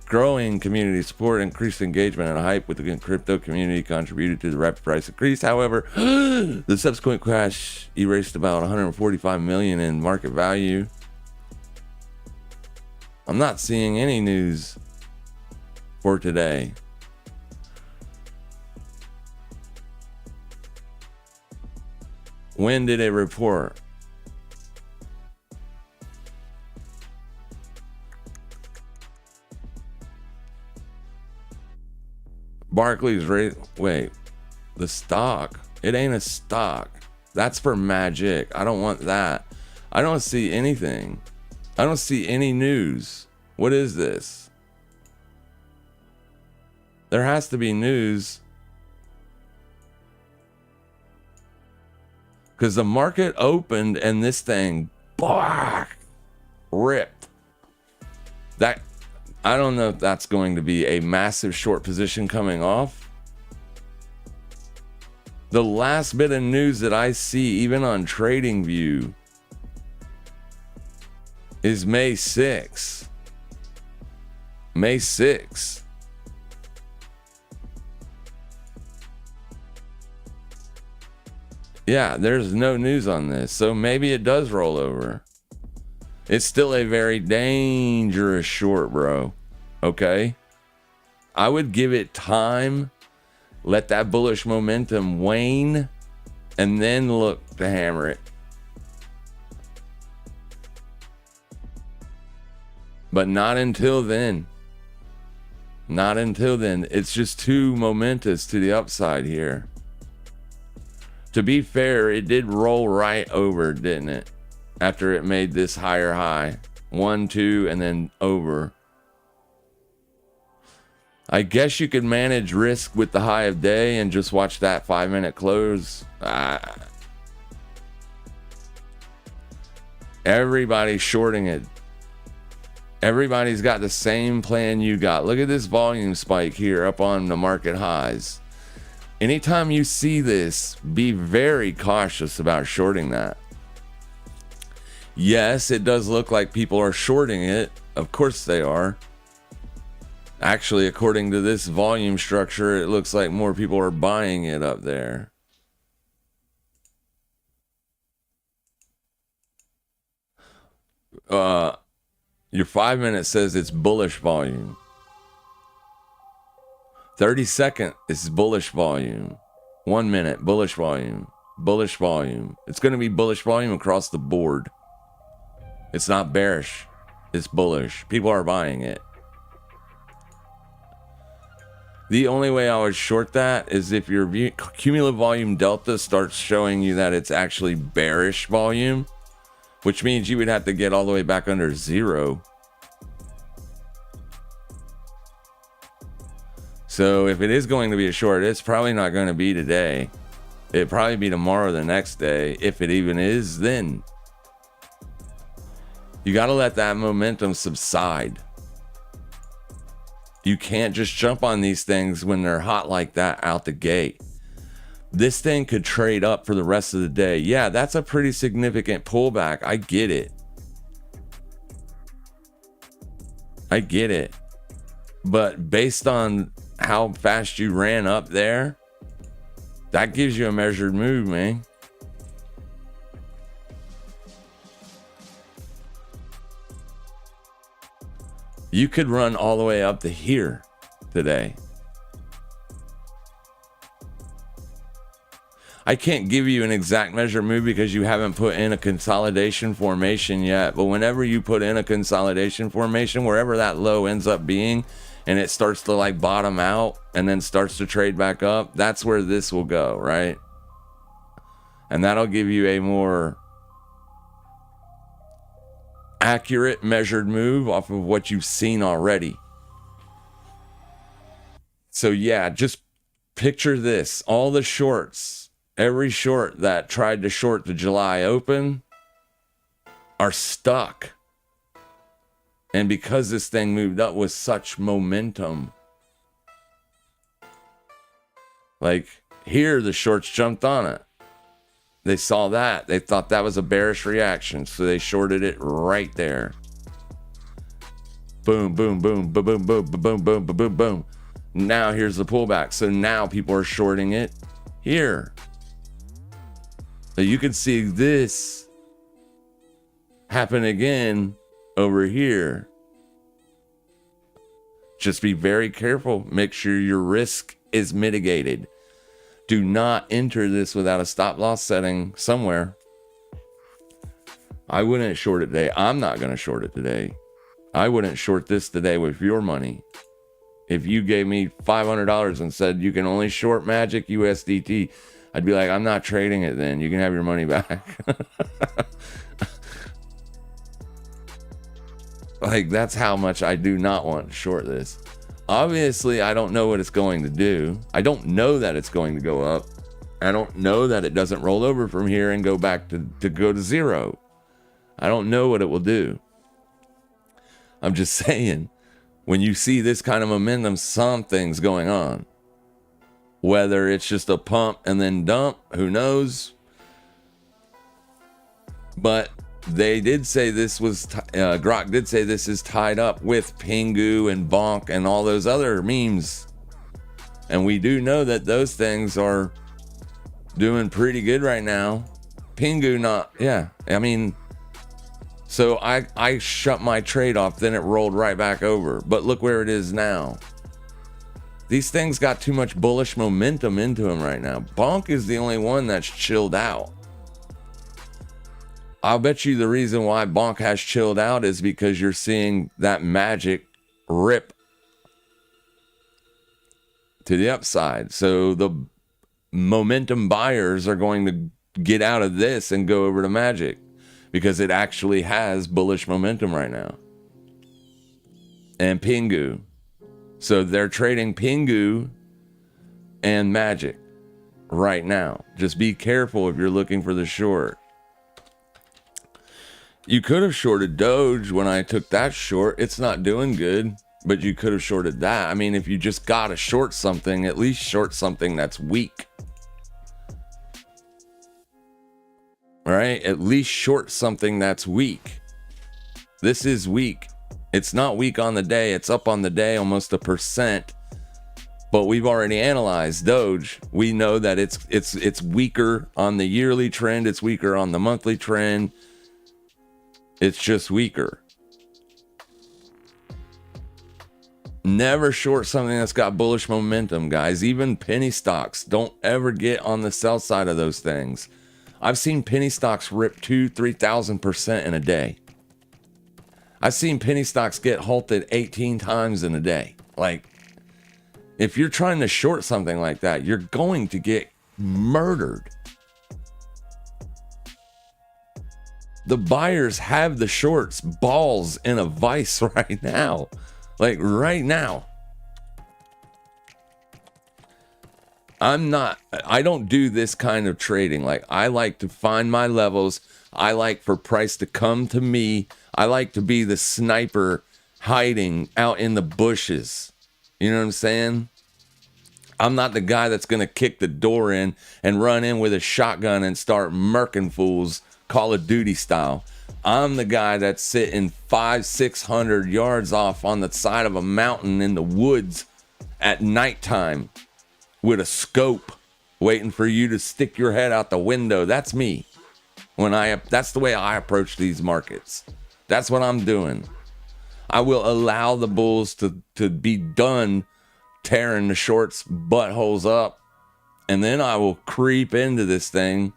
growing community support, increased engagement, and hype with the crypto community contributed to the rapid price increase. However, the subsequent crash erased about 145 million in market value. I'm not seeing any news for today. When did it report? Barclays rate. Wait, the stock. It ain't a stock. That's for magic. I don't want that. I don't see anything. I don't see any news. What is this? There has to be news. Because the market opened and this thing ripped. That, I don't know if that's going to be a massive short position coming off. The last bit of news that I see, even on TradingView, is May 6th. May 6th. Yeah, there's no news on this, so maybe it does roll over. It's still a very dangerous short, bro. Okay? I would give it time, let that bullish momentum wane, and then look to hammer it. But not until then. Not until then. It's just too momentous to the upside here. To be fair, it did roll right over, didn't it? After it made this higher high. 1, 2, and then over. I guess you could manage risk with the high of day and just watch that 5-minute close. Everybody's shorting it. Everybody's got the same plan you got. Look at this volume spike here up on the market highs. Anytime you see this, be very cautious about shorting that. Yes, it does look like people are shorting it. Of course they are. Actually, according to this volume structure, it looks like more people are buying it up there. Your 5-minute says it's bullish volume. 30-second is bullish volume. 1 minute, bullish volume. Bullish volume. It's going to be bullish volume across the board. It's not bearish. It's bullish. People are buying it. The only way I would short that is if your cumulative volume delta starts showing you that it's actually bearish volume, which means you would have to get all the way back under 0. So if it is going to be a short, it's probably not going to be today. It'd probably be tomorrow or the next day, if it even is then. You got to let that momentum subside. You can't just jump on these things when they're hot like that out the gate. This thing could trade up for the rest of the day. Yeah, that's a pretty significant pullback. I get it. I get it. But based on how fast you ran up there, that gives you a measured move, man. You could run all the way up to here today. I can't give you an exact measure move because you haven't put in a consolidation formation yet. But whenever you put in a consolidation formation, wherever that low ends up being, and it starts to like bottom out and then starts to trade back up, that's where this will go, right? And that'll give you a more accurate measured move off of what you've seen already. So yeah, just picture this. All the shorts, every short that tried to short the July open are stuck. And because this thing moved up with such momentum, like here, the shorts jumped on it. They saw that. They thought that was a bearish reaction, so they shorted it right there. Boom, boom, boom, boom, boom, boom, boom, boom, boom, boom, boom. Now here's the pullback. So now people are shorting it here. So you can see this happen again over here. Just be very careful. Make sure your risk is mitigated. Do not enter this without a stop loss setting somewhere. I wouldn't short it today. I'm not going to short it today. I wouldn't short this today with your money. If you gave me $500 and said you can only short Magic USDT, I'd be like, I'm not trading it then. You can have your money back. Like, that's how much I do not want to short this. Obviously, I don't know what it's going to do. I don't know that it's going to go up. I don't know that it doesn't roll over from here and go back to go to zero. I don't know what it will do. I'm just saying, when you see this kind of momentum, something's going on. Whether it's just a pump and then dump, who knows? But they did say this was, Grok did say this is tied up with Pingu and Bonk and all those other memes. And we do know that those things are doing pretty good right now. Pingu not, yeah. I mean, so I shut my trade off, then it rolled right back over. But look where it is now. These things got too much bullish momentum into them right now. Bonk is the only one that's chilled out. I'll bet you the reason why Bonk has chilled out is because you're seeing that magic rip to the upside. So the momentum buyers are going to get out of this and go over to magic because it actually has bullish momentum right now. And Pingu. So they're trading Pingu and magic right now. Just be careful if you're looking for the short. You could have shorted Doge when I took that short. It's not doing good, but you could have shorted that. I mean, if you just got to short something, at least short something that's weak. All right? At least short something that's weak. This is weak. It's not weak on the day. It's up on the day almost 1%. But we've already analyzed Doge. We know that it's weaker on the yearly trend. It's weaker on the monthly trend. It's just weaker. Never short something that's got bullish momentum, guys. Even penny stocks. Don't ever get on the sell side of those things. I've seen penny stocks rip 2,000-3,000% in a day. I've seen penny stocks get halted 18 times in a day. Like, if you're trying to short something like that, you're going to get murdered. The buyers have the shorts balls in a vice right now. Like right now. I don't do this kind of trading. Like, I like to find my levels. I like for price to come to me. I like to be the sniper hiding out in the bushes. You know what I'm saying? I'm not the guy that's going to kick the door in and run in with a shotgun and start murking fools Call of Duty style. I'm the guy that's sitting 500-600 yards off on the side of a mountain in the woods at nighttime with a scope waiting for you to stick your head out the window. That's me. That's the way I approach these markets. That's what I'm doing. I will allow the bulls to be done tearing the shorts buttholes up, and then I will creep into this thing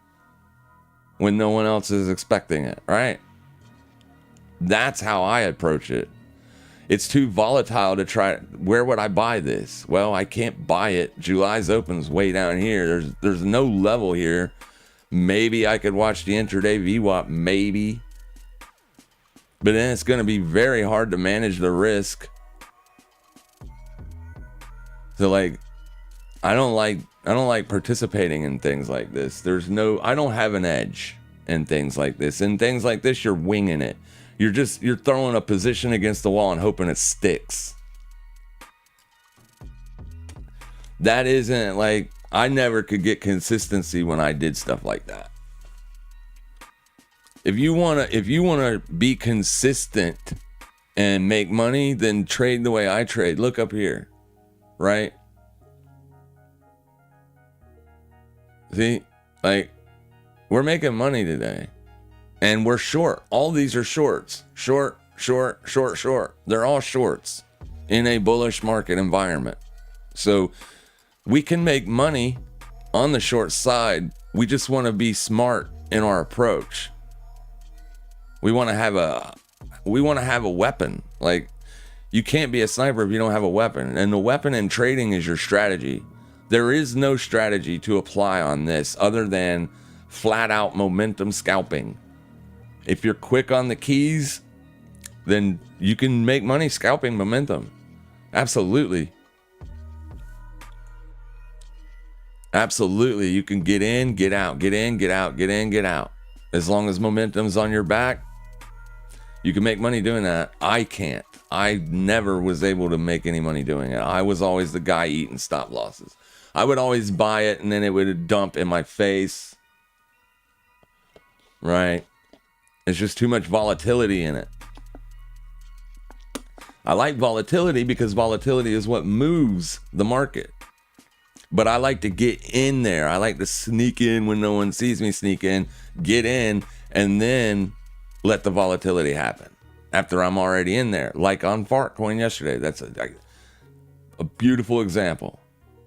when no one else is expecting it, right? That's how I approach it. It's too volatile to try. Where would I buy this? Well, I can't buy it. July's open's way down here. There's no level here. Maybe I could watch the intraday VWAP, maybe. But then it's going to be very hard to manage the risk. So like, I don't like participating in things like this. I don't have an edge in things like this. In things like this, you're winging it. You're throwing a position against the wall and hoping it sticks. That isn't like, I never could get consistency when I did stuff like that. If you wanna be consistent and make money, then trade the way I trade. Look up here, right? See, like, we're making money today, and we're short. All these are shorts. Short. They're all shorts in a bullish market environment. So we can make money on the short side. We just want to be smart in our approach. We want to have a weapon. Like, you can't be a sniper if you don't have a weapon. And the weapon in trading is your strategy. There is no strategy to apply on this other than flat out momentum scalping. If you're quick on the keys, then you can make money scalping momentum. Absolutely. Absolutely. You can get in, get out, get in, get out, get in, get out. As long as momentum's on your back, you can make money doing that. I can't. I never was able to make any money doing it. I was always the guy eating stop losses. I would always buy it and then it would dump in my face. Right? There's just too much volatility in it. I like volatility because volatility is what moves the market. But I like to get in there. I like to sneak in when no one sees me sneak in, get in, and then let the volatility happen after I'm already in there. Like on FOREX coin yesterday. That's a beautiful example.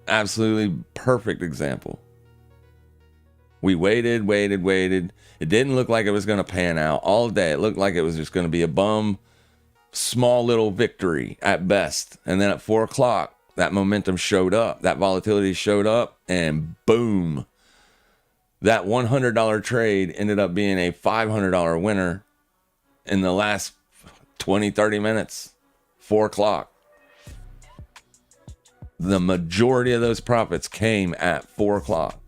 Absolutely perfect example. We waited. It didn't look like it was going to pan out all day. It looked like it was just going to be a small little victory at best. And then at 4 o'clock, that momentum showed up. That volatility showed up, and boom. That $100 trade ended up being a $500 winner in the last 20, 30 minutes. 4 o'clock. The majority of those profits came at 4 o'clock.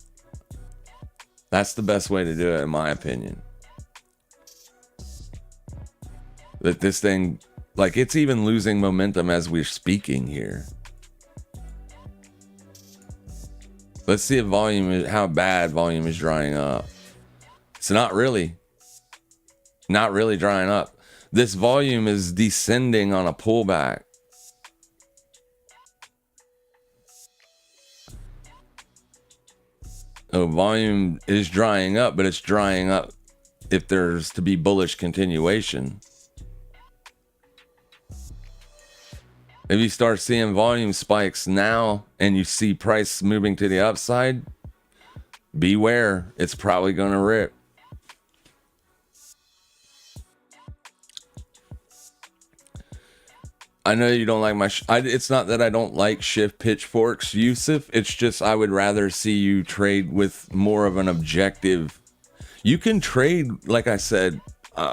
That's the best way to do it, in my opinion. That this thing, like, it's even losing momentum as we're speaking here. Let's see if how bad volume is drying up. It's not really drying up. This volume is descending on a pullback. So volume is drying up, but it's drying up if there's to be bullish continuation. If you start seeing volume spikes now and you see price moving to the upside, beware. It's probably going to rip. I know you don't like my... it's not that I don't like shift pitchforks, Yusuf. It's just I would rather see you trade with more of an objective. You can trade, like I said,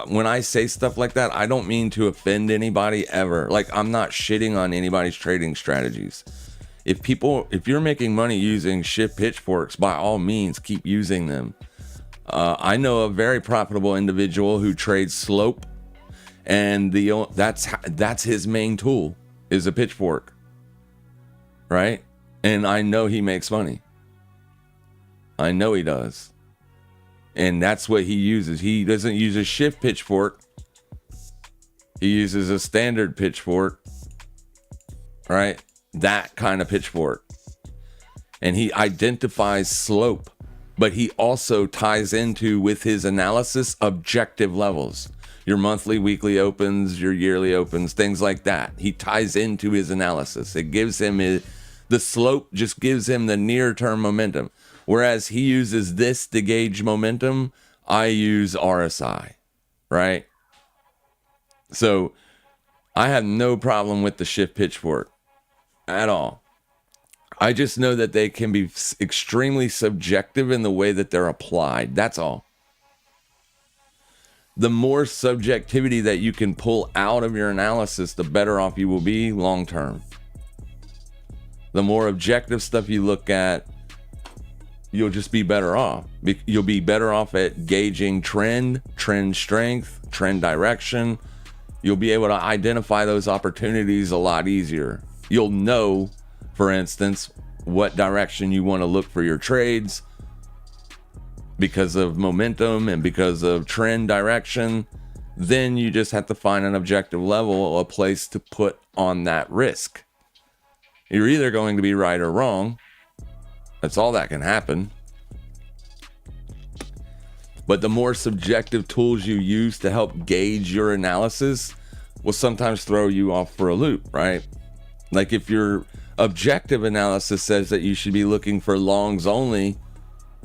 when I say stuff like that, I don't mean to offend anybody ever. Like, I'm not shitting on anybody's trading strategies. If you're making money using shift pitchforks, by all means, keep using them. I know a very profitable individual who trades slope. And that's his main tool is a pitchfork, right? And I know he makes money. I know he does. And that's what he uses. He doesn't use a shift pitchfork. He uses a standard pitchfork, right? That kind of pitchfork. And he identifies slope, but he also ties into, with his analysis, objective levels. Your monthly, weekly opens, your yearly opens, things like that. He ties into his analysis. It gives him the slope, just gives him the near-term momentum. Whereas he uses this to gauge momentum, I use RSI, right? So I have no problem with the shift pitchfork at all. I just know that they can be extremely subjective in the way that they're applied. That's all. The more subjectivity that you can pull out of your analysis, the better off you will be long term. The more objective stuff you look at, you'll just be better off. You'll be better off at gauging trend strength, trend direction. You'll be able to identify those opportunities a lot easier. You'll know, for instance, what direction you want to look for your trades, because of momentum and because of trend direction. then you just have to find an objective level, a place to put on that risk. You're either going to be right or wrong. That's all that can happen. But the more subjective tools you use to help gauge your analysis will sometimes throw you off for a loop, right? Like if your objective analysis says that you should be looking for longs only,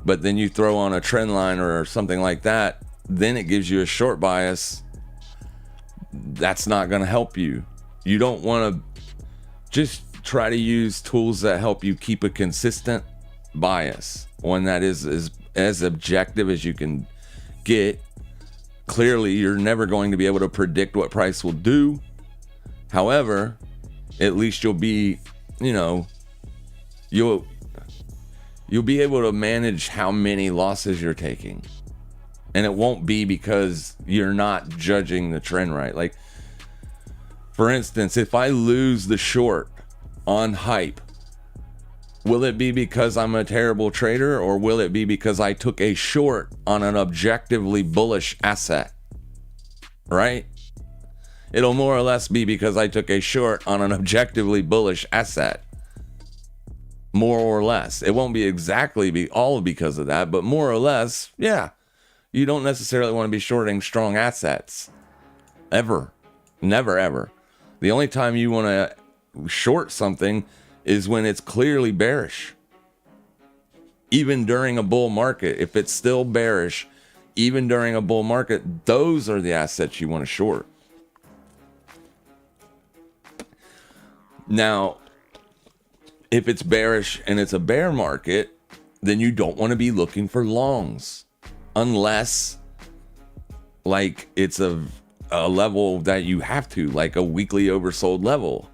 but then you throw on a trend line or something like that, then it gives you a short bias. That's not going to help you. You don't want to just try to use tools that help you keep a consistent bias, one that is as objective as you can get. Clearly, you're never going to be able to predict what price will do. However, at least you'll be, you'll be able to manage how many losses you're taking. And it won't be because you're not judging the trend right. Like, for instance, if I lose the short on hype, will it be because I'm a terrible trader, or will it be because I took a short on an objectively bullish asset? Right? It'll more or less be because I took a short on an objectively bullish asset. More or less. It won't be exactly all because of that, but more or less, yeah. You don't necessarily want to be shorting strong assets. Ever. Never, ever. The only time you want to short something is when it's clearly bearish. Even during a bull market, if it's still bearish, even during a bull market, those are the assets you want to short. Now, if it's bearish and it's a bear market, then you don't want to be looking for longs. Unless, like, it's a level that you have to, like a weekly oversold level,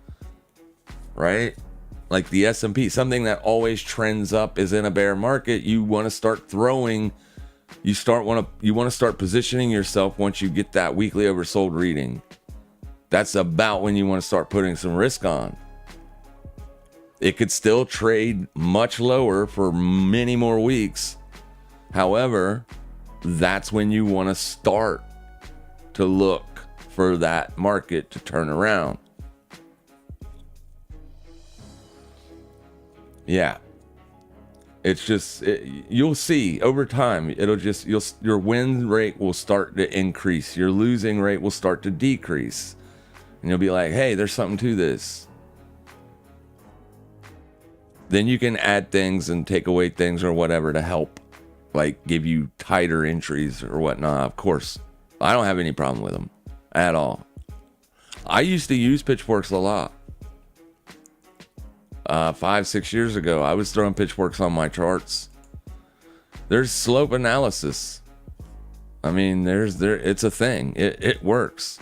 right? Like the S&P, something that always trends up is in a bear market. You want to start throwing, you want to start positioning yourself once you get that weekly oversold reading. That's about when you want to start putting some risk on. It could still trade much lower for many more weeks. However, that's when you want to start to look for that market to turn around. Yeah. It's just, you'll see over time, your win rate will start to increase. Your losing rate will start to decrease. And you'll be like, hey, there's something to this. Then you can add things and take away things or whatever to help, like give you tighter entries or whatnot. Of course, I don't have any problem with them at all. I used to use pitchforks a lot. 5-6 years ago, I was throwing pitchforks on my charts. There's slope analysis. I mean, it's a thing. It works.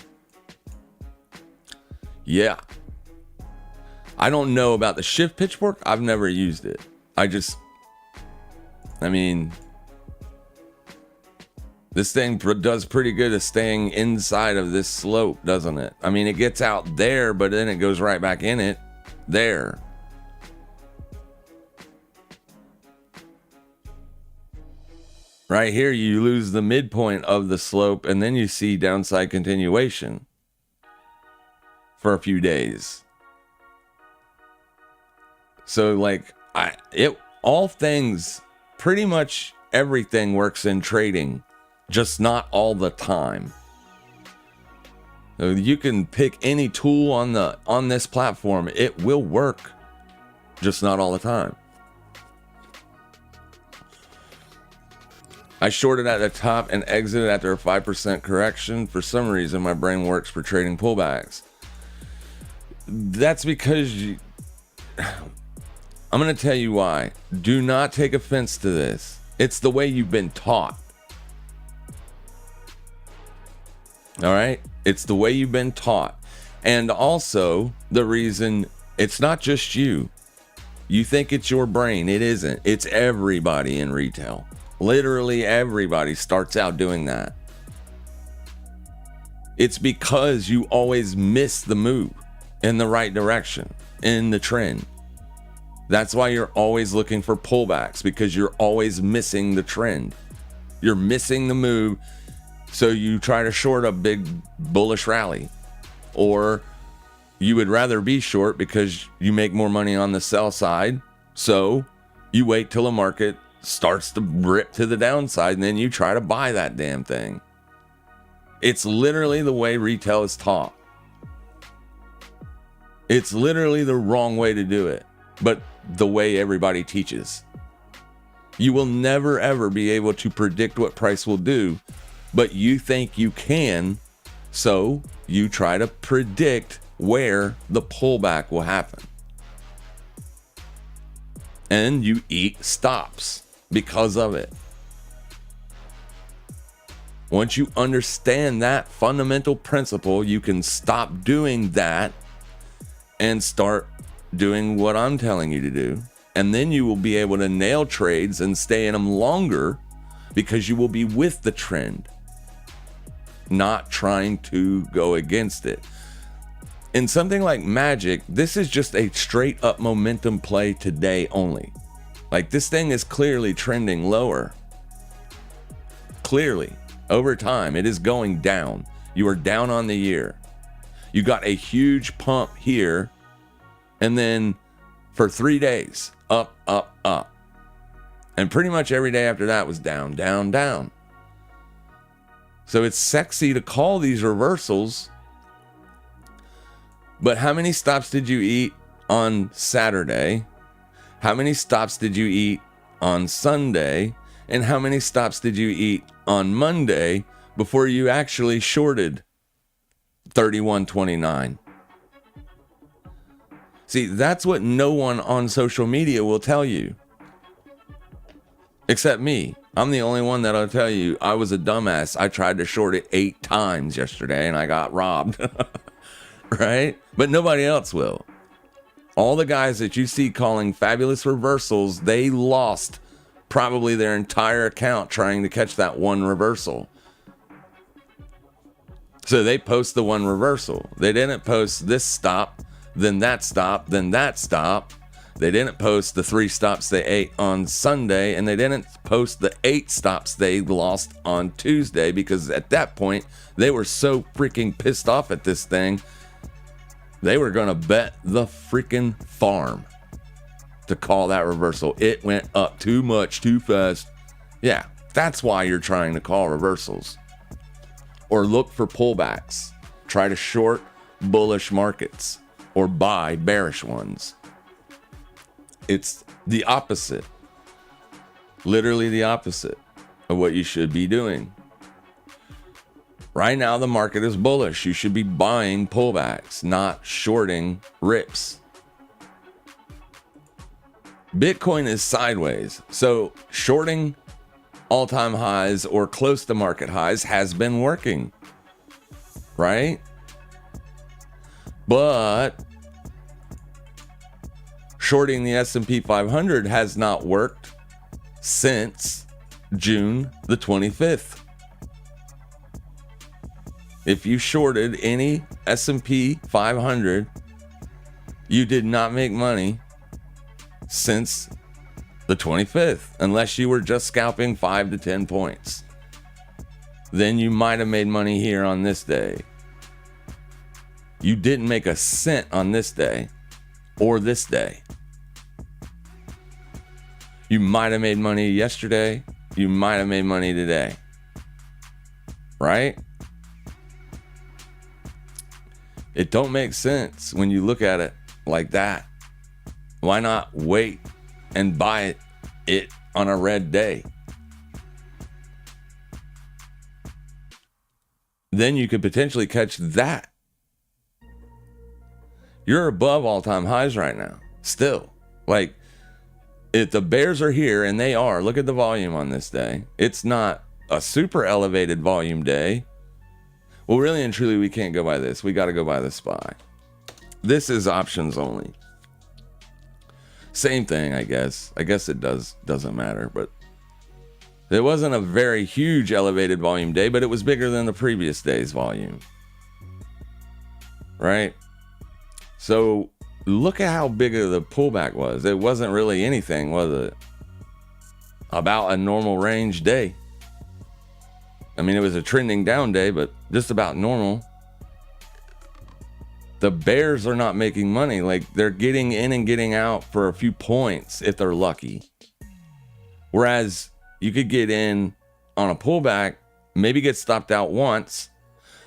Yeah. I don't know about the shift pitchfork. I've never used it. This thing does pretty good at staying inside of this slope, doesn't it? I mean, it gets out there, but then it goes right back in it. There. Right here, you lose the midpoint of the slope, and then you see downside continuation for a few days. So, like, pretty much everything works in trading, just not all the time. So you can pick any tool on this platform; it will work, just not all the time. I shorted at the top and exited after a 5% correction. For some reason, my brain works for trading pullbacks. That's because I'm going to tell you why. Do not take offense to this. It's the way you've been taught. All right? It's the way you've been taught. And also, the reason it's not just you. You think it's your brain. It isn't. It's everybody in retail. Literally everybody starts out doing that. It's because you always miss the move in the right direction, in the trend. That's why you're always looking for pullbacks, because you're always missing the trend. You're missing the move So you try to short a big bullish rally, or you would rather be short because you make more money on the sell side. So you wait till the market starts to rip to the downside and then you try to buy that damn thing. It's literally the way retail is taught. It's literally the wrong way to do it, but the way everybody teaches. You will never ever be able to predict what price will do, but you think you can, so you try to predict where the pullback will happen. And you eat stops because of it. Once you understand that fundamental principle, you can stop doing that and start doing what I'm telling you to do. And then you will be able to nail trades and stay in them longer because you will be with the trend, not trying to go against it. In something like Magic, this is just a straight up momentum play today only. Like, this thing is clearly trending lower. Clearly, over time, it is going down. You are down on the year. You got a huge pump here, and then for 3 days, up, up, up. And pretty much every day after that was down, down, down. So it's sexy to call these reversals. But how many stops did you eat on Saturday? How many stops did you eat on Sunday? And how many stops did you eat on Monday before you actually shorted 31.29? See, that's what no one on social media will tell you. Except me. I'm the only one that'll tell you I was a dumbass. I tried to short it 8 times yesterday and I got robbed. Right? But nobody else will. All the guys that you see calling fabulous reversals, they lost probably their entire account trying to catch that one reversal. So they post the one reversal. They didn't post this stop, then that stop, then that stop. They didn't post the 3 stops they ate on Sunday, and they didn't post the 8 stops they lost on Tuesday, because at that point, they were so freaking pissed off at this thing, they were going to bet the freaking farm to call that reversal. It went up too much, too fast. Yeah, that's why you're trying to call reversals. Or look for pullbacks. Try to short bullish markets or buy bearish ones. It's the opposite. Literally the opposite of what you should be doing. Right now, the market is bullish. You should be buying pullbacks, not shorting rips. Bitcoin is sideways. So shorting all-time highs or close to market highs has been working, right? But shorting the S&P 500 has not worked since June the 25th. If you shorted any S&P 500, you did not make money since the 25th, unless you were just scalping 5 to 10 points. Then you might have made money here on this day. You didn't make a cent on this day or this day. You might have made money yesterday. You might have made money today. Right? It don't make sense when you look at it like that. Why not wait and buy it on a red day? Then you could potentially catch that. You're above all-time highs right now. Still. Like, if the bears are here, and they are, look at the volume on this day. It's not a super elevated volume day. Well, really and truly, we can't go by this. We got to go by the SPY. This is options only. Same thing, I guess. I guess it doesn't matter, but it wasn't a very huge elevated volume day, but it was bigger than the previous day's volume. Right? So look at how big of the pullback was. It wasn't really anything, was it? About a normal range day. I mean, it was a trending down day, but just about normal. The bears are not making money. Like, they're getting in and getting out for a few points if they're lucky. Whereas you could get in on a pullback, maybe get stopped out once,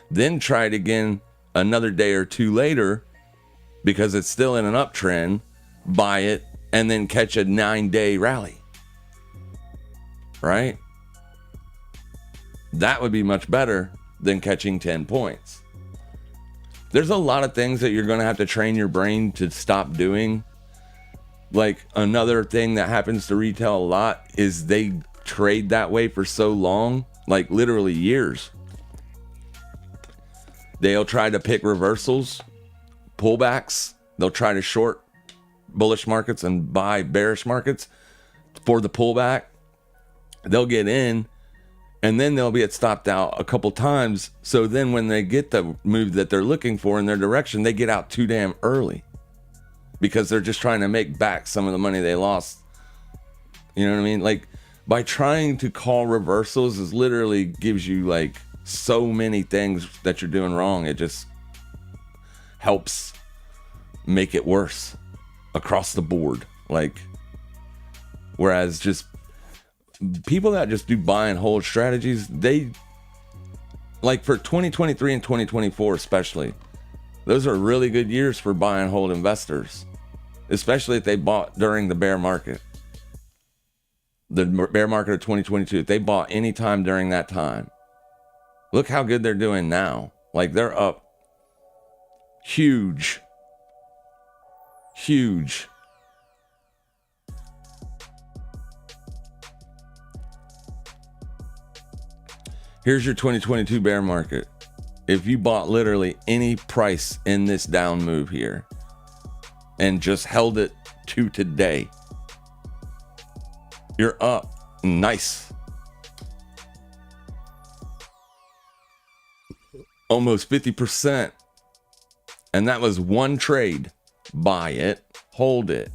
then try it again another day or two later because it's still in an uptrend, buy it, and then catch a 9-day rally. Right? That would be much better than catching 10 points. There's a lot of things that you're going to have to train your brain to stop doing. Like, another thing that happens to retail a lot is they trade that way for so long, like literally years. They'll try to pick reversals, pullbacks. They'll try to short bullish markets and buy bearish markets for the pullback. They'll get in, and then they'll get stopped out a couple times. So then when they get the move that they're looking for in their direction, they get out too damn early because they're just trying to make back some of the money they lost. You know what I mean? Like, by trying to call reversals is literally gives you like so many things that you're doing wrong. It just helps make it worse across the board. Like, whereas just people that just do buy and hold strategies, they, like, for 2023 and 2024 especially, those are really good years for buy and hold investors, especially if they bought during the bear market. The bear market of 2022, if they bought any time during that time, look how good they're doing now. Like, they're up huge. Here's your 2022 bear market. If you bought literally any price in this down move here and just held it to today, you're up nice. Almost 50%. And that was one trade. Buy it, hold it.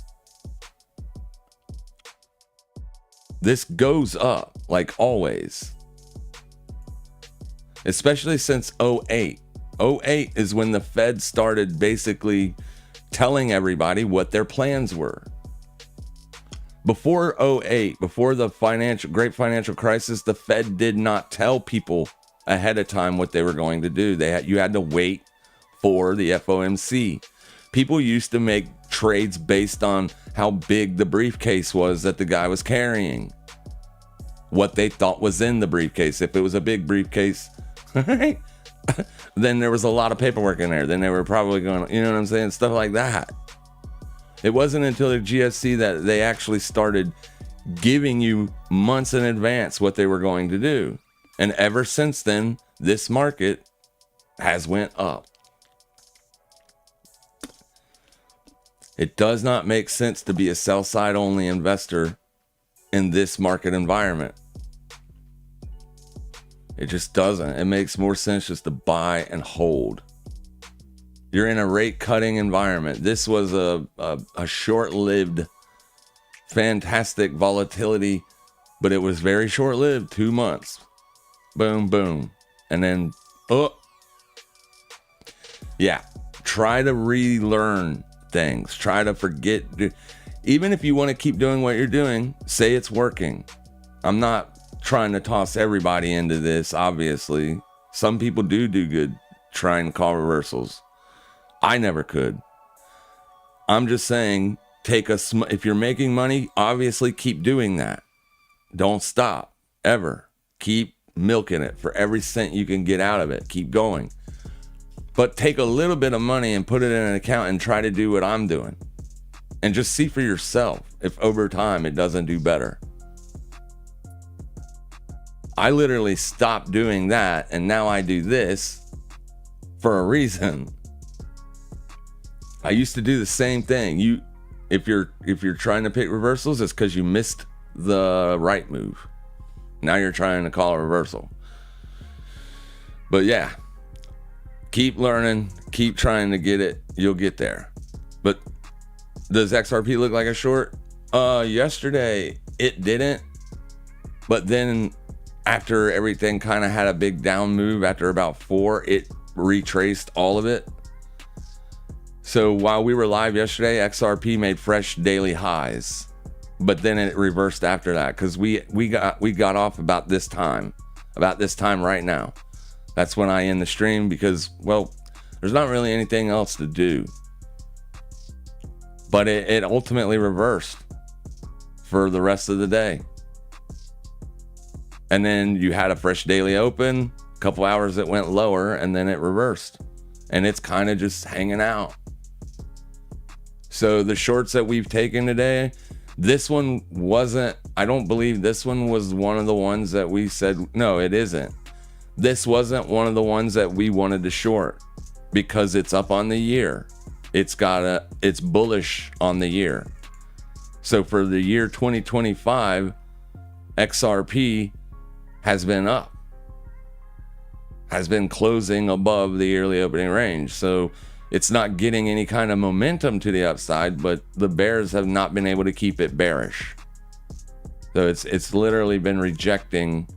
This goes up like always. Especially since 08. 08 is when the Fed started basically telling everybody what their plans were. Before 08, before the great financial crisis, the Fed did not tell people ahead of time what they were going to do. You had to wait for the FOMC. People used to make trades based on how big the briefcase was that the guy was carrying, what they thought was in the briefcase. If it was a big briefcase, then there was a lot of paperwork in there. Then they were probably going, you know what I'm saying? Stuff like that. It wasn't until the GFC that they actually started giving you months in advance what they were going to do. And ever since then, this market has went up. It does not make sense to be a sell-side only investor in this market environment. It just doesn't. It makes more sense just to buy and hold. You're in a rate cutting environment. This was a short-lived, fantastic volatility, but it was very short-lived, 2 months. Boom, boom. And then, yeah, try to relearn things. Try to forget. Even if you want to keep doing what you're doing, say it's working. I'm not trying to toss everybody into this, obviously. Some people do good trying to call reversals. I never could. I'm just saying, if you're making money, obviously keep doing that. Don't stop, ever. Keep milking it for every cent you can get out of it. Keep going. But take a little bit of money and put it in an account and try to do what I'm doing. And just see for yourself if over time it doesn't do better. I literally stopped doing that, and now I do this for a reason. I used to do the same thing. If you're trying to pick reversals, it's because you missed the right move. Now you're trying to call a reversal. But yeah, keep learning, keep trying to get it. You'll get there. But does XRP look like a short? Yesterday it didn't. But then after everything kind of had a big down move after about 4, it retraced all of it. So while we were live yesterday, XRP made fresh daily highs, but then it reversed after that because we got off about this time right now. That's when I end the stream because, well, there's not really anything else to do. But it ultimately reversed for the rest of the day. And then you had a fresh daily open, a couple hours it went lower, and then it reversed. And it's kind of just hanging out. So the shorts that we've taken today, this one wasn't, I don't believe this one was one of the ones that we said, no, it isn't. This wasn't one of the ones that we wanted to short because it's up on the year. It's bullish on the year. So for the year 2025, XRP has been up, has been closing above the yearly opening range. So it's not getting any kind of momentum to the upside, but the bears have not been able to keep it bearish. So it's literally been rejecting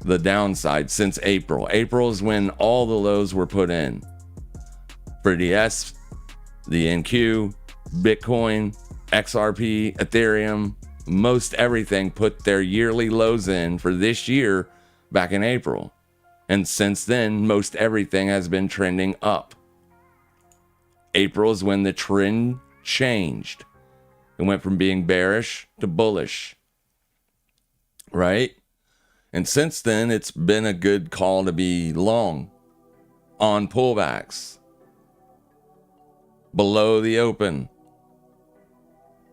the downside since April. April is when all the lows were put in. For the S, the NQ, Bitcoin, XRP, Ethereum, most everything put their yearly lows in for this year back in April. And since then, most everything has been trending up. April is when the trend changed. It went from being bearish to bullish. Right? And since then, it's been a good call to be long on pullbacks. Below the open.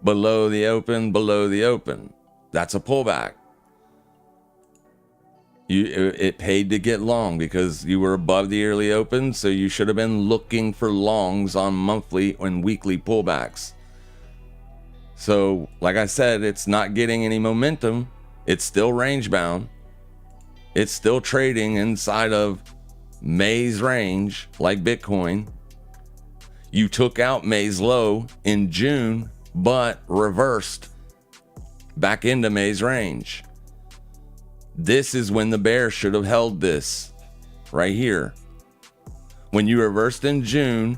Below the open, below the open. That's a pullback. It paid to get long because you were above the yearly open, so you should have been looking for longs on monthly and weekly pullbacks. So, like I said, it's not getting any momentum. It's still range bound. It's still trading inside of May's range, like Bitcoin. You took out May's low in June, but reversed back into May's range. This is when the bear should have held this right here. When you reversed in June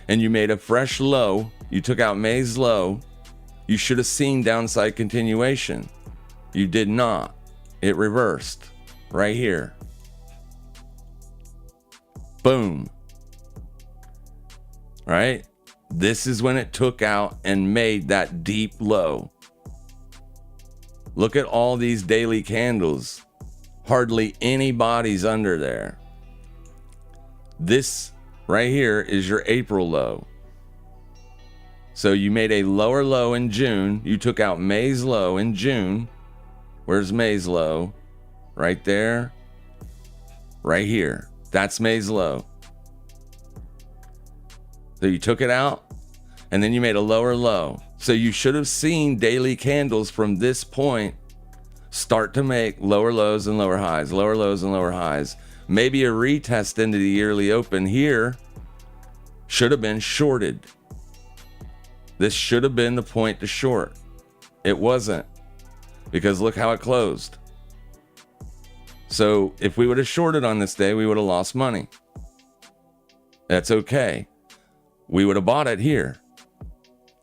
and you made a fresh low, you took out May's low, you should have seen downside continuation. You did not. It reversed right here. Boom. Right? This is when it took out and made that deep low. Look at all these daily candles. Hardly any bodies under there. This right here is your April low. So you made a lower low in June. You took out May's low in June. Where's May's low? Right there. Right here. That's May's low. So you took it out and then you made a lower low. So you should have seen daily candles from this point start to make lower lows and lower highs, lower lows and lower highs. Maybe a retest into the yearly open here should have been shorted. This should have been the point to short. It wasn't, because look how it closed. So if we would have shorted on this day, we would have lost money. That's okay. We would have bought it here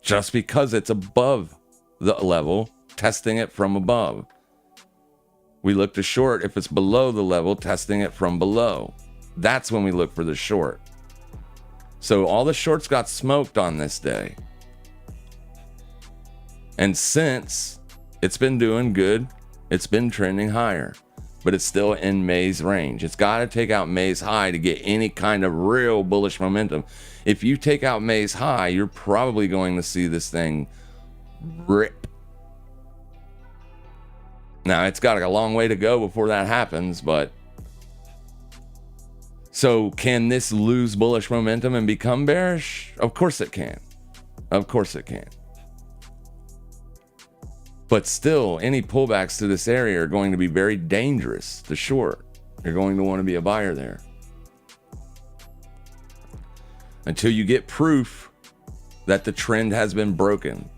just because it's above the level, testing it from above. We look to short if it's below the level, testing it from below. That's when we look for the short. So all the shorts got smoked on this day. And since it's been doing good, it's been trending higher, but it's still in May's range. It's got to take out May's high to get any kind of real bullish momentum. If you take out May's high, you're probably going to see this thing rip. Now, it's got a long way to go before that happens, but so can this lose bullish momentum and become bearish? Of course it can. Of course it can. But still, any pullbacks to this area are going to be very dangerous to short. You're going to want to be a buyer there. Until you get proof that the trend has been broken.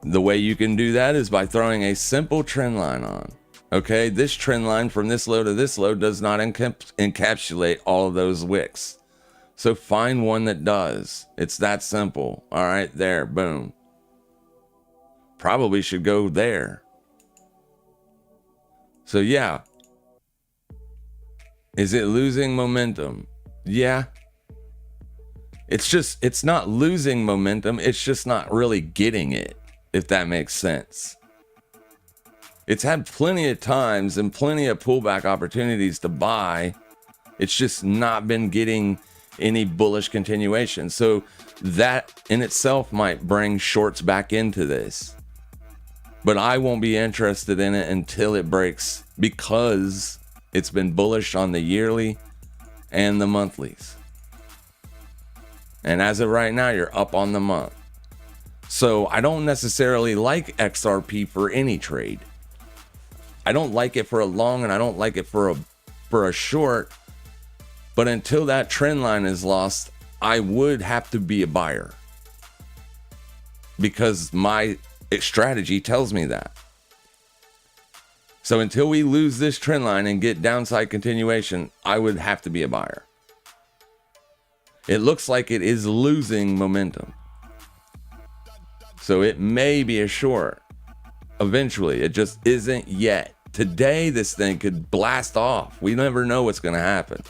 The way you can do that is by throwing a simple trend line on. Okay, this trend line from this low to this low does not encapsulate all of those wicks. So find one that does. It's that simple. All right, there, boom. Probably should go there. So yeah. Is it losing momentum? Yeah. It's not losing momentum. It's just not really getting it, if that makes sense. It's had plenty of times and plenty of pullback opportunities to buy. It's just not been getting any bullish continuation. So that in itself might bring shorts back into this. But I won't be interested in it until it breaks, because it's been bullish on the yearly and the monthlies. And as of right now, you're up on the month. So I don't necessarily like XRP for any trade. I don't like it for a long, and I don't like it for a short. But until that trend line is lost, I would have to be a buyer, because my strategy tells me that. So until we lose this trend line and get downside continuation, I would have to be a buyer. It looks like it is losing momentum. So it may be a short eventually. It just isn't yet. Today, this thing could blast off. We never know what's going to happen.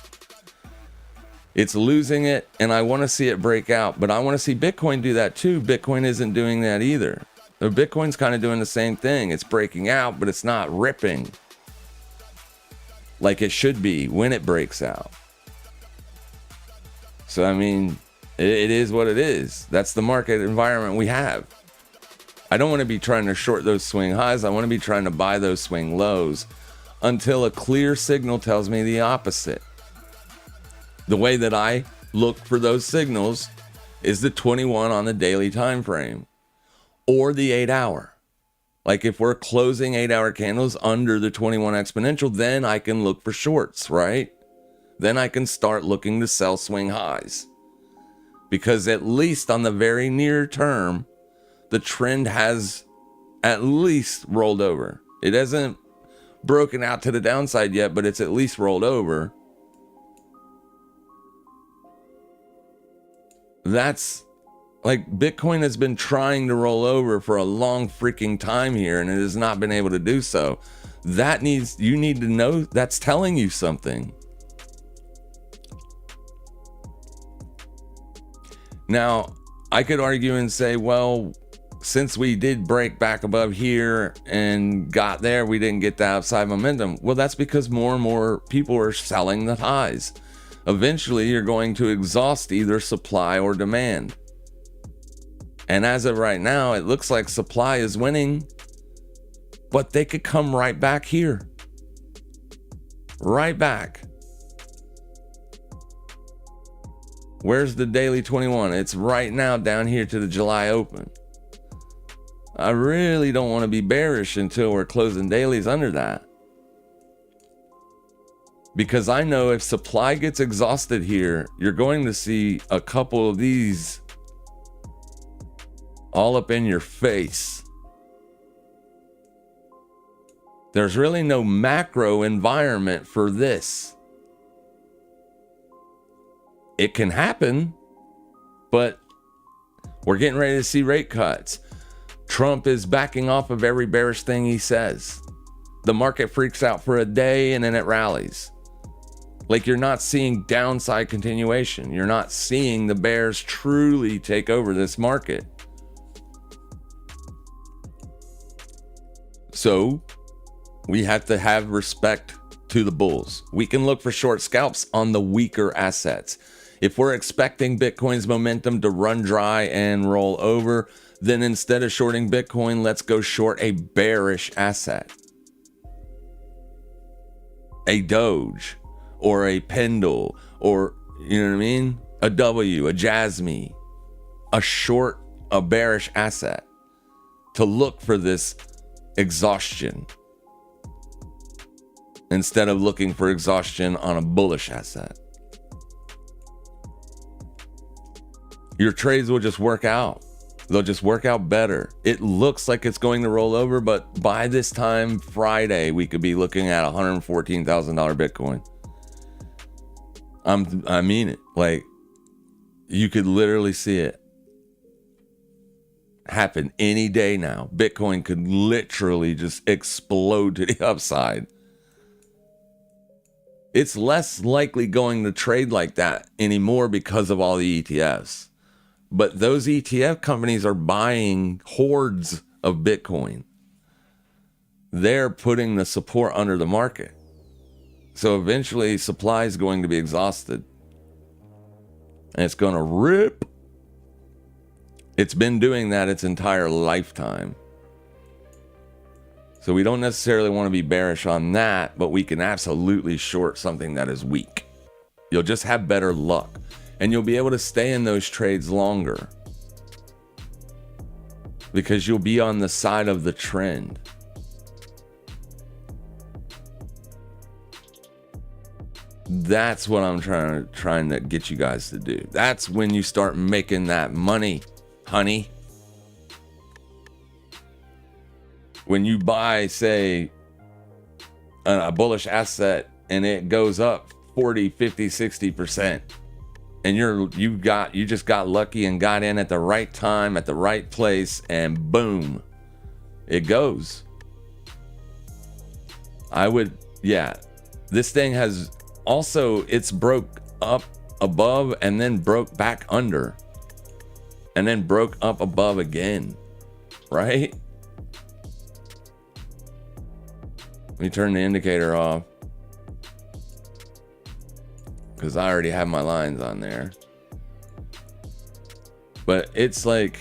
It's losing it, and I want to see it break out, but I want to see Bitcoin do that too. Bitcoin isn't doing that either. Bitcoin's kind of doing the same thing. It's breaking out, but it's not ripping like it should be when it breaks out. So, I mean, it is what it is. That's the market environment we have. I don't want to be trying to short those swing highs. I want to be trying to buy those swing lows until a clear signal tells me the opposite. The way that I look for those signals is the 21 on the daily time frame or the 8-hour. Like if we're closing 8-hour candles under the 21 exponential, then I can look for shorts, right? Then I can start looking to sell swing highs. Because at least on the very near term, the trend has at least rolled over. It hasn't broken out to the downside yet, but it's at least rolled over. That's like Bitcoin has been trying to roll over for a long freaking time here, and it has not been able to do so. You need to know that's telling you something. Now, I could argue and say, well, since we did break back above here and got there, we didn't get the upside momentum. Well, that's because more and more people are selling the highs. Eventually, you're going to exhaust either supply or demand. And as of right now, it looks like supply is winning, but they could come right back here. Right back. Where's the daily 21? It's right now down here to the July open. I really don't want to be bearish until we're closing dailies under that. Because I know if supply gets exhausted here, you're going to see a couple of these all up in your face. There's really no macro environment for this. It can happen, but we're getting ready to see rate cuts. Trump is backing off of every bearish thing he says. The market freaks out for a day and then it rallies. Like you're not seeing downside continuation. You're not seeing the bears truly take over this market. So we have to have respect to the bulls. We can look for short scalps on the weaker assets. If we're expecting Bitcoin's momentum to run dry and roll over, then instead of shorting Bitcoin, let's go short a bearish asset. A Doge or a Pendle or, you know what I mean? A W, a Jasmy, a bearish asset to look for this exhaustion instead of looking for exhaustion on a bullish asset. Your trades will just work out. They'll just work out better. It looks like it's going to roll over, but by this time Friday, we could be looking at $114,000 Bitcoin. I mean it. Like, you could literally see it happen any day now. Bitcoin could literally just explode to the upside. It's less likely going to trade like that anymore because of all the ETFs. But those ETF companies are buying hordes of Bitcoin. They're putting the support under the market. So eventually supply is going to be exhausted. And it's going to rip. It's been doing that its entire lifetime. So we don't necessarily want to be bearish on that, but we can absolutely short something that is weak. You'll just have better luck. And you'll be able to stay in those trades longer. Because you'll be on the side of the trend. That's what I'm trying to get you guys to do. That's when you start making that money, honey. When you buy, say, a bullish asset and it goes up 40, 50, 60%. And you just got lucky and got in at the right time, at the right place, and boom, it goes. This thing has also, it's broke up above and then broke back under and then broke up above again, right? Let me turn the indicator off, because I already have my lines on there. But it's like,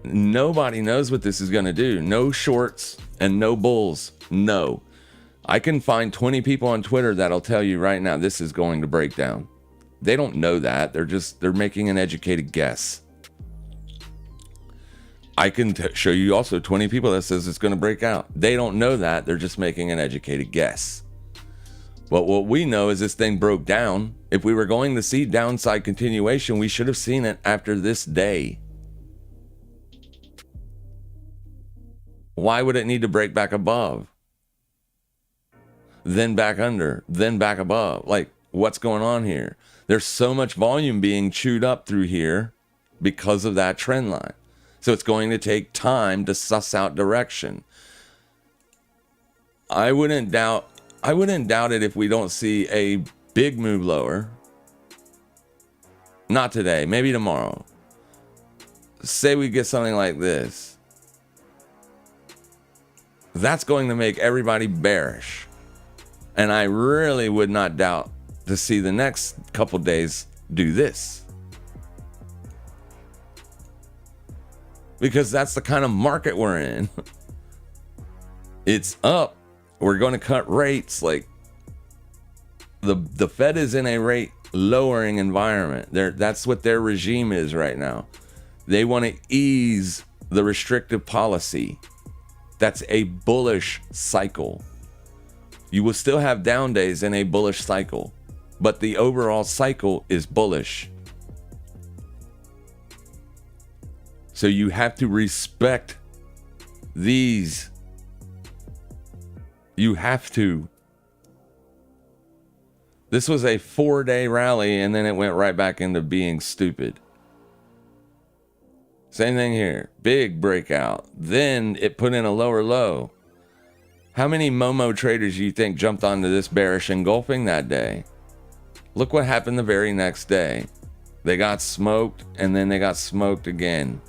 nobody knows what this is going to do. No shorts and no bulls. No. I can find 20 people on Twitter that'll tell you right now this is going to break down. They don't know that. They're making an educated guess. I can show you also 20 people that says it's going to break out. They don't know that. They're just making an educated guess. But what we know is this thing broke down. If we were going to see downside continuation, we should have seen it after this day. Why would it need to break back above? Then back under, then back above? Like, what's going on here? There's so much volume being chewed up through here because of that trend line. So it's going to take time to suss out direction. I wouldn't doubt it if we don't see a big move lower. Not today, maybe tomorrow. Say we get something like this. That's going to make everybody bearish. And I really would not doubt to see the next couple days do this. Because that's the kind of market we're in. It's up. We're going to cut rates. Like, the Fed is in a rate lowering environment. That's what their regime is right now. They want to ease the restrictive policy. That's a bullish cycle. You will still have down days in a bullish cycle, but the overall cycle is bullish. So you have to respect these. You have to. This was a 4-day rally, and then it went right back into being stupid. Same thing here. Big breakout. Then it put in a lower low. How many Momo traders do you think jumped onto this bearish engulfing that day? Look what happened the very next day. They got smoked, and then they got smoked again.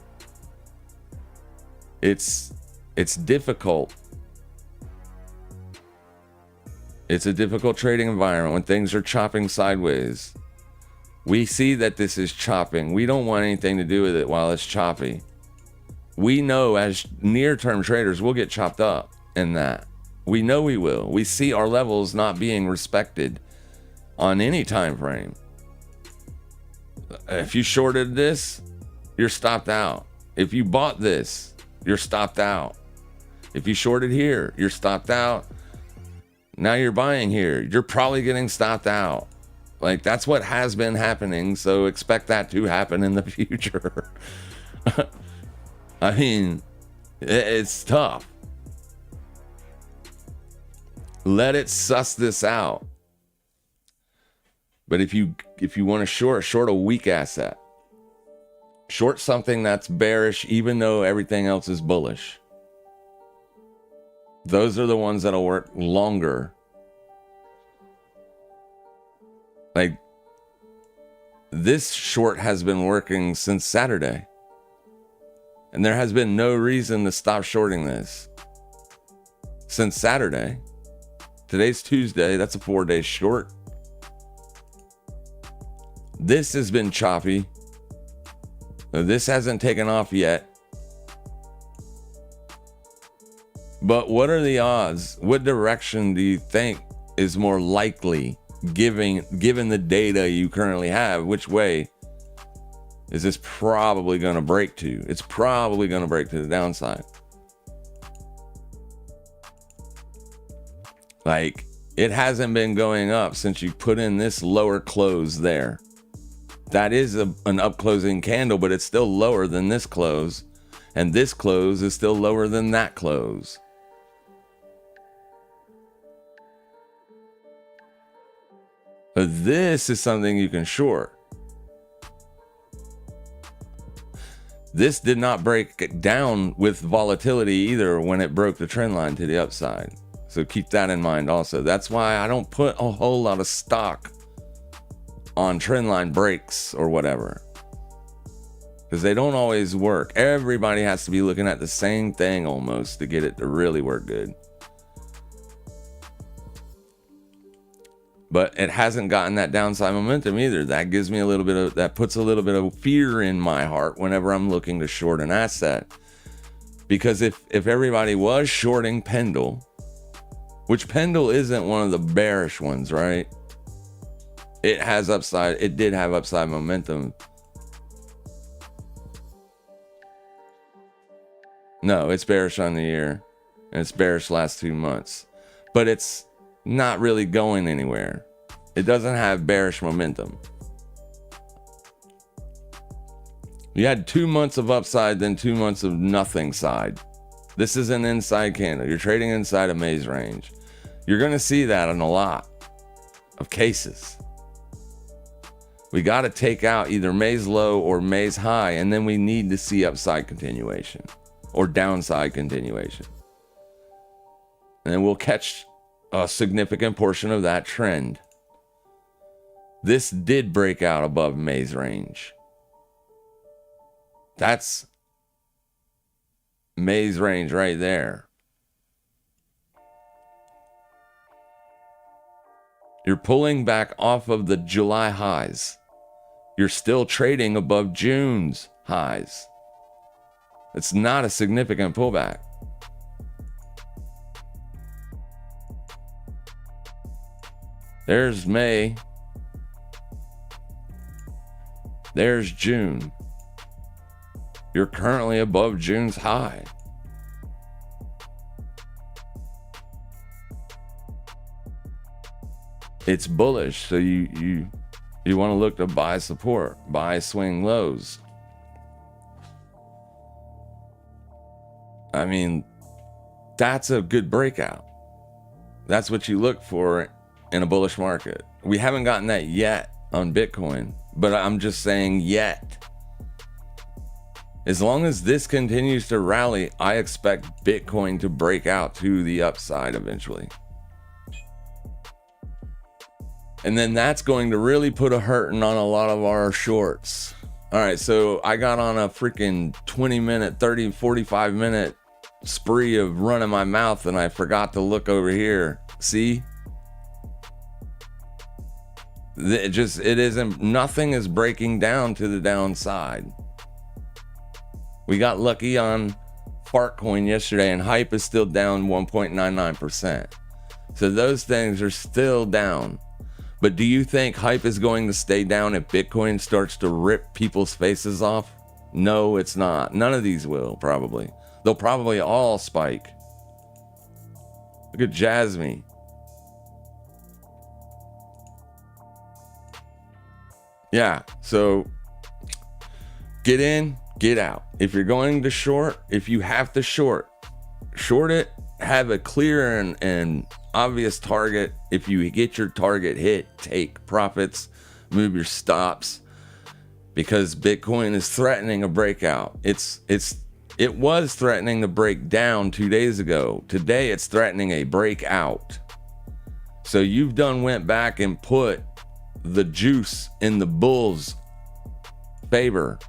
It's difficult. It's a difficult trading environment when things are chopping sideways. We see that this is chopping. We don't want anything to do with it while it's choppy. We know as near-term traders, we'll get chopped up in that. We know we will. We see our levels not being respected on any time frame. If you shorted this, you're stopped out. If you bought this, you're stopped out. If you shorted here, you're stopped out. Now you're buying here, you're probably getting stopped out. Like, that's what has been happening, so expect that to happen in the future. I mean, it's tough. Let it suss this out. But if you want to short a weak asset. Short something that's bearish even though everything else is bullish. Those are the ones that'll work longer. Like, this short has been working since Saturday. And there has been no reason to stop shorting this since Saturday. Today's Tuesday. That's a 4-day short. This has been choppy. This hasn't taken off yet. But what are the odds? What direction do you think is more likely given the data you currently have? Which way is this probably going to break to? It's probably going to break to the downside. Like, it hasn't been going up since you put in this lower close there. That is an up closing candle, but it's still lower than this close. And this close is still lower than that close. But this is something you can short. This did not break down with volatility either when it broke the trend line to the upside. So keep that in mind also. That's why I don't put a whole lot of stock on trend line breaks or whatever. Because they don't always work. Everybody has to be looking at the same thing almost to get it to really work good. But it hasn't gotten that downside momentum either. That gives me a little bit of, that puts a little bit of fear in my heart whenever I'm looking to short an asset. Because if everybody was shorting Pendle, which Pendle isn't one of the bearish ones, right? It has upside. It did have upside momentum. No, it's bearish on the year. And it's bearish last 2 months. But it's not really going anywhere. It doesn't have bearish momentum. You had 2 months of upside, then 2 months of nothing side. This is an inside candle. You're trading inside a maze range. You're going to see that in a lot of cases. We got to take out either maze low or maze high, and then we need to see upside continuation or downside continuation. And then we'll catch a significant portion of that trend. This did break out above maze range. That's maze range right there. You're pulling back off of the July highs. You're still trading above June's highs. It's not a significant pullback. There's May. There's June. You're currently above June's high. It's bullish, so you want to look to buy support, buy swing lows. I mean, that's a good breakout. That's what you look for in a bullish market. We haven't gotten that yet on Bitcoin, but I'm just saying yet. As long as this continues to rally, I expect Bitcoin to break out to the upside eventually. And then that's going to really put a hurting on a lot of our shorts. All right, so I got on a freaking 20-minute, 30, 45-minute spree of running my mouth, and I forgot to look over here. See? It isn't, nothing is breaking down to the downside. We got lucky on Fartcoin yesterday, and Hype is still down 1.99%. So those things are still down. But do you think Hype is going to stay down if Bitcoin starts to rip people's faces off? No, it's not. None of these will, probably. They'll probably all spike. Look at Jasmine. Yeah, so get in, get out. If you're going to short, if you have to short it, have a clear and obvious target. If you get your target hit, take profits, move your stops, because Bitcoin is threatening a breakout. It was threatening to break down 2 days ago. Today it's threatening a breakout. So you've went back and put the juice in the bull's favor.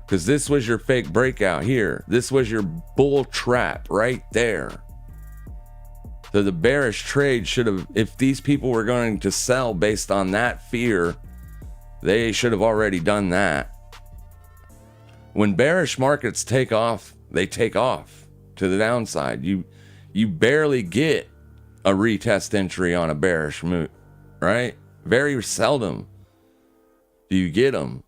Because this was your fake breakout here. This was your bull trap right there. So the bearish trade should have, if these people were going to sell based on that fear, they should have already done that. When bearish markets take off, they take off to the downside. You barely get a retest entry on a bearish move, right? Very seldom do you get them.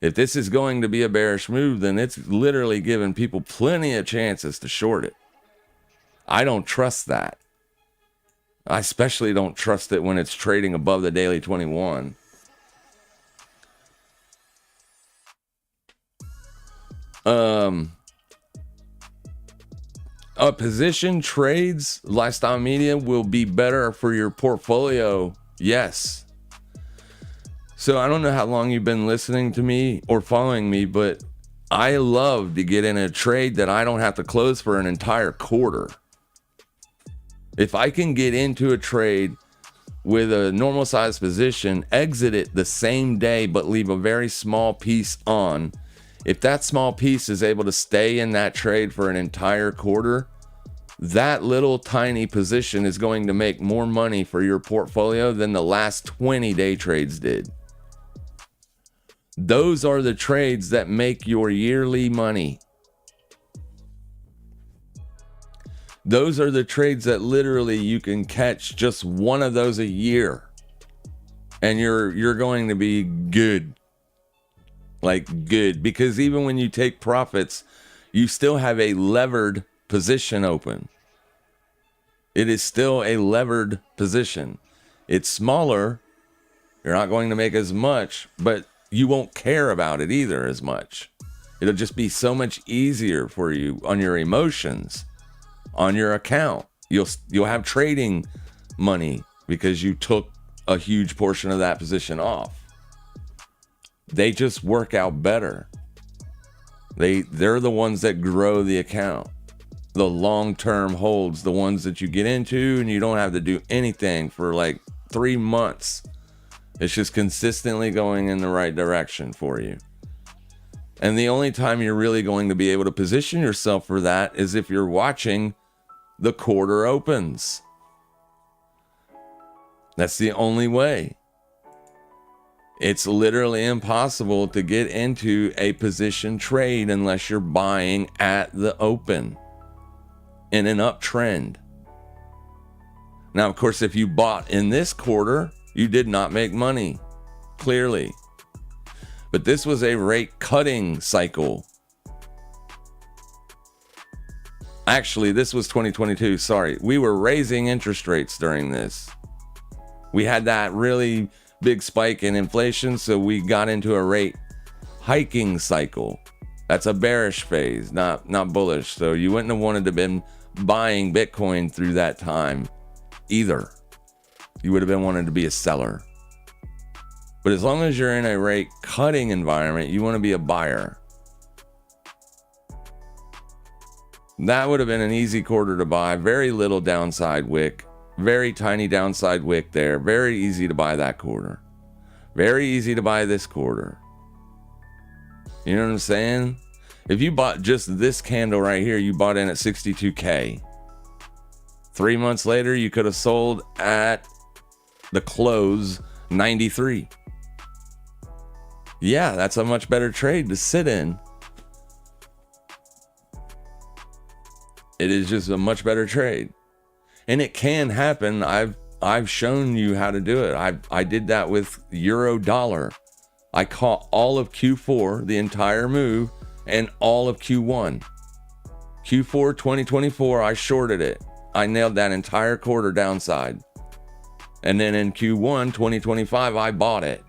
If this is going to be a bearish move, then it's literally giving people plenty of chances to short it. I don't trust that. I especially don't trust it when it's trading above the daily 21. Position trades, lifestyle media will be better for your portfolio. Yes. So I don't know how long you've been listening to me or following me, but I love to get in a trade that I don't have to close for an entire quarter. If I can get into a trade with a normal size position, exit it the same day, but leave a very small piece on. If that small piece is able to stay in that trade for an entire quarter, that little tiny position is going to make more money for your portfolio than the last 20 day trades did. Those are the trades that make your yearly money. Those are the trades that literally you can catch just one of those a year, and you're going to be good. Like good, because even when you take profits, you still have a levered position open. It is still a levered position. It's smaller. You're not going to make as much, but you won't care about it either as much. It'll just be so much easier for you on your emotions, on your account. You'll have trading money because you took a huge portion of that position off. They just work out better. They're the ones that grow the account. The long-term holds, the ones that you get into and you don't have to do anything for like 3 months. It's just consistently going in the right direction for you. And the only time you're really going to be able to position yourself for that is if you're watching the quarter opens. That's the only way. It's literally impossible to get into a position trade unless you're buying at the open in an uptrend. Now, of course, if you bought in this quarter, you did not make money, clearly. But this was a rate cutting cycle. Actually, this was 2022. Sorry. We were raising interest rates during this. We had that really big spike in inflation, so we got into a rate hiking cycle. That's a bearish phase, not bullish. So you wouldn't have wanted to been buying Bitcoin through that time either. You would have been wanting to be a seller. But as long as you're in a rate cutting environment, you want to be a buyer. That would have been an easy quarter to buy. Very little downside wick. Very tiny downside wick there. Very easy to buy that quarter. Very easy to buy this quarter. You know what I'm saying? If you bought just this candle right here, you bought in at 62K. 3 months later, you could have sold at the close 93. Yeah, that's a much better trade to sit in. It is just a much better trade. And it can happen. I've shown you how to do it. I did that with euro dollar. I caught all of Q4, the entire move, and all of Q1. Q4 2024, I shorted it. I nailed that entire quarter downside. And then in Q1 2025, I bought it.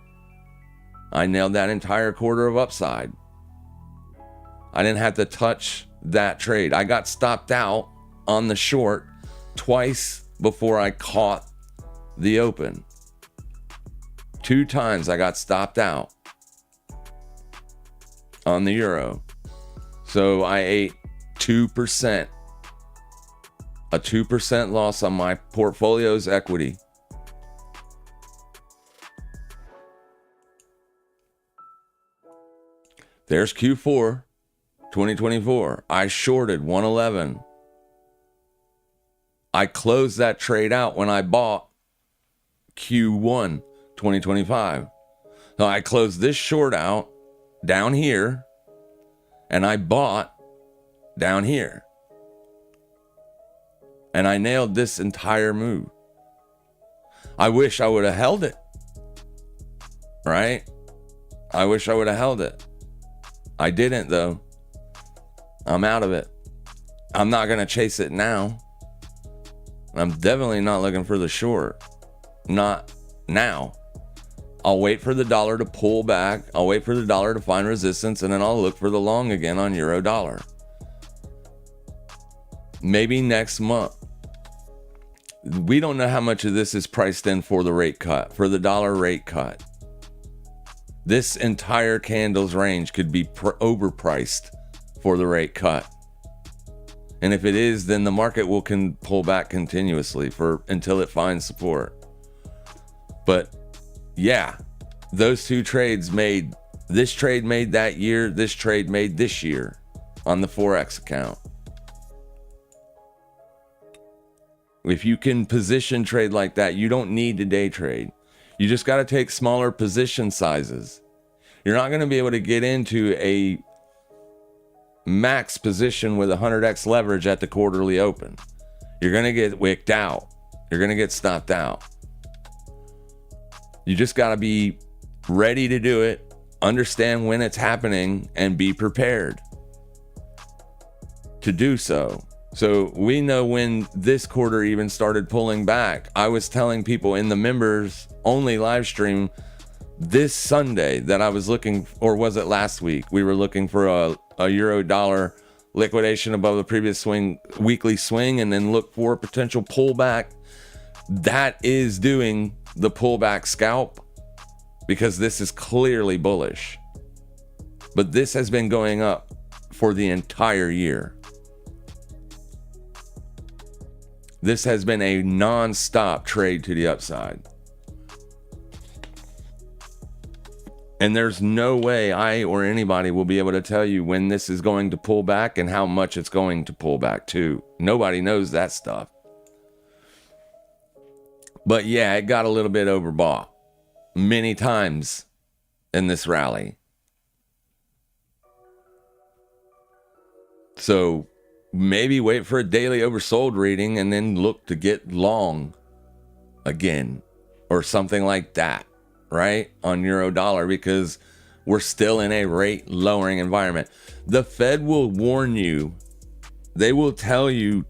I nailed that entire quarter of upside. I didn't have to touch that trade. I got stopped out on the short twice before I caught the open. 2 times I got stopped out on the euro. So I ate 2%. A 2% loss on my portfolio's equity. There's Q4 2024. I shorted 111. I closed that trade out when I bought Q1 2025. So I closed this short out down here, and I bought down here. And I nailed this entire move. I wish I would have held it. Right? I wish I would have held it. I didn't, though. I'm out of it. I'm not going to chase it now. I'm definitely not looking for the short. Not now. I'll wait for the dollar to pull back. I'll wait for the dollar to find resistance, and then I'll look for the long again on euro dollar. Maybe next month. We don't know how much of this is priced in for the rate cut, for the dollar rate cut. This entire candle's range could be overpriced for the rate cut. And if it is, then the market can pull back continuously until it finds support. But yeah, those 2 trades made, this trade made that year, this trade made this year on the FOREX account. If you can position trade like that, you don't need to day trade. You just got to take smaller position sizes. You're not going to be able to get into a max position with 100x leverage at the quarterly open. You're going to get wicked out. You're going to get stopped out. You just got to be ready to do it, understand when it's happening, and be prepared to do so. So we know when this quarter even started pulling back. I was telling people in the members only live stream this Sunday that I was looking, or was it last week? We were looking for a euro dollar liquidation above the previous weekly swing, and then look for a potential pullback. That is doing the pullback scalp, because this is clearly bullish. But this has been going up for the entire year. This has been a non-stop trade to the upside. And there's no way I or anybody will be able to tell you when this is going to pull back and how much it's going to pull back to. Nobody knows that stuff. But yeah, it got a little bit overbought many times in this rally. So maybe wait for a daily oversold reading and then look to get long again or something like that, right? On euro dollar, because we're still in a rate lowering environment. The Fed will warn you. They will tell you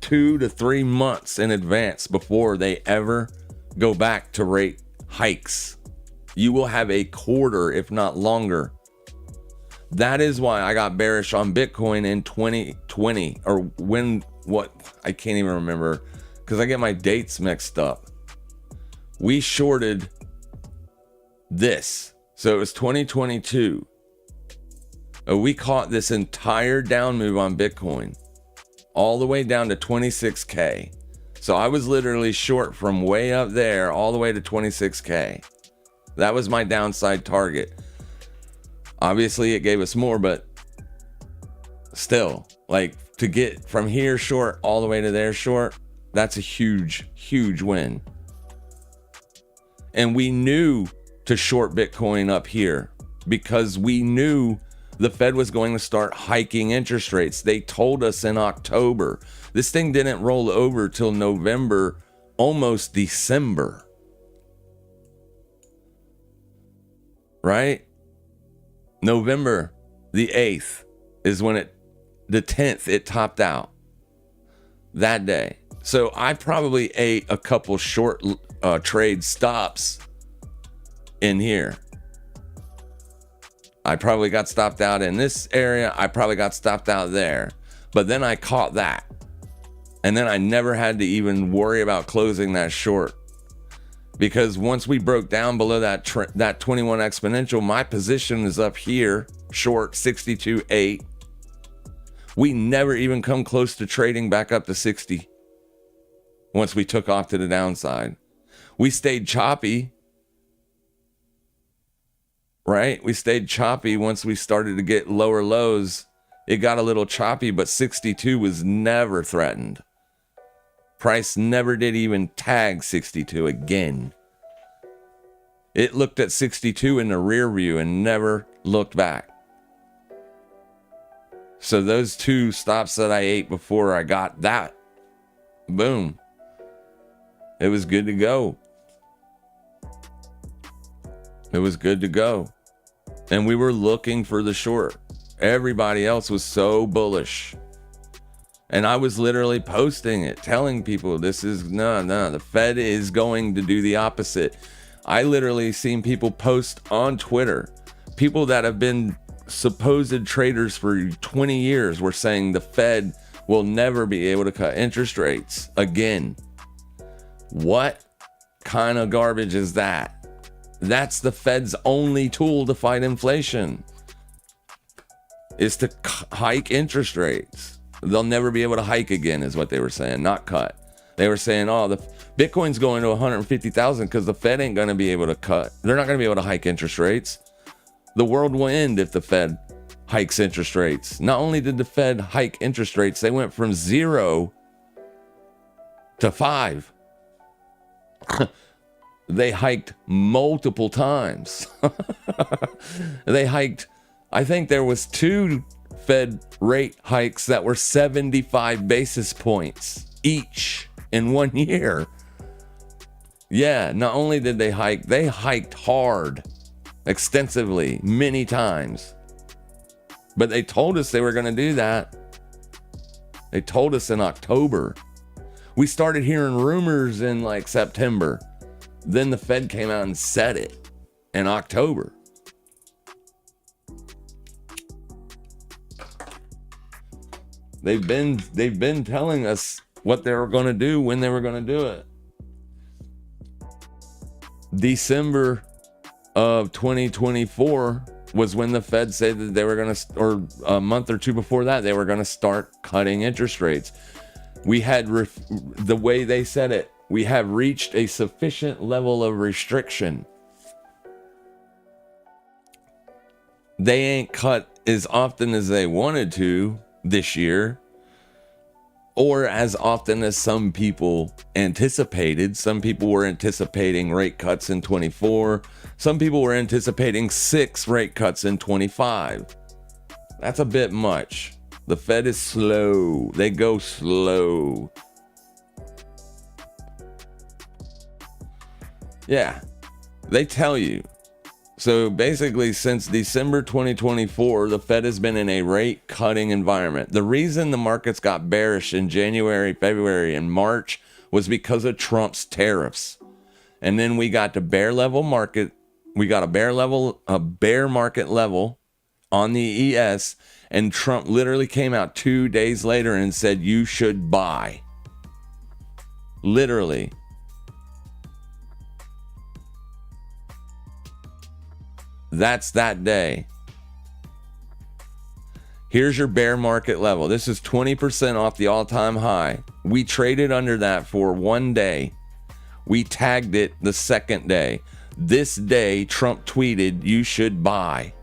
2 to 3 months in advance before they ever go back to rate hikes. You will have a quarter, if not longer. That is why I got bearish on Bitcoin in 2020, or I can't even remember, because I get my dates mixed up. We shorted this. So it was 2022. We caught this entire down move on Bitcoin all the way down to 26K. So I was literally short from way up there all the way to 26K. That was my downside target. Obviously it gave us more, but still, like, to get from here short all the way to there short, that's a huge, huge win. And we knew to short Bitcoin up here because we knew the Fed was going to start hiking interest rates. They told us in October. This thing didn't roll over till November, almost December. Right? November the 8th is when the 10th, it topped out that day. So I probably ate a couple short trade stops in here. I probably got stopped out in this area. I probably got stopped out there. But then I caught that. And then I never had to even worry about closing that short. Because once we broke down below that 21 exponential, my position is up here, short 62.8. We never even come close to trading back up to 60 once we took off to the downside. We stayed choppy, right? We stayed choppy once we started to get lower lows. It got a little choppy, but 62 was never threatened. Price never did even tag 62 again. It looked at 62 in the rear view and never looked back. So those two stops that I ate before I got that, boom, it was good to go. It was good to go. And we were looking for the short. Everybody else was so bullish. And I was literally posting it, telling people this is, no, the Fed is going to do the opposite. I literally seen people post on Twitter, people that have been supposed traders for 20 years were saying the Fed will never be able to cut interest rates again. What kind of garbage is that? That's the Fed's only tool to fight inflation, is to hike interest rates. They'll never be able to hike again, is what they were saying, not cut. They were saying, oh, the Bitcoin's going to 150,000 because the Fed ain't going to be able to cut. They're not going to be able to hike interest rates. The world will end if the Fed hikes interest rates. Not only did the Fed hike interest rates, they went from 0 to 5. They hiked multiple times. They hiked, I think there was 2 Fed rate hikes that were 75 basis points each in 1 year. Yeah, not only did they hiked hard, extensively, many times. But they told us they were going to do that. They told us in October. We started hearing rumors in like September. Then the Fed came out and said it in October. They've been telling us what they were going to do, when they were going to do it. December of 2024 was when the Fed said that they were going to, or a month or two before that, they were going to start cutting interest rates. We had, the way they said it, we have reached a sufficient level of restriction. They ain't cut as often as they wanted to this year, or as often as some people anticipated. Some people were anticipating rate cuts in 24. Some people were anticipating 6 rate cuts in 25. That's a bit much. The Fed is slow. They go slow. Yeah, they tell you. So basically, since December 2024, the Fed has been in a rate cutting environment. The reason the markets got bearish in January, February, and March was because of Trump's tariffs. And then we got to bear level market. We got a bear market level on the ES, and Trump literally came out 2 days later and said, you should buy. Literally. That's that day. Here's your bear market level. This is 20% off the all-time high. We traded under that for 1 day. We tagged it the second day. This day, Trump tweeted, you should buy.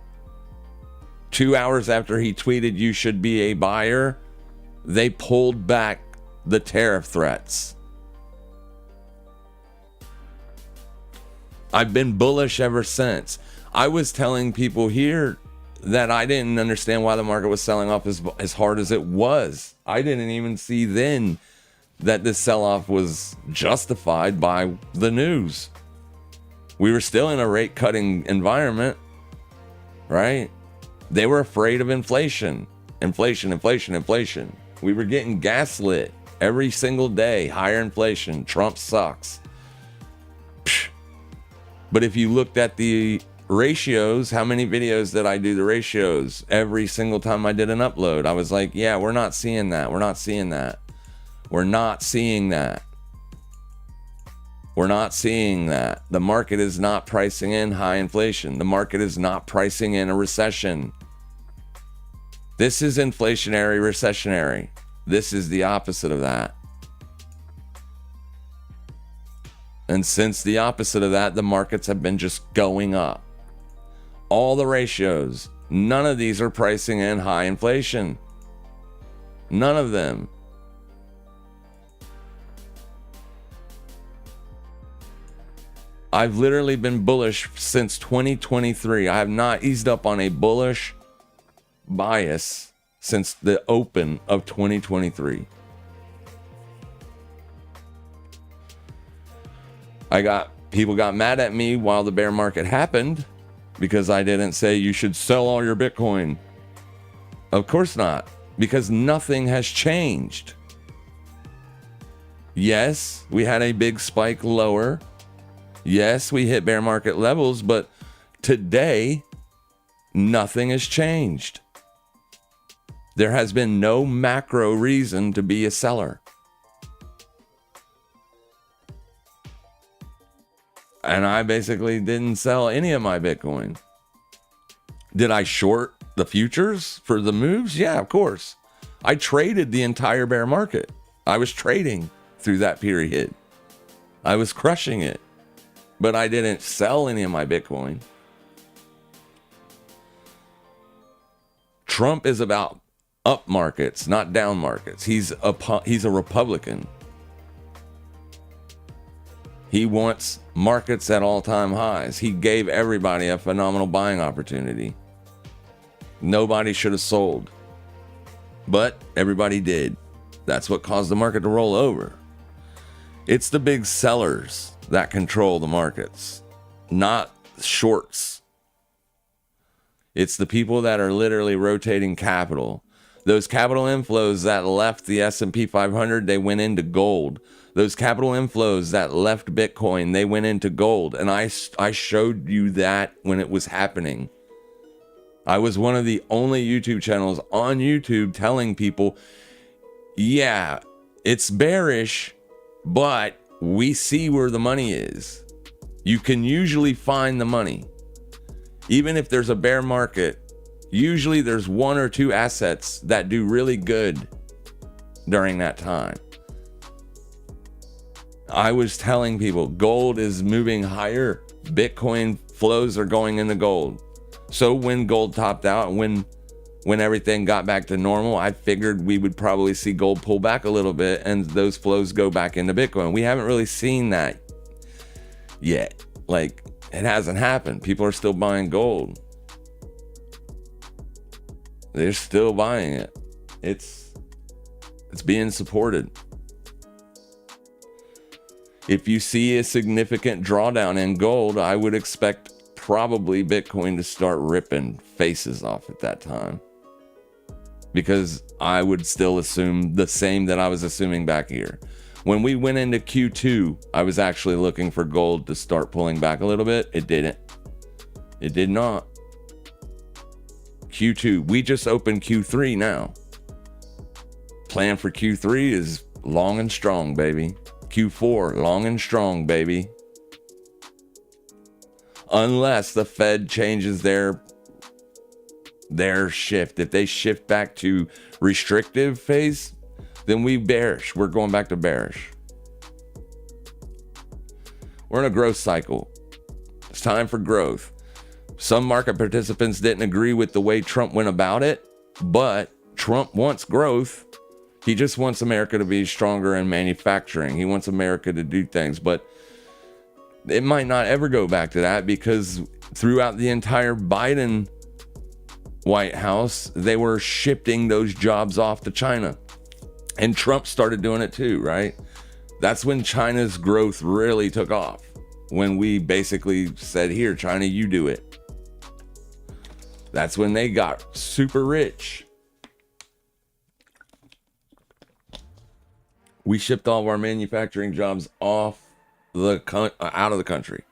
2 hours after he tweeted, you should be a buyer, they pulled back the tariff threats. I've been bullish ever since. I was telling people here that I didn't understand why the market was selling off as hard as it was. I didn't even see then that this sell-off was justified by the news. We were still in a rate-cutting environment, right? They were afraid of inflation. Inflation. We were getting gaslit every single day. Higher inflation. Trump sucks. But if you looked at the Ratios, how many videos did I do the ratios? Every single time I did an upload, I was like, yeah, we're not seeing that. We're not seeing that. We're not seeing that. We're not seeing that. The market is not pricing in high inflation. The market is not pricing in a recession. This is inflationary, recessionary. This is the opposite of that. And since the opposite of that, the markets have been just going up. All the ratios, none of these are pricing in high inflation. None of them. I've literally been bullish since 2023. I have not eased up on a bullish bias since the open of 2023. People got mad at me while the bear market happened because I didn't say you should sell all your Bitcoin. Of course not, because nothing has changed. Yes, we had a big spike lower. Yes, we hit bear market levels, but today, nothing has changed. There has been no macro reason to be a seller. And I basically didn't sell any of my Bitcoin. Did I short the futures for the moves? Yeah, of course. I traded the entire bear market. I was trading through that period. I was crushing it. But I didn't sell any of my Bitcoin. Trump is about up markets, not down markets. He's a Republican. He wants markets at all-time highs. He gave everybody a phenomenal buying opportunity. Nobody should have sold. But everybody did. That's what caused the market to roll over. It's the big sellers that control the markets, not shorts. It's the people that are literally rotating capital. Those capital inflows that left the S&P 500, they went into gold. Those capital inflows that left Bitcoin, they went into gold. And I showed you that when it was happening. I was one of the only YouTube channels on YouTube telling people, yeah, it's bearish, but we see where the money is. You can usually find the money. Even if there's a bear market, usually there's one or two assets that do really good during that time. I was telling people gold is moving higher. Bitcoin flows are going into gold. So when gold topped out, when everything got back to normal, I figured we would probably see gold pull back a little bit and those flows go back into Bitcoin. We haven't really seen that yet. Like, it hasn't happened. People are still buying gold. They're still buying it. It's being supported. If you see a significant drawdown in gold, I would expect probably Bitcoin to start ripping faces off at that time. Because I would still assume the same that I was assuming back here. When we went into Q2, I was actually looking for gold to start pulling back a little bit. It didn't. It did not. Q2, we just opened Q3 now. Plan for Q3 is long and strong, baby. Q4, long and strong, baby. Unless the Fed changes their shift. If they shift back to restrictive phase, then we bearish. We're going back to bearish. We're in a growth cycle. It's time for growth. Some market participants didn't agree with the way Trump went about it, but Trump wants growth. He just wants America to be stronger in manufacturing. He wants America to do things, but it might not ever go back to that because throughout the entire Biden White House, they were shifting those jobs off to China. And Trump started doing it too, right? That's when China's growth really took off. When we basically said, here, China, you do it. That's when they got super rich. We shipped all of our manufacturing jobs out of the country.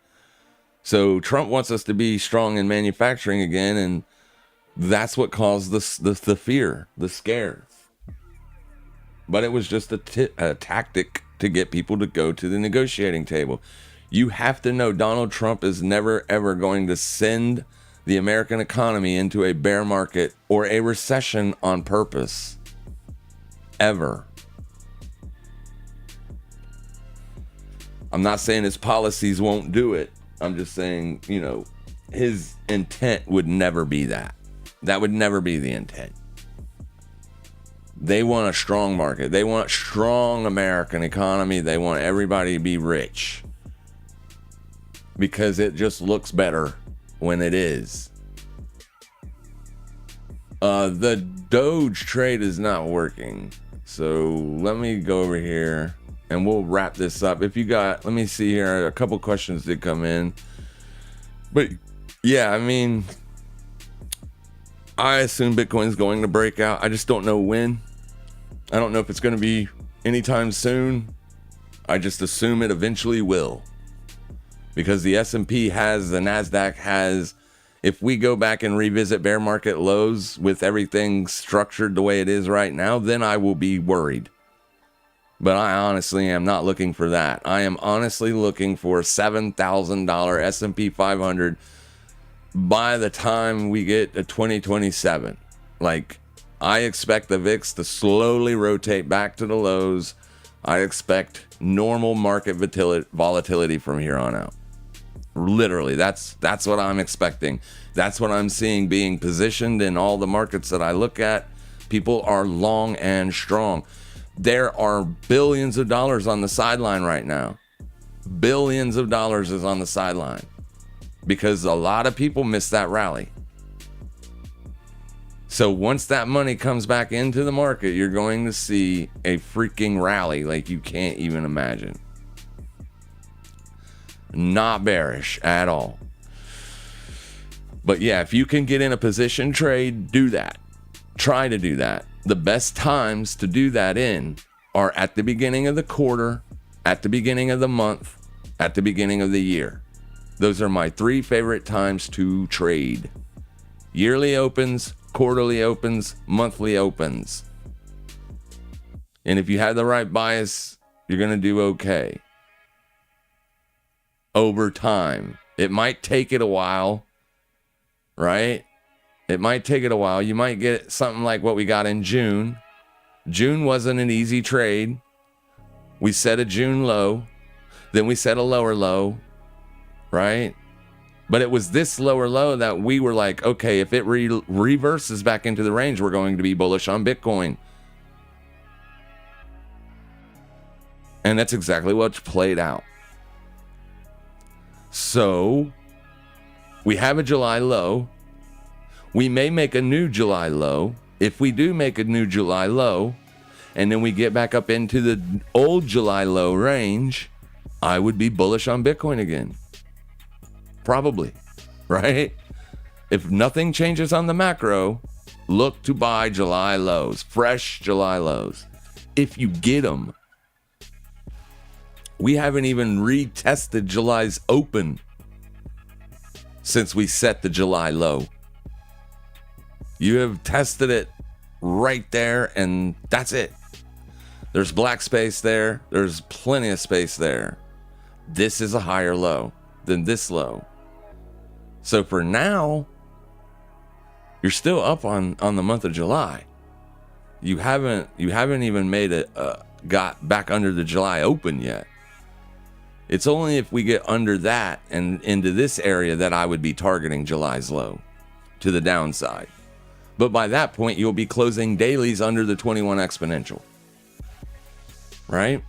So Trump wants us to be strong in manufacturing again, and that's what caused the fear, the scare. But it was just a tactic to get people to go to the negotiating table. You have to know Donald Trump is never, ever going to send the American economy into a bear market or a recession on purpose. Ever. I'm not saying his policies won't do it. I'm just saying, his intent would never be that. That would never be the intent. They want a strong market. They want a strong American economy. They want everybody to be rich. Because it just looks better when it is. The Doge trade is not working. So let me go over here and we'll wrap this up. Let me see here. A couple questions did come in. But yeah, I assume Bitcoin's going to break out. I just don't know when. I don't know if it's going to be anytime soon. I just assume it eventually will. Because the S&P has, the NASDAQ has, if we go back and revisit bear market lows with everything structured the way it is right now, then I will be worried. But I honestly am not looking for that. I am honestly looking for $7,000 S&P 500 by the time we get to 2027. I expect the VIX to slowly rotate back to the lows. I expect normal market volatility from here on out. Literally, that's what I'm expecting. That's what I'm seeing being positioned in all the markets that I look at. People are long and strong. There are billions of dollars on the sideline right now. Billions of dollars is on the sideline because a lot of people missed that rally. So once that money comes back into the market, you're going to see a freaking rally like you can't even imagine. Not bearish at all. But yeah, if you can get in a position trade, do that. Try to do that. The best times to do that in are at the beginning of the quarter, at the beginning of the month, at the beginning of the year. Those are my 3 favorite times to trade. Yearly opens, quarterly opens, monthly opens. And if you have the right bias, you're going to do okay. Over time. It might take it a while, right? It might take it a while. You might get something like what we got in June. June wasn't an easy trade. We set a June low. Then we set a lower low, right? But it was this lower low that we were like, okay, if it reverses back into the range, we're going to be bullish on Bitcoin. And that's exactly what's played out. So we have a July low. We may make a new July low. If we do make a new July low, and then we get back up into the old July low range, I would be bullish on Bitcoin again. Probably, right? If nothing changes on the macro, look to buy July lows, fresh July lows. If you get them. We haven't even retested July's open since we set the July low. You have tested it right there, and that's it. There's black space there. There's plenty of space there. This is a higher low than this low. So for now, you're still up on the month of July. You haven't even got back under the July open yet. It's only if we get under that and into this area that I would be targeting July's low to the downside. But by that point, you'll be closing dailies under the 21 exponential. Right?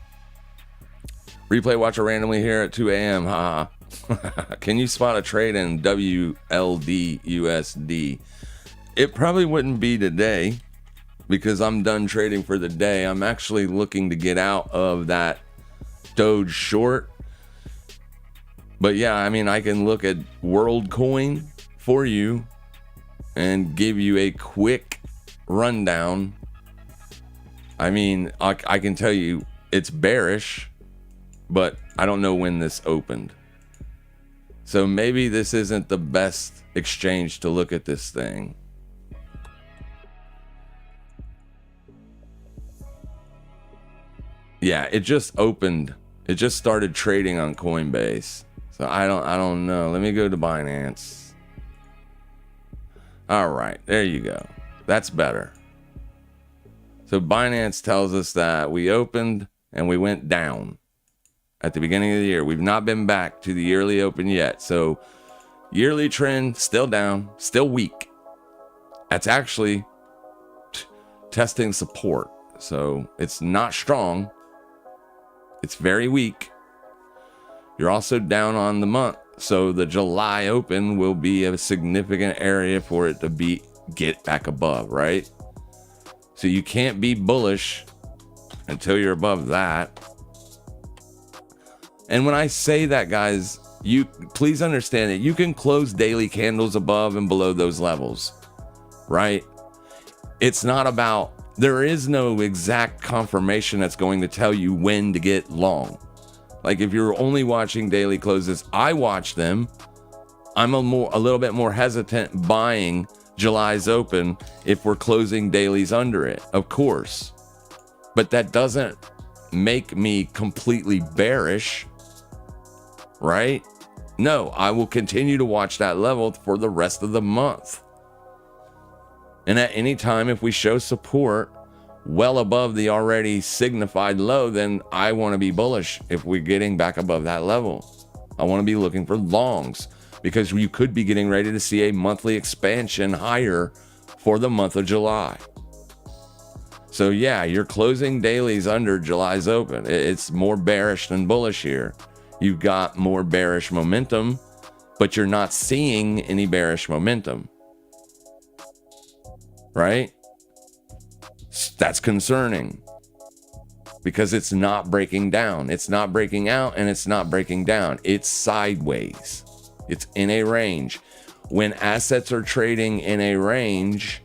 Replay watcher randomly here at 2 a.m. Ha. Can you spot a trade in WLD USD? It probably wouldn't be today because I'm done trading for the day. I'm actually looking to get out of that Doge short. But yeah, I can look at WorldCoin for you and give you a quick rundown. I can tell you it's bearish, but I don't know when this opened. So maybe this isn't the best exchange to look at this thing. Yeah, it just opened. It just started trading on Coinbase. So I don't know. Let me go to Binance. All right, there you go. That's better. So Binance tells us that we opened and we went down at the beginning of the year. We've not been back to the yearly open yet. So yearly trend still down, still weak. That's actually testing support. So it's not strong. It's very weak. You're also down on the month. So the July open will be a significant area for it to get back above, right? So you can't be bullish until you're above that. And when I say that, guys, you please understand that you can close daily candles above and below those levels, right? It's not about, there is no exact confirmation that's going to tell you when to get long. Like if you're only watching daily closes, I watch them. I'm a little bit more hesitant buying July's open if we're closing dailies under it, of course. But that doesn't make me completely bearish, right? No, I will continue to watch that level for the rest of the month. And at any time, if we show support well above the already signified low, then I want to be bullish if we're getting back above that level. I want to be looking for longs because you could be getting ready to see a monthly expansion higher for the month of July. So yeah, you're closing dailies under July's open. It's more bearish than bullish here. You've got more bearish momentum, but you're not seeing any bearish momentum, right? That's concerning because it's not breaking down. It's not breaking out and it's not breaking down. It's sideways. It's in a range. When assets are trading in a range,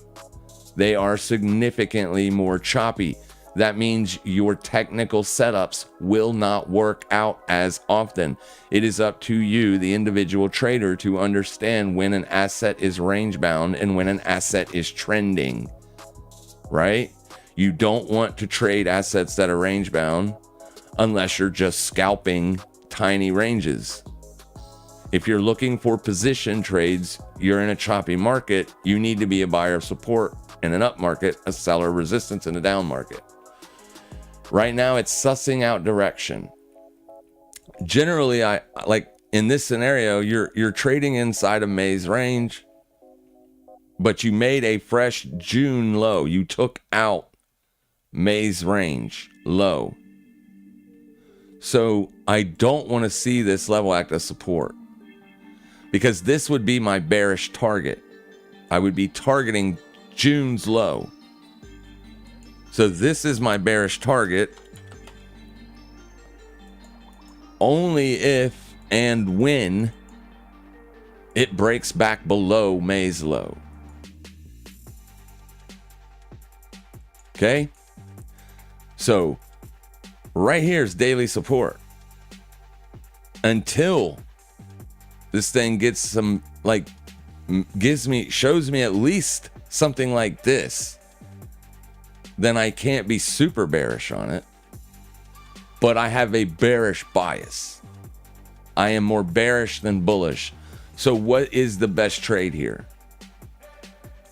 they are significantly more choppy. That means your technical setups will not work out as often. It is up to you, the individual trader, to understand when an asset is range bound and when an asset is trending, right? You don't want to trade assets that are range bound unless you're just scalping tiny ranges. If you're looking for position trades, you're in a choppy market, you need to be a buyer of support in an up market, a seller of resistance in a down market. Right now, it's sussing out direction. Generally, I like in this scenario, you're trading inside of May's range, but you made a fresh June low. You took out May's range low. So I don't want to see this level act as support because this would be my bearish target. I would be targeting June's low. So this is my bearish target only if and when it breaks back below May's low. Okay? So right here is daily support. Until this thing gets some, like, shows me at least something like this, then I can't be super bearish on it. But I have a bearish bias. I am more bearish than bullish. So what is the best trade here?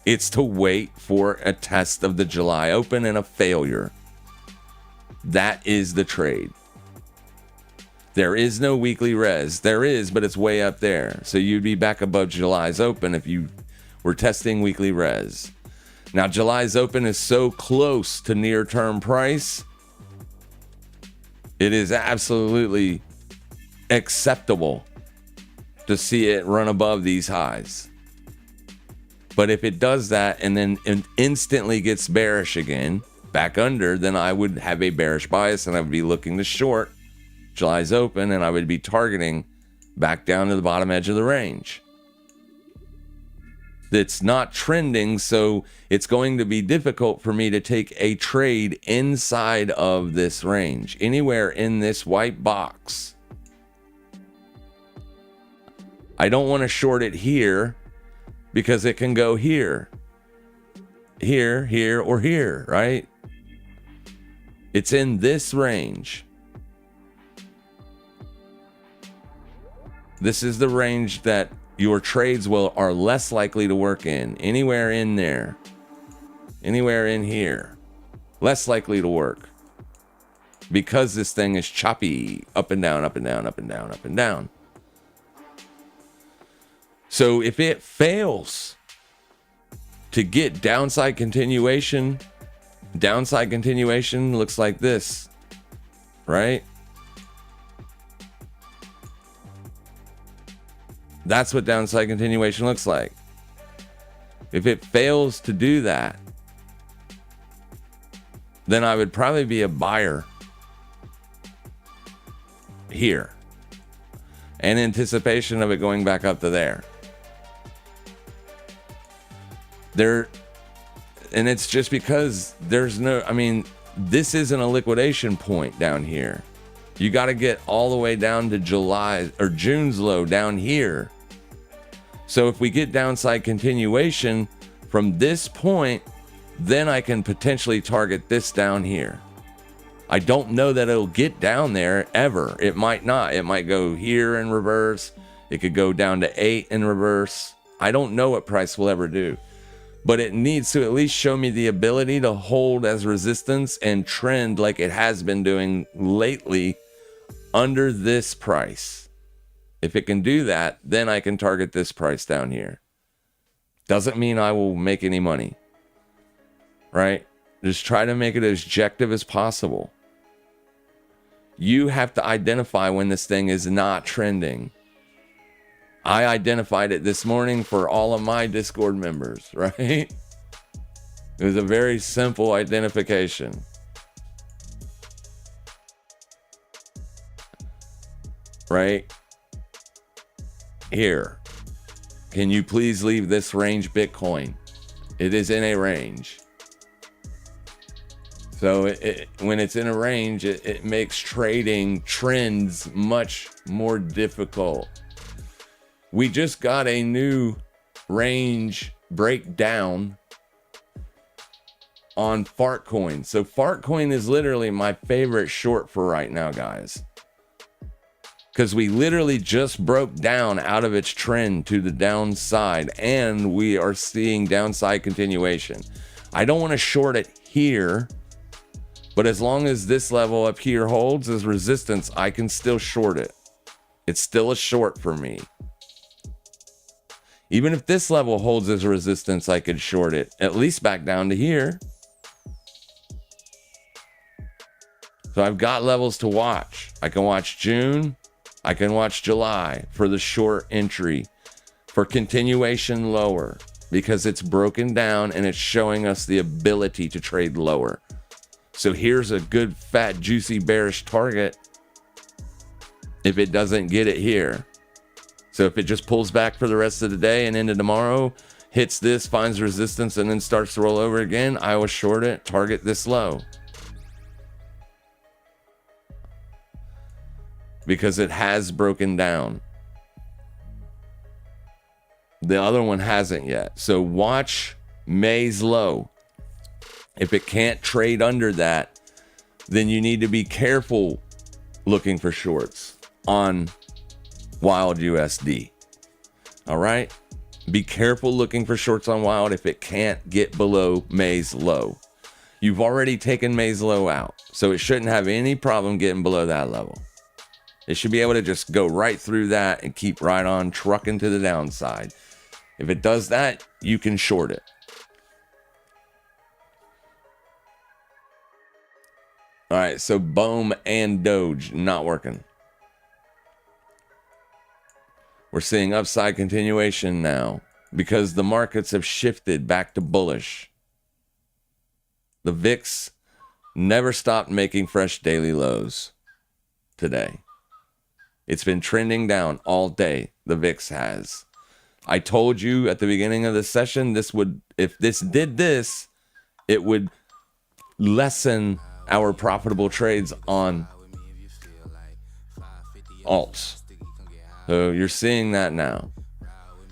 It's to wait for a test of the July open and a failure. That is the trade. There is no weekly res. There is, but it's way up there. So you'd be back above July's open if you were testing weekly res. Now, July's open is so close to near-term price, it is absolutely acceptable to see it run above these highs. But if it does that and then instantly gets bearish again, back under, then I would have a bearish bias and I would be looking to short July's open and I would be targeting back down to the bottom edge of the range. It's not trending, so it's going to be difficult for me to take a trade inside of this range. Anywhere in this white box, I don't want to short it here because it can go here, or here, right? It's in this range. This is the range that your trades are less likely to work in. Anywhere in there. Anywhere in here. Less likely to work. Because this thing is choppy. Up and down, up and down, up and down, up and down. So if it fails to get downside continuation looks like this, right? That's what downside continuation looks like. If it fails to do that, then I would probably be a buyer here in anticipation of it going back up to there. And it's just because there's no, I mean, this isn't a liquidation point down here. You got to get all the way down to July or June's low down here. So if we get downside continuation from this point, then I can potentially target this down here. I don't know that it'll get down there ever. It might not. It might go here in reverse. It could go down to 8 in reverse. I don't know what price will ever do. But it needs to at least show me the ability to hold as resistance and trend like it has been doing lately under this price. If it can do that, then I can target this price down here. Doesn't mean I will make any money, right? Just try to make it as objective as possible. You have to identify when this thing is not trending. I identified it this morning for all of my Discord members, right? It was a very simple identification. Right? Here. Can you please leave this range Bitcoin? It is in a range. So when it's in a range, it makes trading trends much more difficult. We just got a new range breakdown on Fartcoin. So Fartcoin is literally my favorite short for right now, guys. Because we literally just broke down out of its trend to the downside, and we are seeing downside continuation. I don't want to short it here, but as long as this level up here holds as resistance, I can still short it. It's still a short for me. Even if this level holds as resistance, I could short it, at least back down to here. So I've got levels to watch. I can watch June. I can watch July for the short entry, for continuation lower, because it's broken down and it's showing us the ability to trade lower. So here's a good, fat, juicy, bearish target if it doesn't get it here. So if it just pulls back for the rest of the day and into tomorrow, hits this, finds resistance, and then starts to roll over again, I will short it, target this low. Because it has broken down. The other one hasn't yet. So watch May's low. If it can't trade under that, then you need to be careful looking for shorts on Wild USD. All right? Be careful looking for shorts on Wild if it can't get below May's low. You've already taken May's low out, so it shouldn't have any problem getting below that level. It should be able to just go right through that and keep right on trucking to the downside. If it does that, you can short it. All right, so BOEM and Doge not working. We're seeing upside continuation now because the markets have shifted back to bullish. The VIX never stopped making fresh daily lows today. It's been trending down all day. The VIX has. I told you at the beginning of the session, if this did this, it would lessen our profitable trades on alts. So you're seeing that now.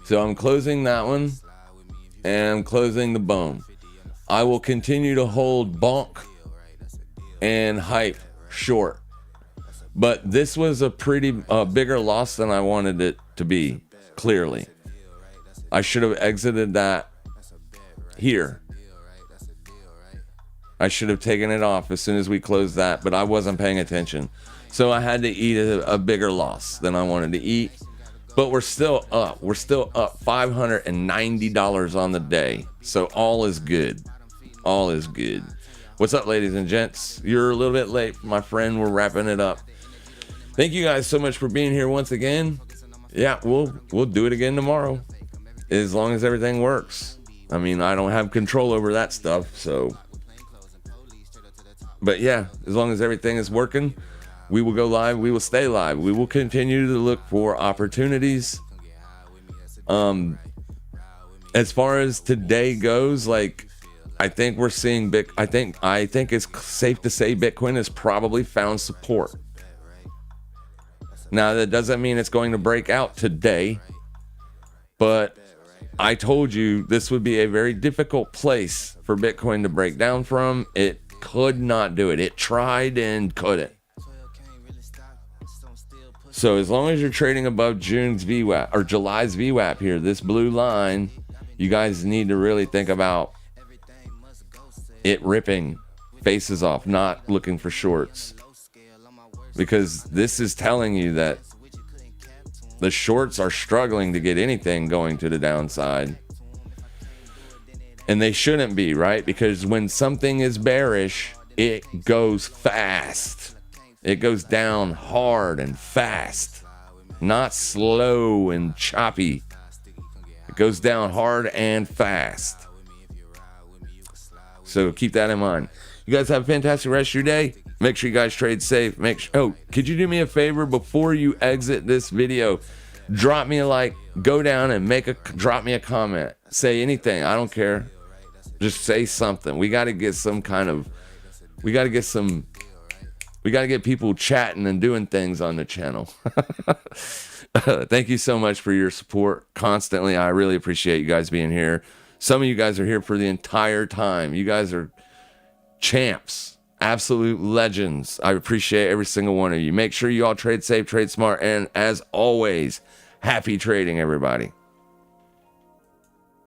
So I'm closing that one, and I'm closing the bone. I will continue to hold bonk and hype short. But this was a pretty bigger loss than I wanted it to be, clearly. I should have exited that here. I should have taken it off as soon as we closed that, but I wasn't paying attention. So I had to eat a bigger loss than I wanted to eat. But we're still up. We're still up $590 on the day. So all is good. All is good. What's up, ladies and gents? You're a little bit late, my friend. We're wrapping it up. Thank you guys so much for being here once again. Yeah, we'll do it again tomorrow, as long as everything works. I mean, I don't have control over that stuff, so. But yeah, as long as everything is working, we will go live. We will stay live. We will continue to look for opportunities. As far as today goes, like, I think we're seeing I think it's safe to say Bitcoin has probably found support. Now, that doesn't mean it's going to break out today, but I told you this would be a very difficult place for Bitcoin to break down from. It could not do it. It tried and couldn't. So as long as you're trading above June's VWAP or July's VWAP here, this blue line, you guys need to really think about it ripping faces off, not looking for shorts. Because this is telling you that the shorts are struggling to get anything going to the downside. And they shouldn't be, right? Because when something is bearish, it goes fast. It goes down hard and fast, not slow and choppy. It goes down hard and fast. So keep that in mind. You guys have a fantastic rest of your day. Make sure you guys trade safe. Could you do me a favor before you exit this video? Drop me a like, go down and drop me a comment. Say anything. I don't care. Just say something. We got to get people chatting and doing things on the channel. Thank you so much for your support constantly. I really appreciate you guys being here. Some of you guys are here for the entire time. You guys are champs. Absolute legends. I appreciate every single one of you. Make sure you all trade safe, trade smart, and as always, happy trading, everybody.